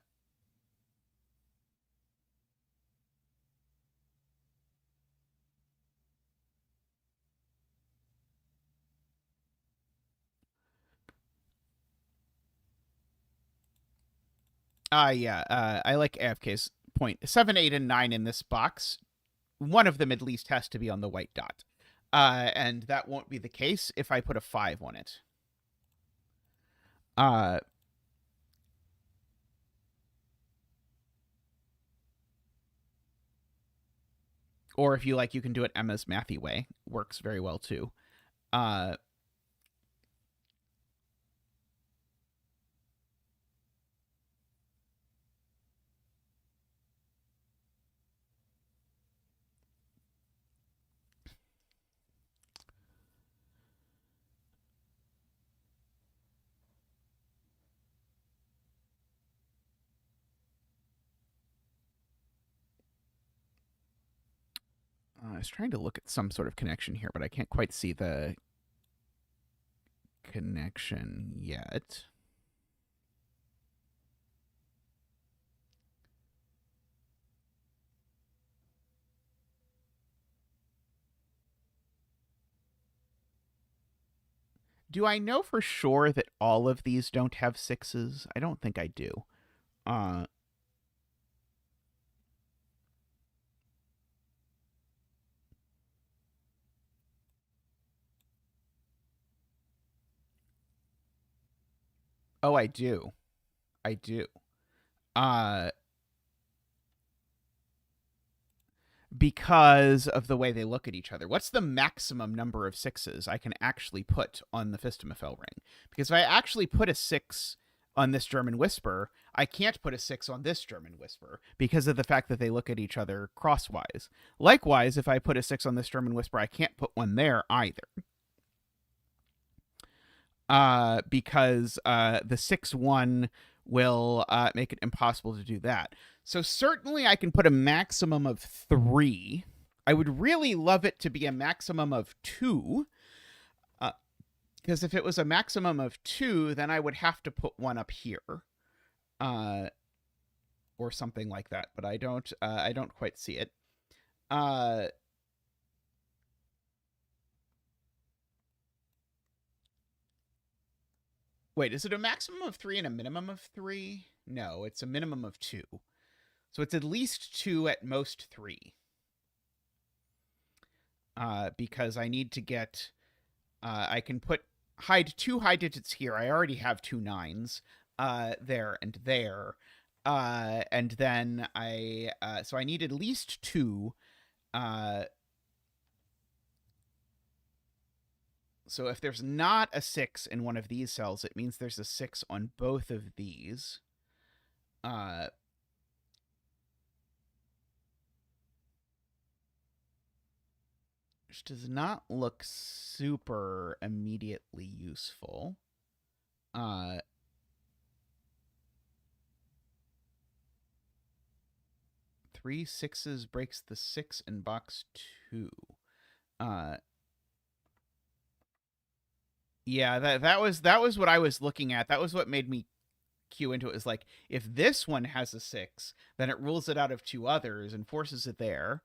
S1: I like AFK's point. 7, 8, and 9 in this box. One of them at least has to be on the white dot. And that won't be the case if I put a 5 on it. Or if you like, you can do it Emma's mathy way. Works very well too. I was trying to look at some sort of connection here, but I can't quite see the connection yet. Do I know for sure that all of these don't have 6s? I don't think I do. Oh, I do. I do. Because of the way they look at each other. What's the maximum number of 6s I can actually put on the Fistamafell ring? Because if I actually put a 6 on this German Whisper, I can't put a 6 on this German Whisper because of the fact that they look at each other crosswise. Likewise, if I put a 6 on this German Whisper, I can't put one there either. Because the 6-1 will make it impossible to do that. So certainly I can put a maximum of 3. I would really love it to be a maximum of 2. Because if it was a maximum of 2, then I would have to put one up here. Or something like that. But I don't quite see it. Wait, is it a maximum of 3 and a minimum of 3? No, it's a minimum of 2. So it's at least 2, at most 3. Because I need to get... I can hide 2 high digits here. I already have 2 9s there and there. And then so I need at least 2. So if there's not a 6 in one of these cells, it means there's a 6 on both of these. which does not look super immediately useful. 3 6s breaks the 6 in box 2. Yeah, that was what I was looking at. That was what made me cue into it. Is like, if this one has a 6, then it rules it out of 2 others and forces it there.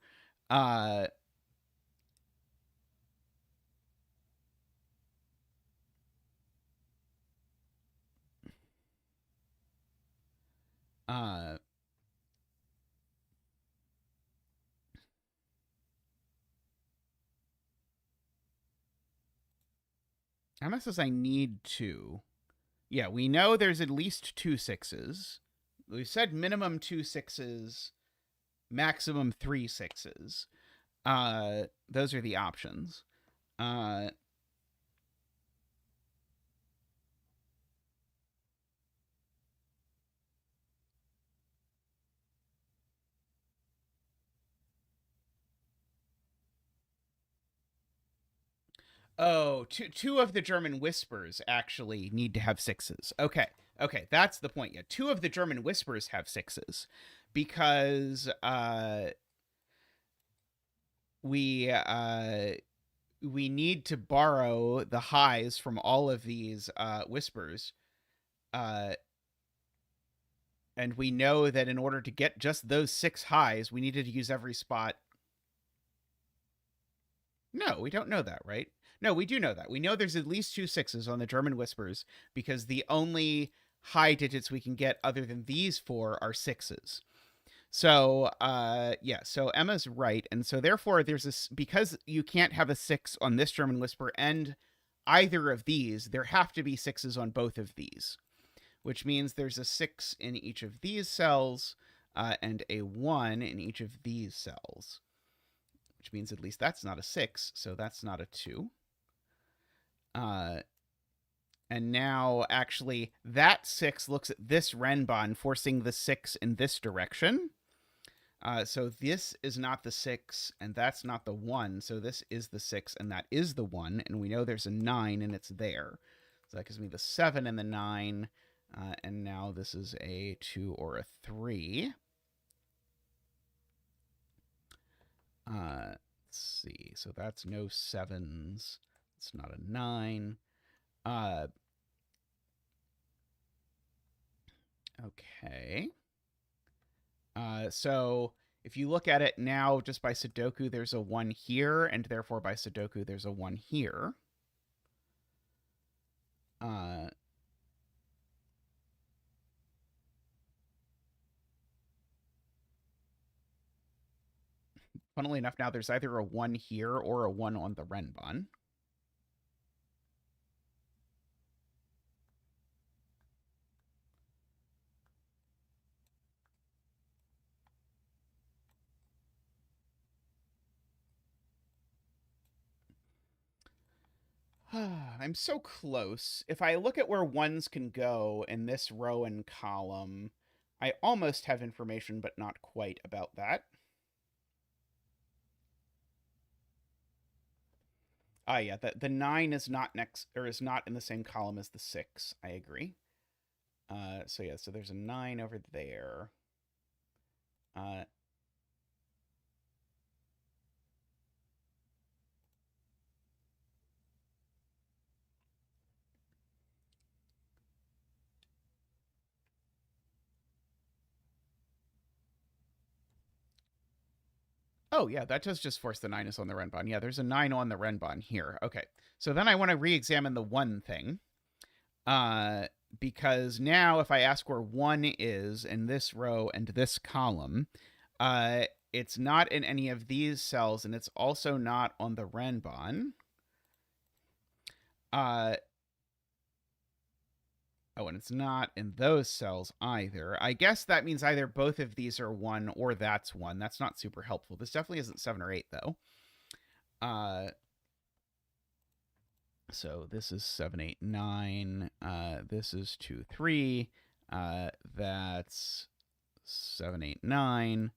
S1: Emma says I need 2. Yeah, we know there's at least 2 6s. We said minimum 2 6s, maximum 3 6s. Those are the options. Oh, two of the German whispers actually need to have 6s. Okay, that's the point. Yeah, 2 of the German whispers have 6s because we need to borrow the highs from all of these whispers, and we know that in order to get just those 6 highs, we needed to use every spot. No, we don't know that, right? No, we do know that. We know there's at least 2 6s on the German whispers because the only high digits we can get other than these 4 are 6s. So, yeah, so Emma's right. And so therefore there's this, because you can't have a 6 on this German whisper and either of these, there have to be 6s on both of these, which means there's a 6 in each of these cells and a 1 in each of these cells, which means at least that's not a 6, so that's not a 2. And now, actually, that 6 looks at this Renban, forcing the 6 in this direction. So this is not the 6, and that's not the 1. So this is the 6, and that is the 1. And we know there's a 9, and it's there. So that gives me the 7 and the 9. And now this is a 2 or a 3. Let's see. So that's no 7s. It's not a 9. Okay. So if you look at it now just by Sudoku, there's a 1 here, and therefore by Sudoku, there's a 1 here. Funnily enough, now there's either a 1 here or a 1 on the Renban. I'm so close. If I look at where 1s can go in this row and column, I almost have information, but not quite about that. Yeah, the 9 is not next, or is not in the same column as the 6. I agree. So yeah, so there's a 9 over there. Oh, yeah, that does just force the 9 on the Renban. Yeah, there's a 9 on the Renban here. Okay, so then I want to re-examine the 1 thing. Because now if I ask where 1 is in this row and this column, it's not in any of these cells, and it's also not on the Renban. Oh, and it's not in those cells either. I guess that means either both of these are 1 or that's 1. That's not super helpful. This definitely isn't 7 or 8, though. So this is 7, 8, 9. This is 2, 3. That's 7, 8, 9.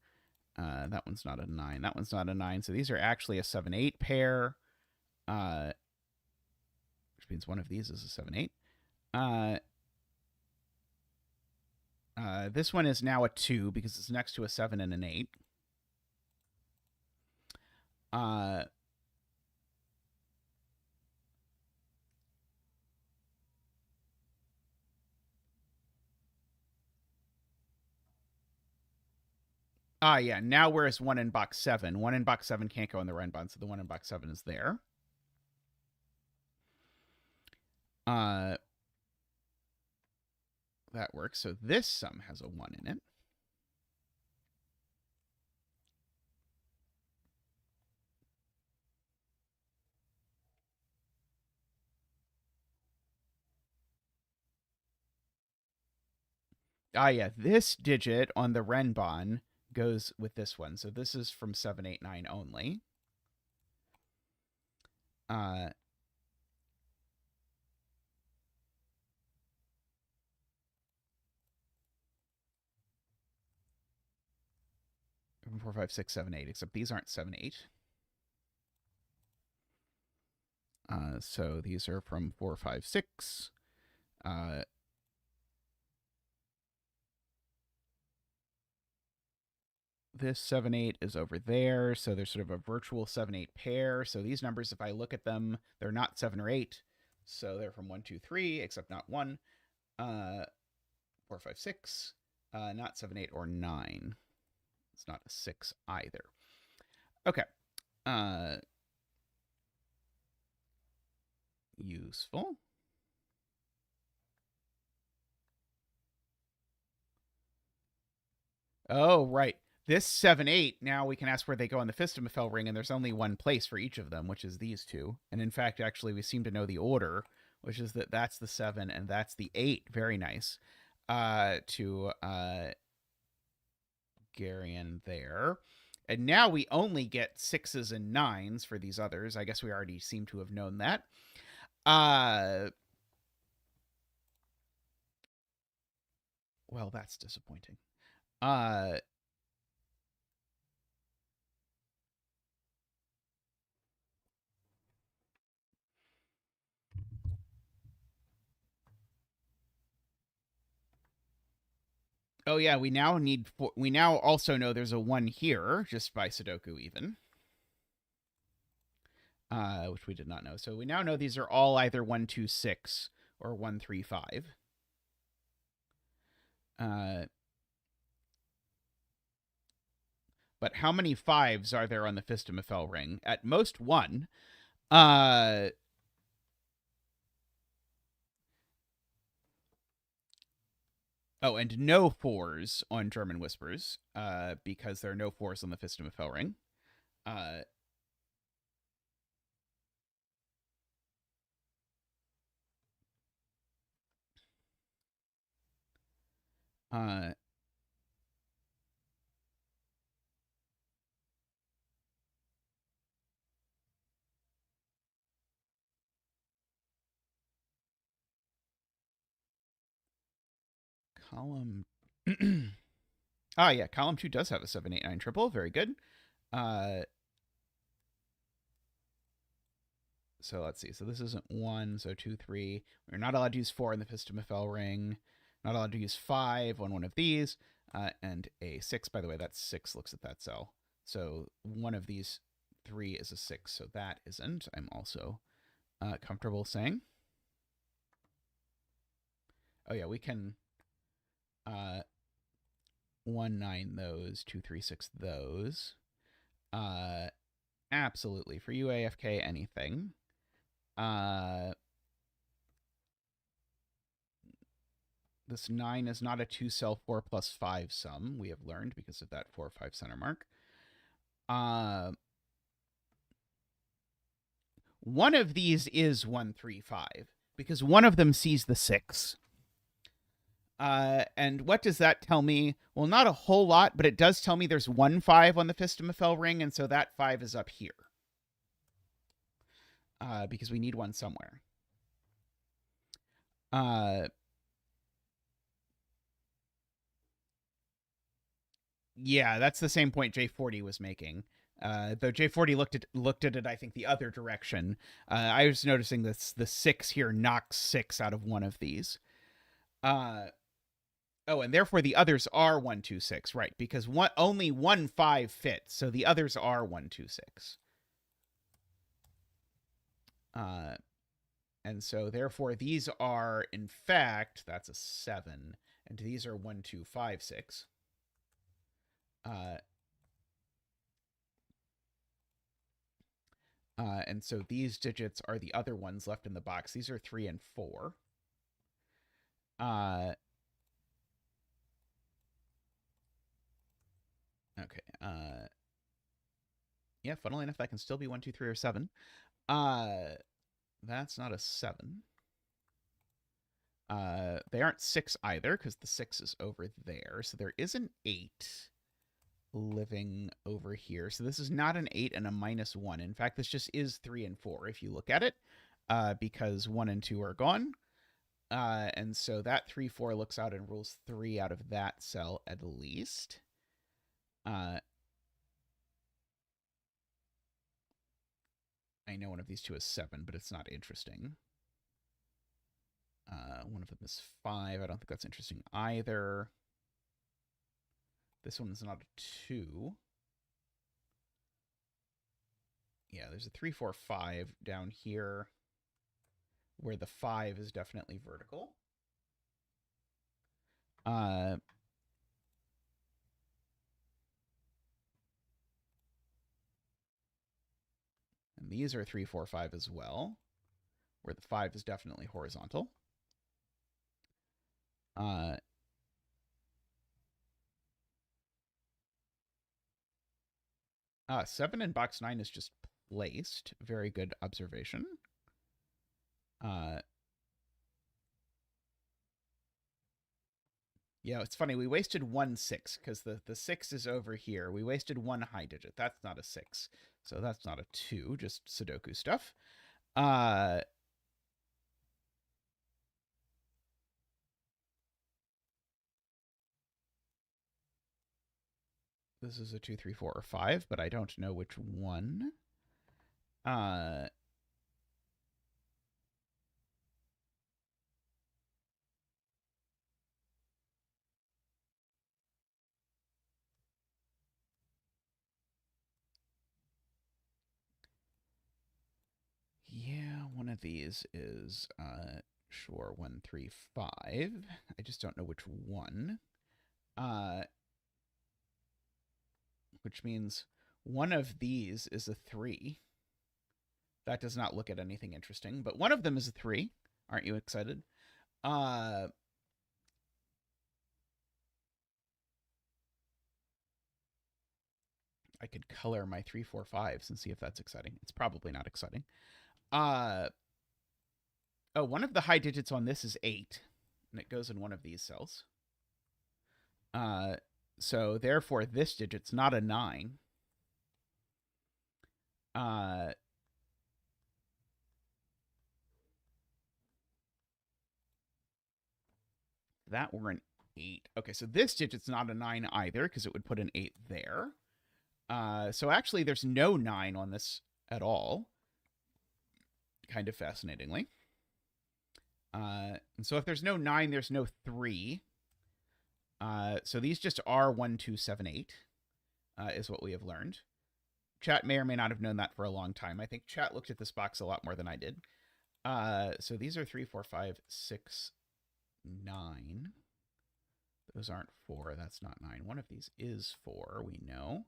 S1: That one's not a 9. That one's not a 9. So these are actually a 7-8 pair, which means one of these is a 7-8. This one is now a 2 because it's next to a 7 and an 8. Yeah, now where's 1 in box 7? 1 in box 7 can't go in the Renbon, so the 1 in box 7 is there. That works. So this sum has a 1 in it. Yeah, this digit on the Renbon goes with this one. So this is from 789 only. 4, 5, 6, 7, 8, except these aren't 7, 8. So these are from 4, 5, 6. This 7, 8 is over there, so there's sort of a virtual 7, 8 pair. So these numbers, if I look at them, they're not 7 or 8. So they're from 1, 2, 3, except not 1. 4, 5, 6. Not 7, 8, or 9. It's not a 6 either. Okay. Useful. Oh, right. This 7, 8, now we can ask where they go on the Fistamifel ring, and there's only one place for each of them, which is these two. And in fact, actually, we seem to know the order, which is that that's the 7 and that's the 8. Very nice. To Garion there. And now we only get 6s and 9s for these others. I guess we already seem to have known that. Well, that's disappointing. Oh yeah, we now also know there's a 1 here just by Sudoku even. Which we did not know. So we now know these are all either 1, 2, 6 or 1, 3, 5. But how many 5s are there on the Fistamifel ring? At most 1. Oh, and no 4s on German Whispers, because there are no 4s on the Fistamifel ring. Column. Yeah, column 2 does have a 7, 8, 9 triple. Very good. So let's see. So this isn't 1, so 2, 3. We're not allowed to use 4 in the Fistamifel ring. Not allowed to use 5 on one of these. And a 6, by the way, that's 6 looks at that cell. So one of these 3 is a 6, so that isn't. I'm also comfortable saying. Oh yeah, we can 1, 9 those, 2, 3, 6 those. Absolutely. For you, AFK, anything. This 9 is not a 2-cell 4 plus 5 sum, we have learned because of that 4 or 5 center mark. One of these is 1, 3, 5 because one of them sees the 6. And what does that tell me? Well, not a whole lot, but it does tell me there's 1 5 on the Fistamifel ring, and so that 5 is up here. Because we need one somewhere. Yeah, that's the same point J40 was making. Though J40 looked at it, I think, the other direction. I was noticing this the 6 here knocks 6 out of one of these. Uh, oh, and therefore the others are 126, right? Because only 1 5 fits, so the others are 126. And so therefore these are, in fact, that's a 7, and these are 1256. And so these digits are the other ones left in the box. These are 3 and 4. Okay. Yeah, funnily enough, that can still be 1, 2, 3, or 7. That's not a 7. They aren't 6 either, because the 6 is over there. So there is an 8 living over here. So this is not an 8 and a -1. In fact, this just is 3 and 4 if you look at it, because 1 and 2 are gone. And so that 3, 4 looks out and rules 3 out of that cell at least. I know one of these two is 7, but it's not interesting. One of them is 5. I don't think that's interesting either. This one's not a 2. Yeah, there's a 3, 4, 5 down here where the 5 is definitely vertical. And these are 3, 4, 5 as well, where the 5 is definitely horizontal. 7 in box 9 is just placed. Very good observation. Yeah, it's funny. We wasted 1 6 because the 6 is over here. We wasted 1 high digit. That's not a 6. So that's not a 2, just Sudoku stuff. This is a 2, 3, 4, or 5, but I don't know which one. Yeah, one of these is sure 1, 3, 5. I just don't know which one. Which means one of these is a 3. That does not look at anything interesting, but one of them is a 3. Aren't you excited? I could color my 3, 4, 5s and see if that's exciting. It's probably not exciting. Oh, one of the high digits on this is 8, and it goes in one of these cells. So therefore, this digit's not a 9. That were an 8. Okay, so this digit's not a 9 either, because it would put an 8 there. So actually, there's no 9 on this at all. Kind of fascinatingly. And so if there's no 9, there's no 3. So these just are 1, 2, 7, 8, is what we have learned. Chat may or may not have known that for a long time. I think chat looked at this box a lot more than I did. So these are 3, 4, 5, 6, 9. Those aren't 4. That's not 9. One of these is 4, we know.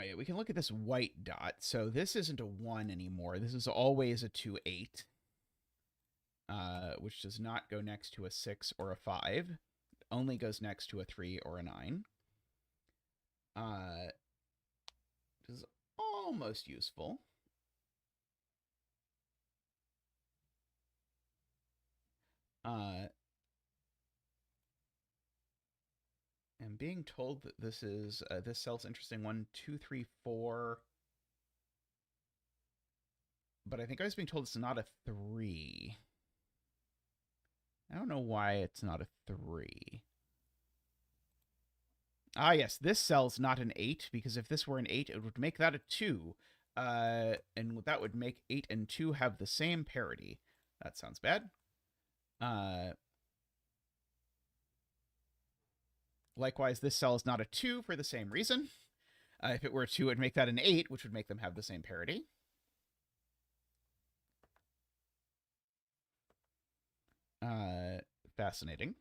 S1: Yeah, we can look at this white dot. So this isn't a 1 anymore. This is always a 2, 8, which does not go next to a 6 or a 5. It only goes next to a 3 or a 9. This is almost useful. being told that this is this cell's interesting 1, 2, 3, 4, but I think I was being told it's not a 3. I don't know why it's not a 3. Ah, yes, this cell's not an 8, because if this were an 8, it would make that a 2. And that would make 8 and 2 have the same parity. That sounds bad. Likewise, this cell is not a 2 for the same reason. If it were a 2, it would make that an 8, which would make them have the same parity. Fascinating.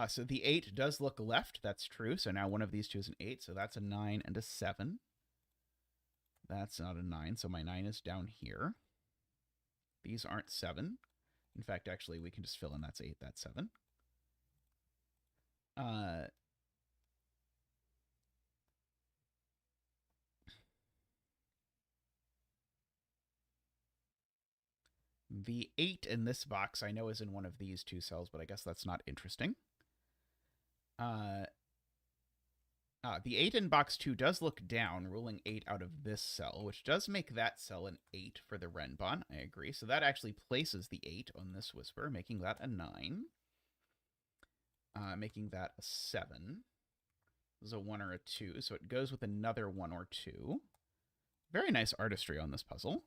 S1: So the 8 does look left. That's true. So now one of these two is an 8. So that's a 9 and a 7. That's not a 9. So my 9 is down here. These aren't 7. In fact, actually, we can just fill in that's 8. That's 7. The 8 in this box I know is in one of these two cells, but I guess that's not interesting. The 8 in box 2 does look down, ruling 8 out of this cell, which does make that cell an 8 for the Renbon. I agree. So that actually places the 8 on this Whisper, making that a 9. Making that a 7. This is a 1 or a 2, so it goes with another 1 or 2. Very nice artistry on this puzzle.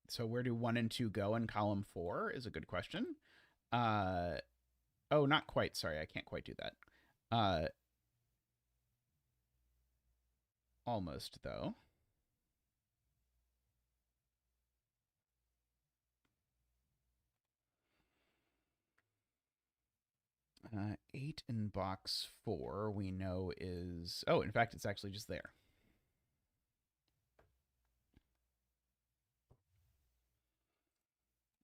S1: So where do 1 and 2 go in column 4 is a good question. Oh, not quite. Sorry, I can't quite do that. Almost, though. Uh, 8 in box 4 we know is... Oh, in fact, it's actually just there.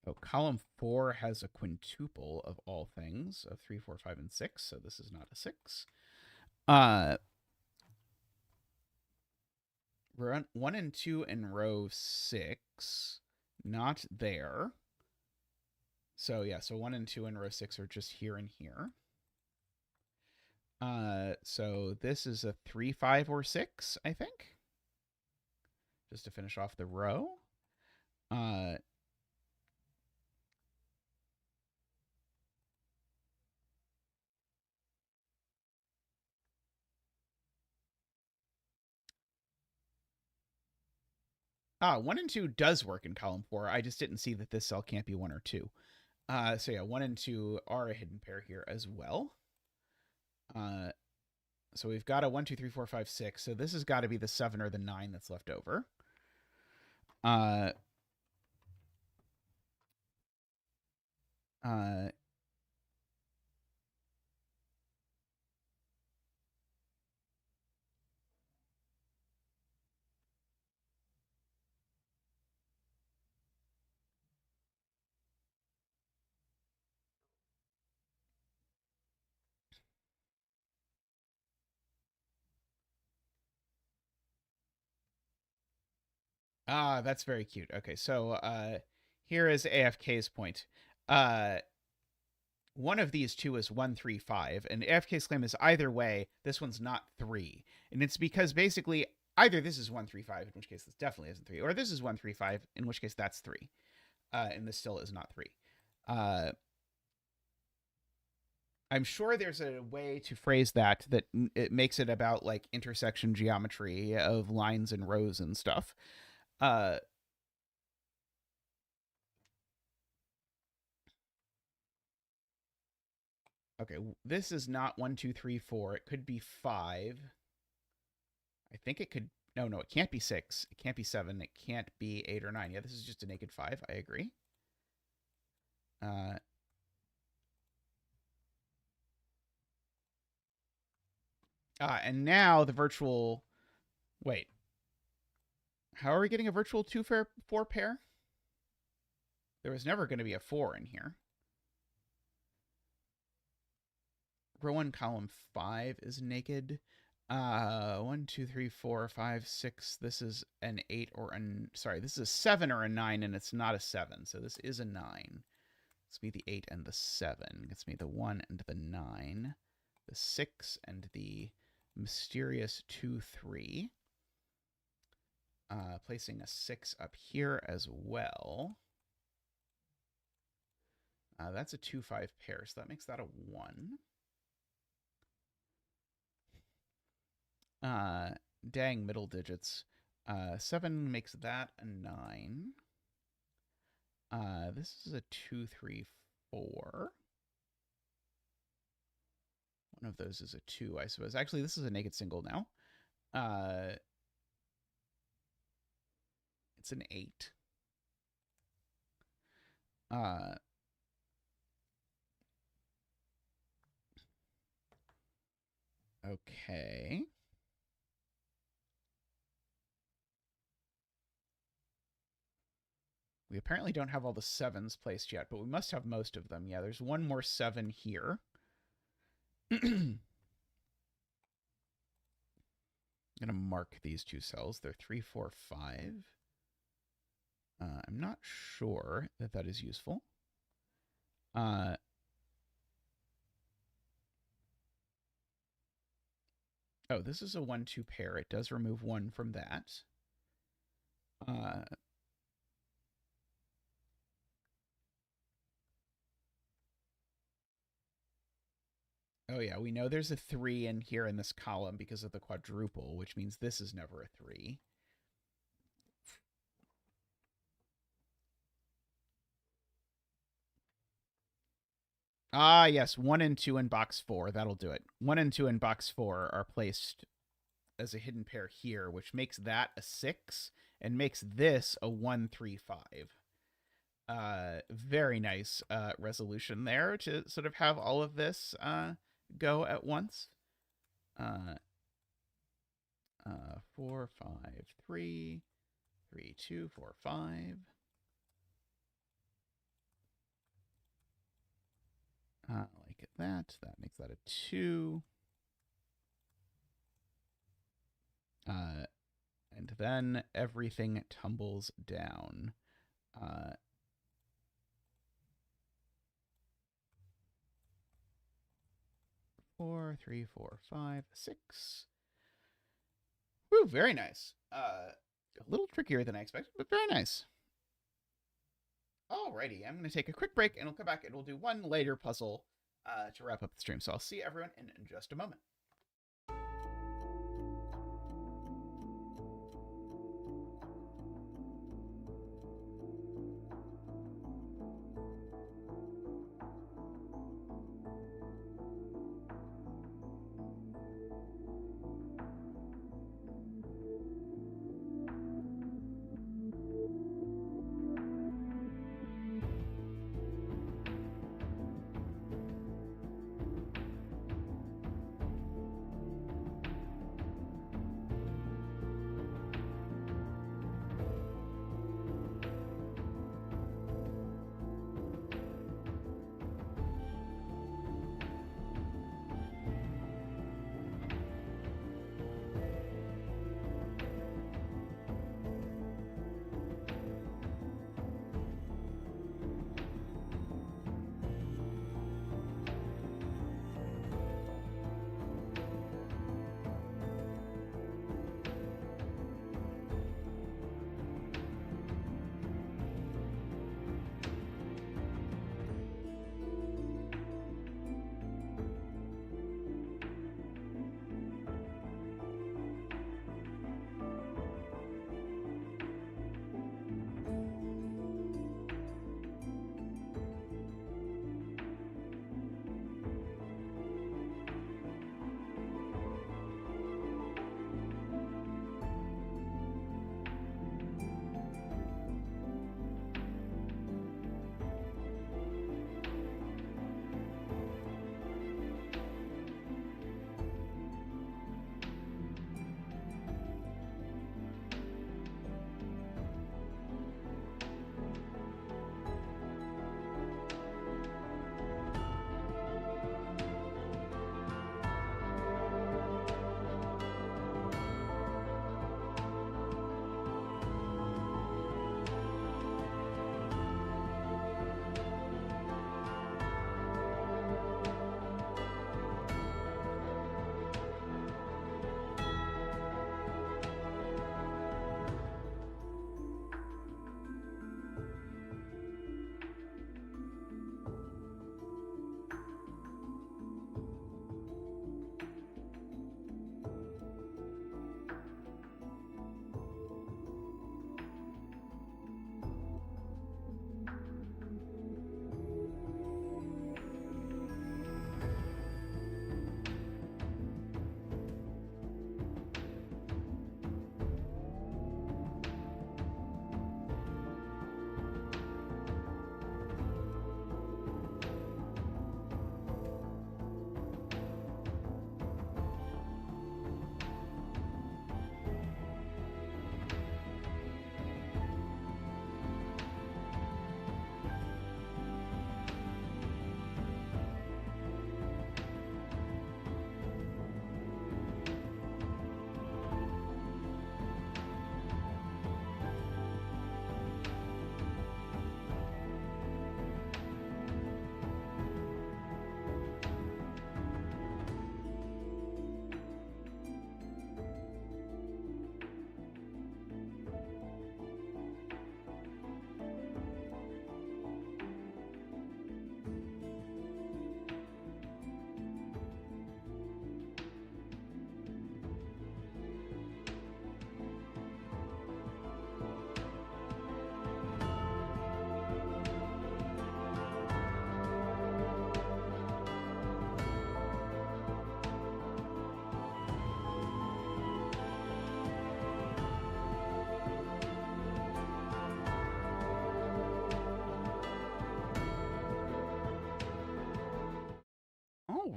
S1: Oh, column 4 has a quintuple of all things of 3, 4, 5, and 6, so this is not a 6. 1 and 2 in row 6, not there. So yeah, so 1 and 2 in row 6 are just here and here. So this is a 3, 5, or 6, I think. Just to finish off the row. One and 2 does work in column 4. I just didn't see that this cell can't be 1 or 2. So yeah, 1 and 2 are a hidden pair here as well. So we've got a 1, 2, 3, 4, 5, 6. So this has got to be the 7 or the 9 that's left over. That's very cute. Okay, so here is AFK's point. One of these two is 1, 3, 5, and AFK's claim is either way, this one's not 3. And it's because basically either this is 1, 3, 5, in which case this definitely isn't 3, or this is 1, 3, 5, in which case that's 3. And this still is not 3. I'm sure there's a way to phrase that it makes it about like intersection geometry of lines and rows and stuff. Okay, this is not 1, 2, 3, 4. It could be 5. I think it could... No, it can't be 6. It can't be 7. It can't be 8 or 9. Yeah, this is just a naked 5. I agree. And now the virtual... Wait. How are we getting a virtual 2, 4 pair? There was never going to be a 4 in here. Row 1, column 5 is naked. 1, 2, 3, 4, 5, 6. This is an 8 or an sorry, this is a 7 or a 9, and it's not a 7. So this is a 9. Gets me the 8 and the 7. Gets me the 1 and the 9. The 6 and the mysterious 2, 3. Placing a 6 up here as well. That's a 2, 5 pair, so that makes that a 1. Dang middle digits. 7 makes that a 9. This is a 2, 3, 4. One of those is a 2, I suppose. Actually, this is a naked single now. It's an 8. Okay. We apparently don't have all the 7s placed yet, but we must have most of them. Yeah, there's one more 7 here. I'm going to mark these 2 cells. They're 3, 4, 5. I'm not sure that that is useful. Oh, this is a 1, 2 pair. It does remove 1 from that. Oh, yeah, we know there's a 3 in here in this column because of the quadruple, which means this is never a 3. Ah, yes, 1 and 2 in box 4. That'll do it. 1 and 2 in box 4 are placed as a hidden pair here, which makes that a 6 and makes this a 1, 3, 5. Very nice resolution there to sort of have all of this go at once. 4, 5, 3, 3, 2, 4, 5. Like that. That makes that a 2. And then everything tumbles down. 4, 3, 4, 5, 6. Woo, very nice. A little trickier than I expected, but very nice. Alrighty, I'm going to take a quick break, and we'll come back and we'll do one later puzzle to wrap up the stream. So I'll see everyone in just a moment.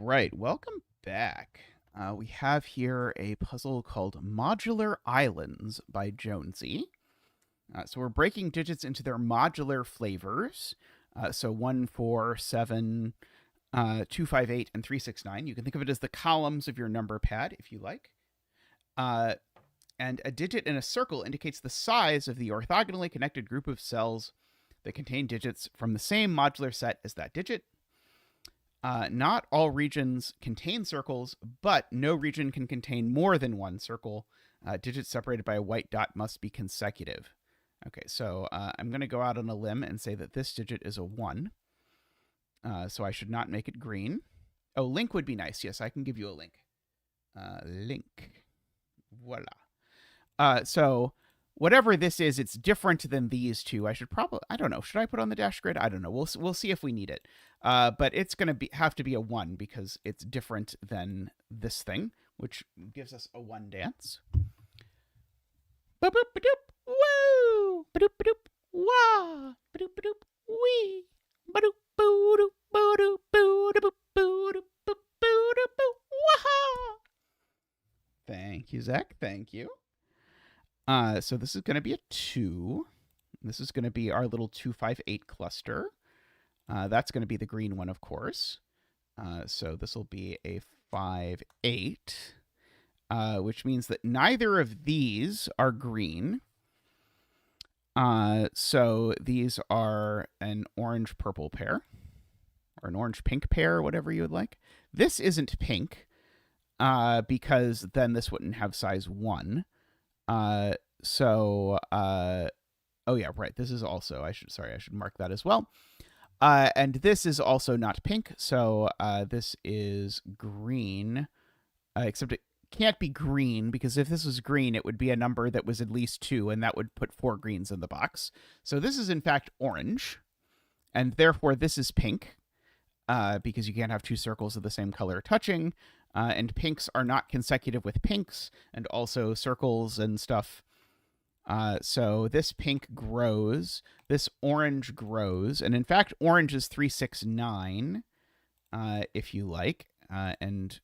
S1: right, welcome back. We have here a puzzle called Modular Islands by Jonesy. So we're breaking digits into their modular flavors. So 1, 4, 7, 2, 5, 8, and 3, 6, 9. You can think of it as the columns of your number pad, if you like. And a digit in a circle indicates the size of the orthogonally connected group of cells that contain digits from the same modular set as that digit. Not all regions contain circles, but no region can contain more than one circle. Digits separated by a white dot must be consecutive. Okay, so I'm going to go out on a limb and say that this digit is a 1. So I should not make it green. Oh, link would be nice. Yes, I can give you a link. Link. Voila. So whatever this is, it's different than these two. I don't know. Should I put on the dash grid? I don't know. We'll see if we need it. But it's going to have to be a 1 because it's different than this thing, which gives us a 1 dance. Ba-boop-ba-doop. Woo! Ba-doop-ba-doop. Wah! Ba-doop-ba-doop. Wee! Ba-doop. Boo-doop. Boo-doop. Boo-doop. Boo-doop. Boo-doop. Wah! Thank you, Zach. Thank you. So this is going to be a 2. This is going to be our little 2, 5, 8 cluster. That's going to be the green one, of course. So this will be a 5, 8, which means that neither of these are green. So these are an orange-purple pair, or an orange-pink pair, whatever you would like. This isn't pink, because then this wouldn't have size 1. Oh yeah, right. This is also, I should mark that as well. And this is also not pink, so this is green, except it can't be green, because if this was green, it would be a number that was at least 2, and that would put 4 greens in the box. So this is, in fact, orange, and therefore this is pink, because you can't have 2 circles of the same color touching, and pinks are not consecutive with pinks, and also circles and stuff. So this pink grows, this orange grows, and in fact, orange is 3, 6, 9, if you like, and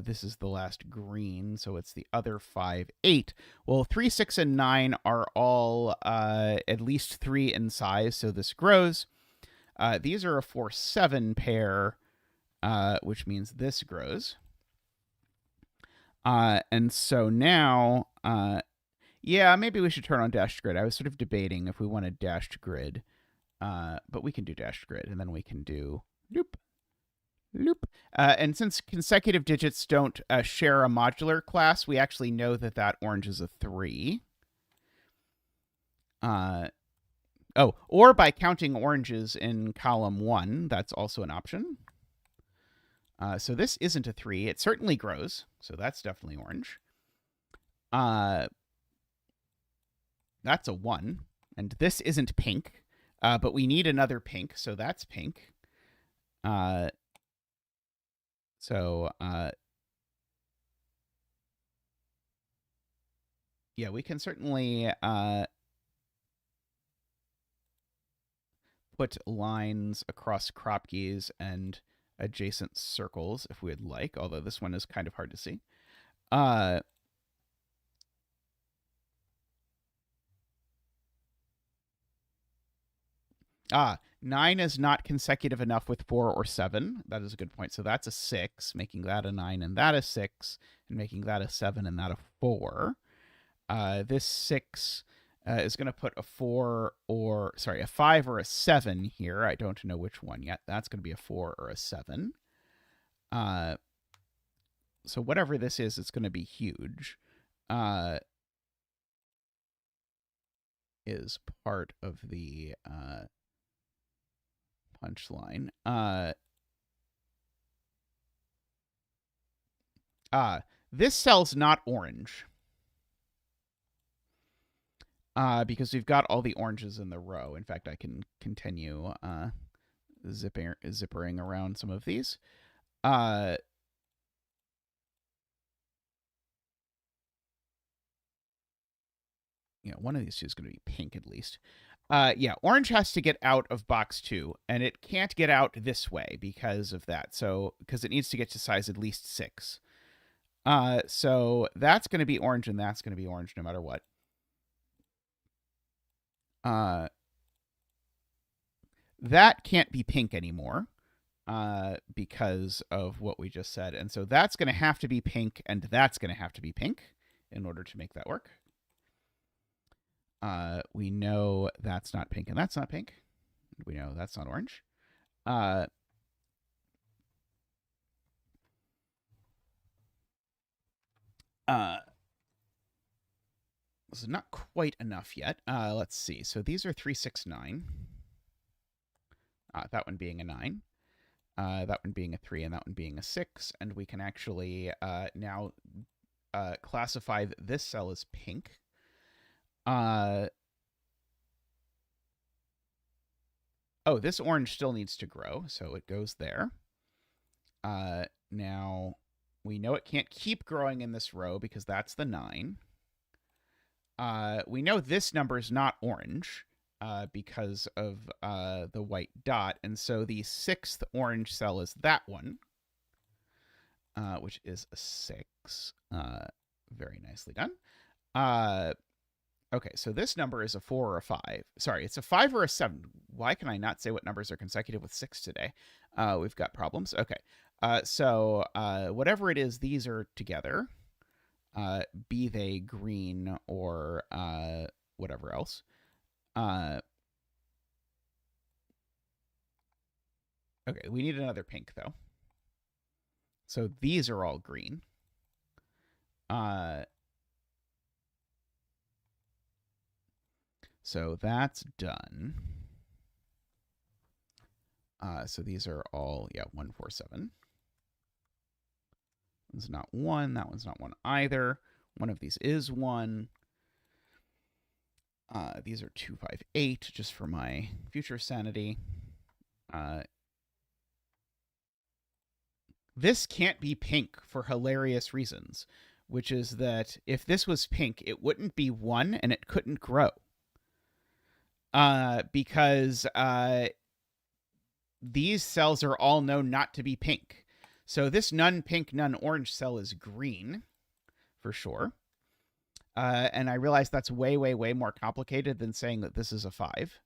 S1: this is the last green, so it's the other 5, 8. Well, 3, 6, and 9 are all at least 3 in size, so this grows. These are a 4, 7 pair, which means this grows. And so now, yeah, maybe we should turn on dashed grid. I was sort of debating if we wanted dashed grid, but we can do dashed grid, and then we can do loop, loop. And since consecutive digits don't share a modular class, we actually know that that orange is a 3. Oh, or by counting oranges in column 1, that's also an option. So this isn't a 3. It certainly grows, so that's definitely orange. That's a 1. And this isn't pink, but we need another pink, so that's pink. Yeah, we can certainly put lines across crop keys and adjacent circles if we'd like, although this one is kind of hard to see. 9 is not consecutive enough with 4 or 7. That is a good point. So that's a 6, making that a 9, and that a 6, and making that a 7, and that a 4. This 6 is going to put a 5 or a 7 here. I don't know which one yet. That's going to be a 4 or a 7. So whatever this is, it's going to be huge. Is part of the punchline. This cell's not orange. Because we've got all the oranges in the row. In fact, I can continue zippering around some of these. One of these two is going to be pink at least. Yeah, orange has to get out of box 2, and it can't get out this way because of that. So, because it needs to get to size at least 6. So that's going to be orange, and that's going to be orange no matter what. That can't be pink anymore because of what we just said. And so that's going to have to be pink, and that's going to have to be pink in order to make that work. We know that's not pink, and that's not pink. We know that's not orange. This is not quite enough yet. Let's see. So these are 3, 6, 9. That one being a 9. That one being a 3, and that one being a 6. And we can actually now classify this cell as pink. Oh, this orange still needs to grow, so it goes there. Now, we know it can't keep growing in this row because that's the 9. We know this number is not orange because of the white dot, and so the 6th orange cell is that one, which is a 6. Very nicely done. Okay, so this number is a 4 or a 5. Sorry, it's a 5 or a 7. Why can I not say what numbers are consecutive with 6 today? We've got problems. Okay, so whatever it is, these are together, be they green or whatever else. Okay, we need another pink, though. So these are all green. So that's done. So these are all, 1, 4, 7. One's not 1. That one's not 1 either. One of these is 1. These are 2, 5, 8, just for my future sanity. This can't be pink for hilarious reasons, which is that if this was pink, it wouldn't be 1 and it couldn't grow. Because these cells are all known not to be pink. So this none pink, none orange cell is green, for sure. And I realize that's way, way, way more complicated than saying that this is a 5,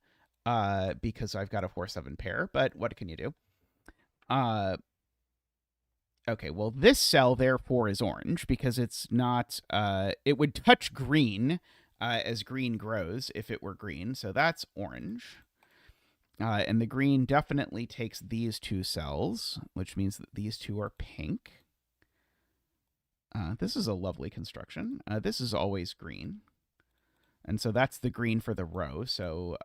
S1: because I've got a 4, 7 pair, but what can you do? Okay, well, this cell, therefore, is orange because it's not, it would touch green as green grows if it were green, so that's orange. And the green definitely takes these 2 cells, which means that these 2 are pink. This is a lovely construction. This is always green. And so that's the green for the row, so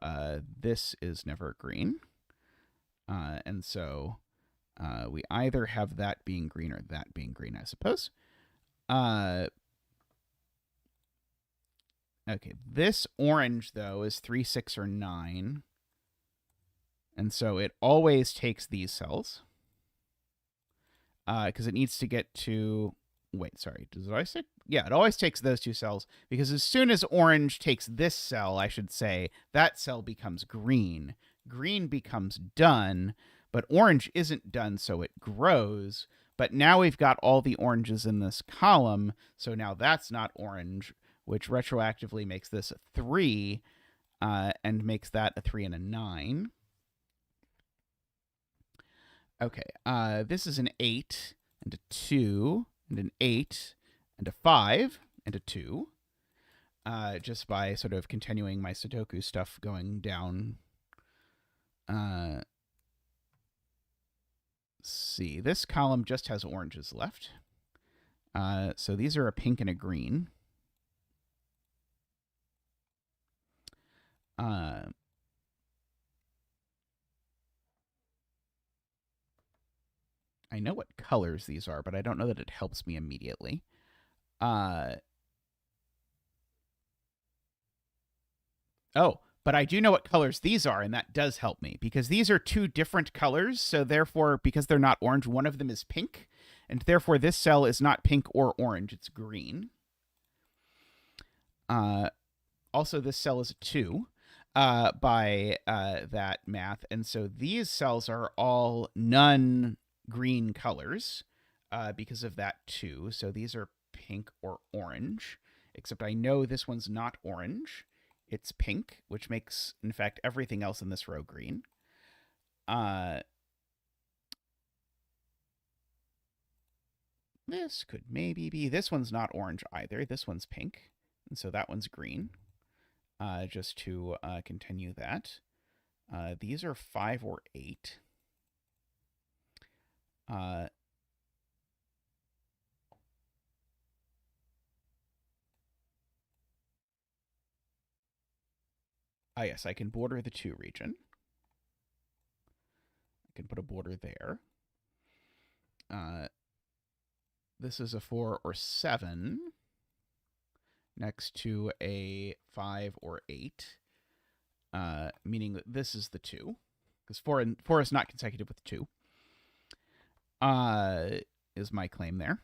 S1: this is never green. And so we either have that being green or that being green, I suppose. Okay, this orange, though, is 3, 6, or 9. And so it always takes these cells. Because it needs to get to... Wait, sorry. Does it always take... Yeah, it always takes those 2 cells. Because as soon as orange takes this cell, I should say, that cell becomes green. Green becomes done, but orange isn't done, so it grows. But now we've got all the oranges in this column, so now that's not orange, which retroactively makes this a 3, and makes that a 3 and a 9. Okay, this is an 8, and a 2, and an 8, and a 5, and a 2. Just by sort of continuing my Sudoku stuff going down. Let's see, this column just has oranges left. So these are a pink and a green. I know what colors these are, but I don't know that it helps me immediately. Oh, but I do know what colors these are, and that does help me, because these are 2 different colors, so therefore, because they're not orange, one of them is pink, and therefore this cell is not pink or orange, it's green. Also, this cell is a 2. by that math. And so these cells are all non-green colors because of that too. So these are pink or orange, except I know this one's not orange. It's pink, which makes, in fact, everything else in this row green. This could maybe be, this one's not orange either. This one's pink, and so that one's green. Just to continue that. These are 5 or 8. Yes, I can border the 2 region. I can put a border there. This is a 4 or 7 next to a 5 or 8, meaning that this is the 2, because 4 is not consecutive with 2, is my claim there.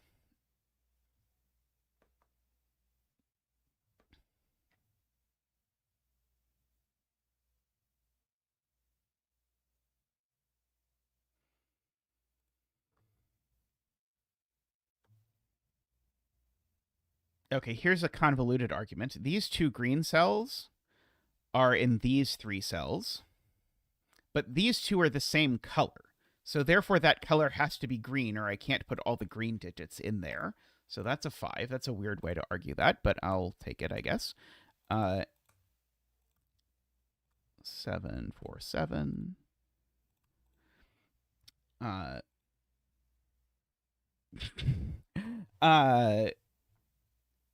S1: Okay, here's a convoluted argument. These 2 green cells are in these 3 cells, but these 2 are the same color. So therefore that color has to be green, or I can't put all the green digits in there. So that's a 5. That's a weird way to argue that, but I'll take it, I guess. 7, 4, 7.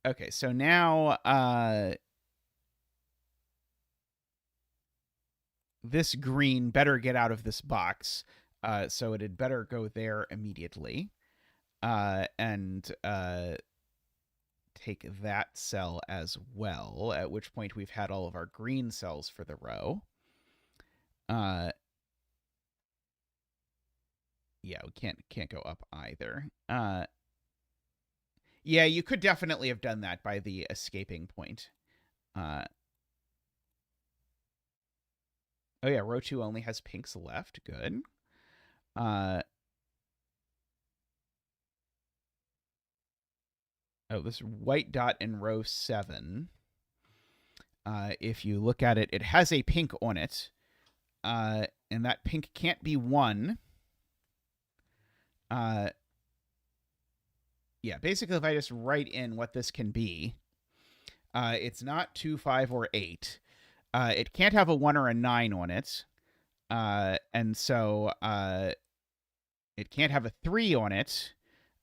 S1: Okay, so now this green better get out of this box, so it had better go there immediately, and take that cell as well, at which point we've had all of our green cells for the row. Yeah, we can't go up either. Yeah, you could definitely have done that by the escaping point. Oh yeah, row 2 only has pinks left. Good. Oh, this white dot in row 7. If you look at it, it has a pink on it. And that pink can't be 1. Yeah, basically, if I just write in what this can be, it's not 2, 5, or 8. It can't have a 1 or a 9 on it. And so it can't have a 3 on it.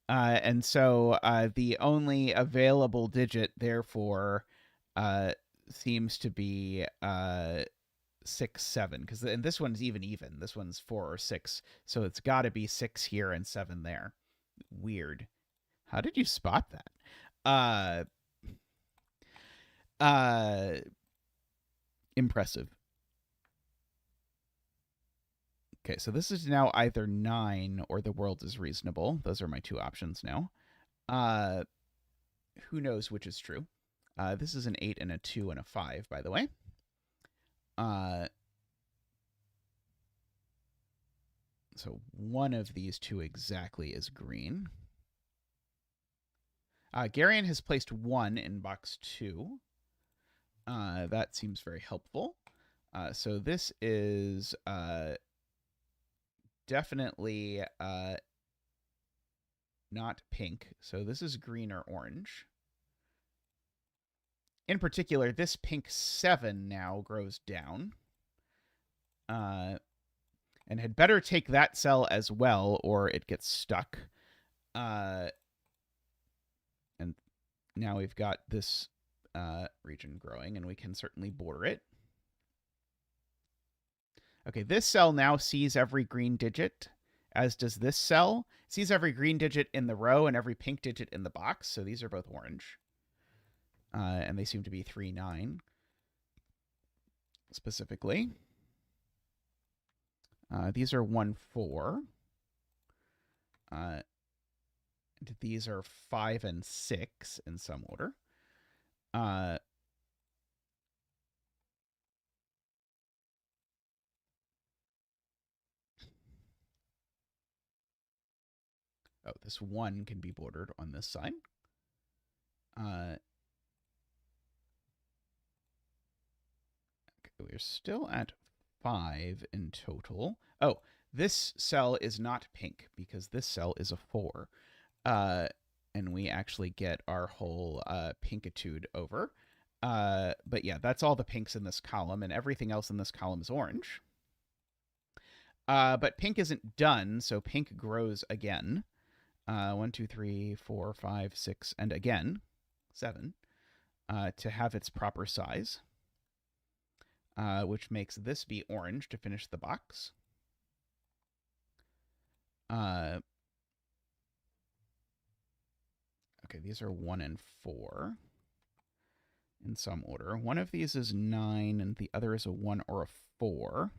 S1: And so the only available digit, therefore, seems to be 6, 7. And this one's even. This one's 4 or 6. So it's got to be 6 here and 7 there. Weird. How did you spot that? Impressive. Okay, so this is now either 9 or the world is reasonable. Those are my 2 options now. Who knows which is true? This is an 8 and a 2 and a 5, by the way. So one of these 2 exactly is green. Garion has placed 1 in box 2. That seems very helpful. So this is definitely not pink. So this is green or orange. In particular, this pink 7 now grows down. And had better take that cell as well, or it gets stuck. And now we've got this region growing, and we can certainly border it. Okay, this cell now sees every green digit, as does this cell. It sees every green digit in the row and every pink digit in the box, so these are both orange. And they seem to be 3, 9, specifically. These are 1, 4. These are 5 and 6 in some order. Oh, this 1 can be bordered on this side. Okay, we're still at 5 in total. Oh, this cell is not pink because this cell is a 4. And we actually get our whole pinkitude over. But yeah, that's all the pinks in this column, and everything else in this column is orange. But pink isn't done, so pink grows again. 1, 2, 3, 4, 5, 6, and again 7 to have its proper size, which makes this be orange to finish the box. Okay, these are 1 and 4 in some order. One of these is 9, and the other is a 1 or a 4.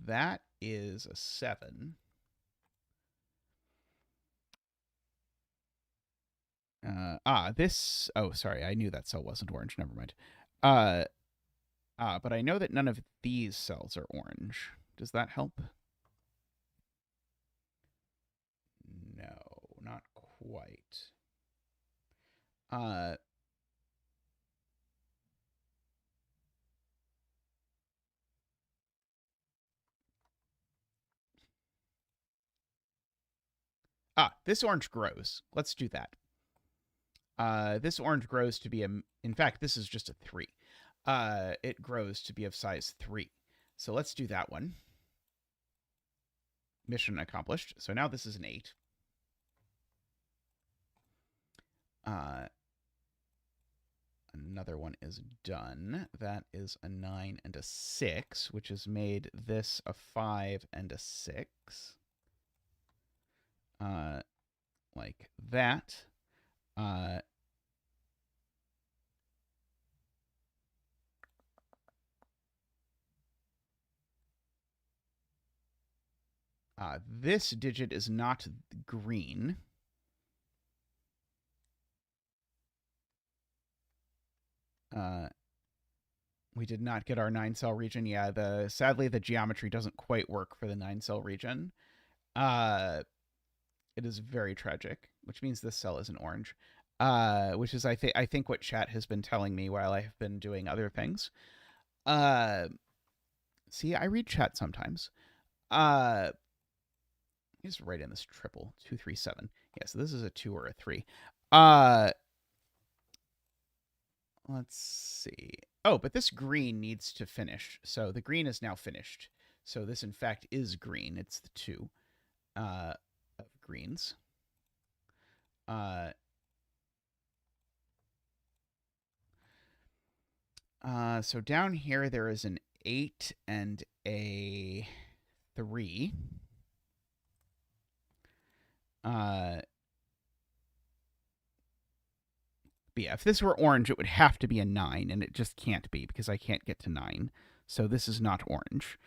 S1: That is a 7. This... Oh, sorry, I knew that cell wasn't orange. Never mind. But I know that none of these cells are orange. Does that help? No, not quite. This orange grows. Let's do that. This orange grows to be in fact, this is just a 3. It grows to be of size 3. So let's do that one. Mission accomplished. So now this is an 8. Another one is done. That is a 9 and a 6, which has made this a 5 and a 6. Like that. This digit is not green. We did not get our 9-cell region. Yeah, sadly the geometry doesn't quite work for the 9-cell region. It is very tragic, which means this cell isn't orange. Which is I think what chat has been telling me while I have been doing other things. See, I read chat sometimes. Just write in this triple 2, 3, 7. Yeah, so this is a 2 or a 3. Let's see. Oh, but this green needs to finish. So the green is now finished. So this, in fact, is green. It's the 2 of greens. So down here, there is an 8 and a 3. But yeah, if this were orange, it would have to be a 9, and it just can't be because I can't get to 9. So this is not orange,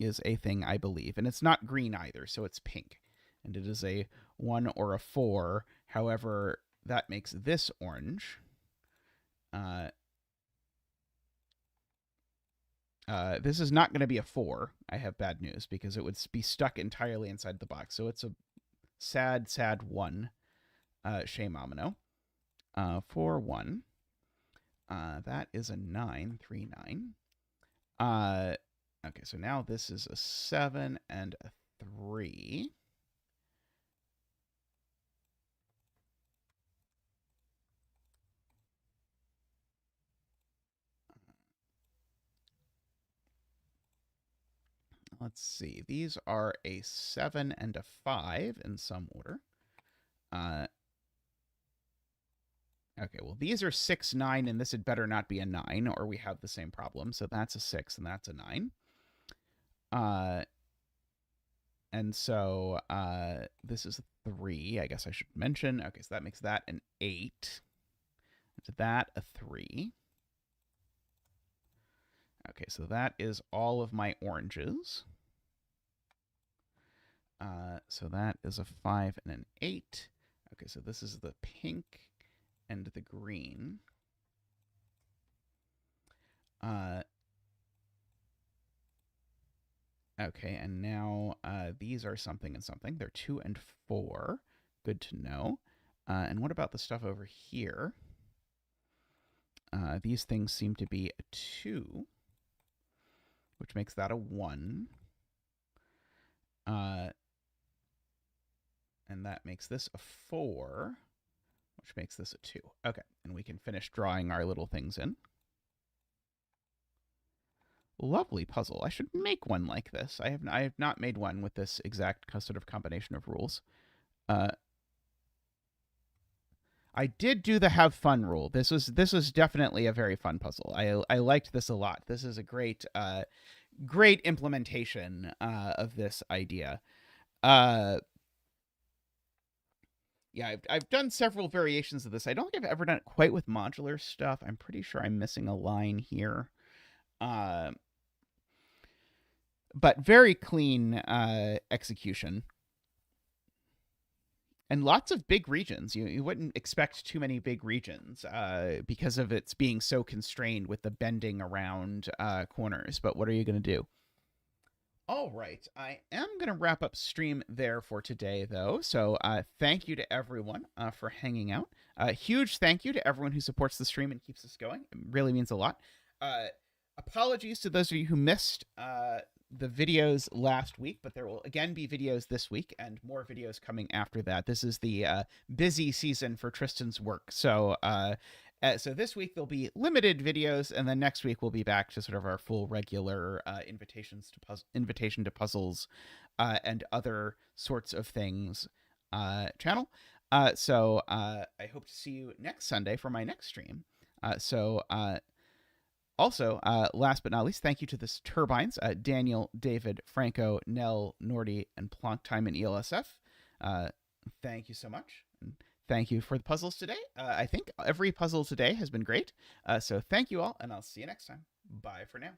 S1: is a thing I believe. And it's not green either, so it's pink. And it is a 1 or a 4. However, that makes this orange. This is not going to be a 4. I have bad news because it would be stuck entirely inside the box. So it's a sad, sad 1. Shame Amino. 4, 1. That is a 9, 3, 9. Okay, so now this is a 7 and a 3. Let's see. These are a 7 and a 5 in some order. Okay, well, these are 6, 9, and this had better not be a 9, or we have the same problem. So that's a 6, and that's a 9. And so this is a 3, I guess I should mention. Okay, so that makes that an 8. To that, a 3. Okay, so that is all of my oranges. So that is a 5 and an 8. Okay, so this is the pink and the green. Okay, and now these are something and something. They're 2 and 4. Good to know. And what about the stuff over here? These things seem to be a 2, which makes that a 1. And that makes this a 4, which makes this a 2. Okay, and we can finish drawing our little things in. Lovely puzzle. I should make one like this. I have not made one with this exact sort of combination of rules. I did do the have fun rule. This was definitely a very fun puzzle. I liked this a lot. This is a great great implementation of this idea. Yeah, I've done several variations of this. I don't think I've ever done it quite with modular stuff. I'm pretty sure I'm missing a line here. But very clean execution. And lots of big regions. You wouldn't expect too many big regions because of its being so constrained with the bending around corners. But what are you going to do? All right. I am going to wrap up stream there for today, though. So thank you to everyone for hanging out. Huge thank you to everyone who supports the stream and keeps us going. It really means a lot. Apologies to those of you who missed the videos last week, but there will again be videos this week and more videos coming after that. This is the busy season for Tristan's work. So so this week there'll be limited videos, and then next week we'll be back to sort of our full regular invitation to puzzles and other sorts of things channel. So I hope to see you next Sunday for my next stream. Also, last but not least, thank you to the Turbines, Daniel, David, Franco, Nell, Nordy, and Plonktime and ELSF. Thank you so much. And thank you for the puzzles today. I think every puzzle today has been great. So thank you all, and I'll see you next time. Bye for now.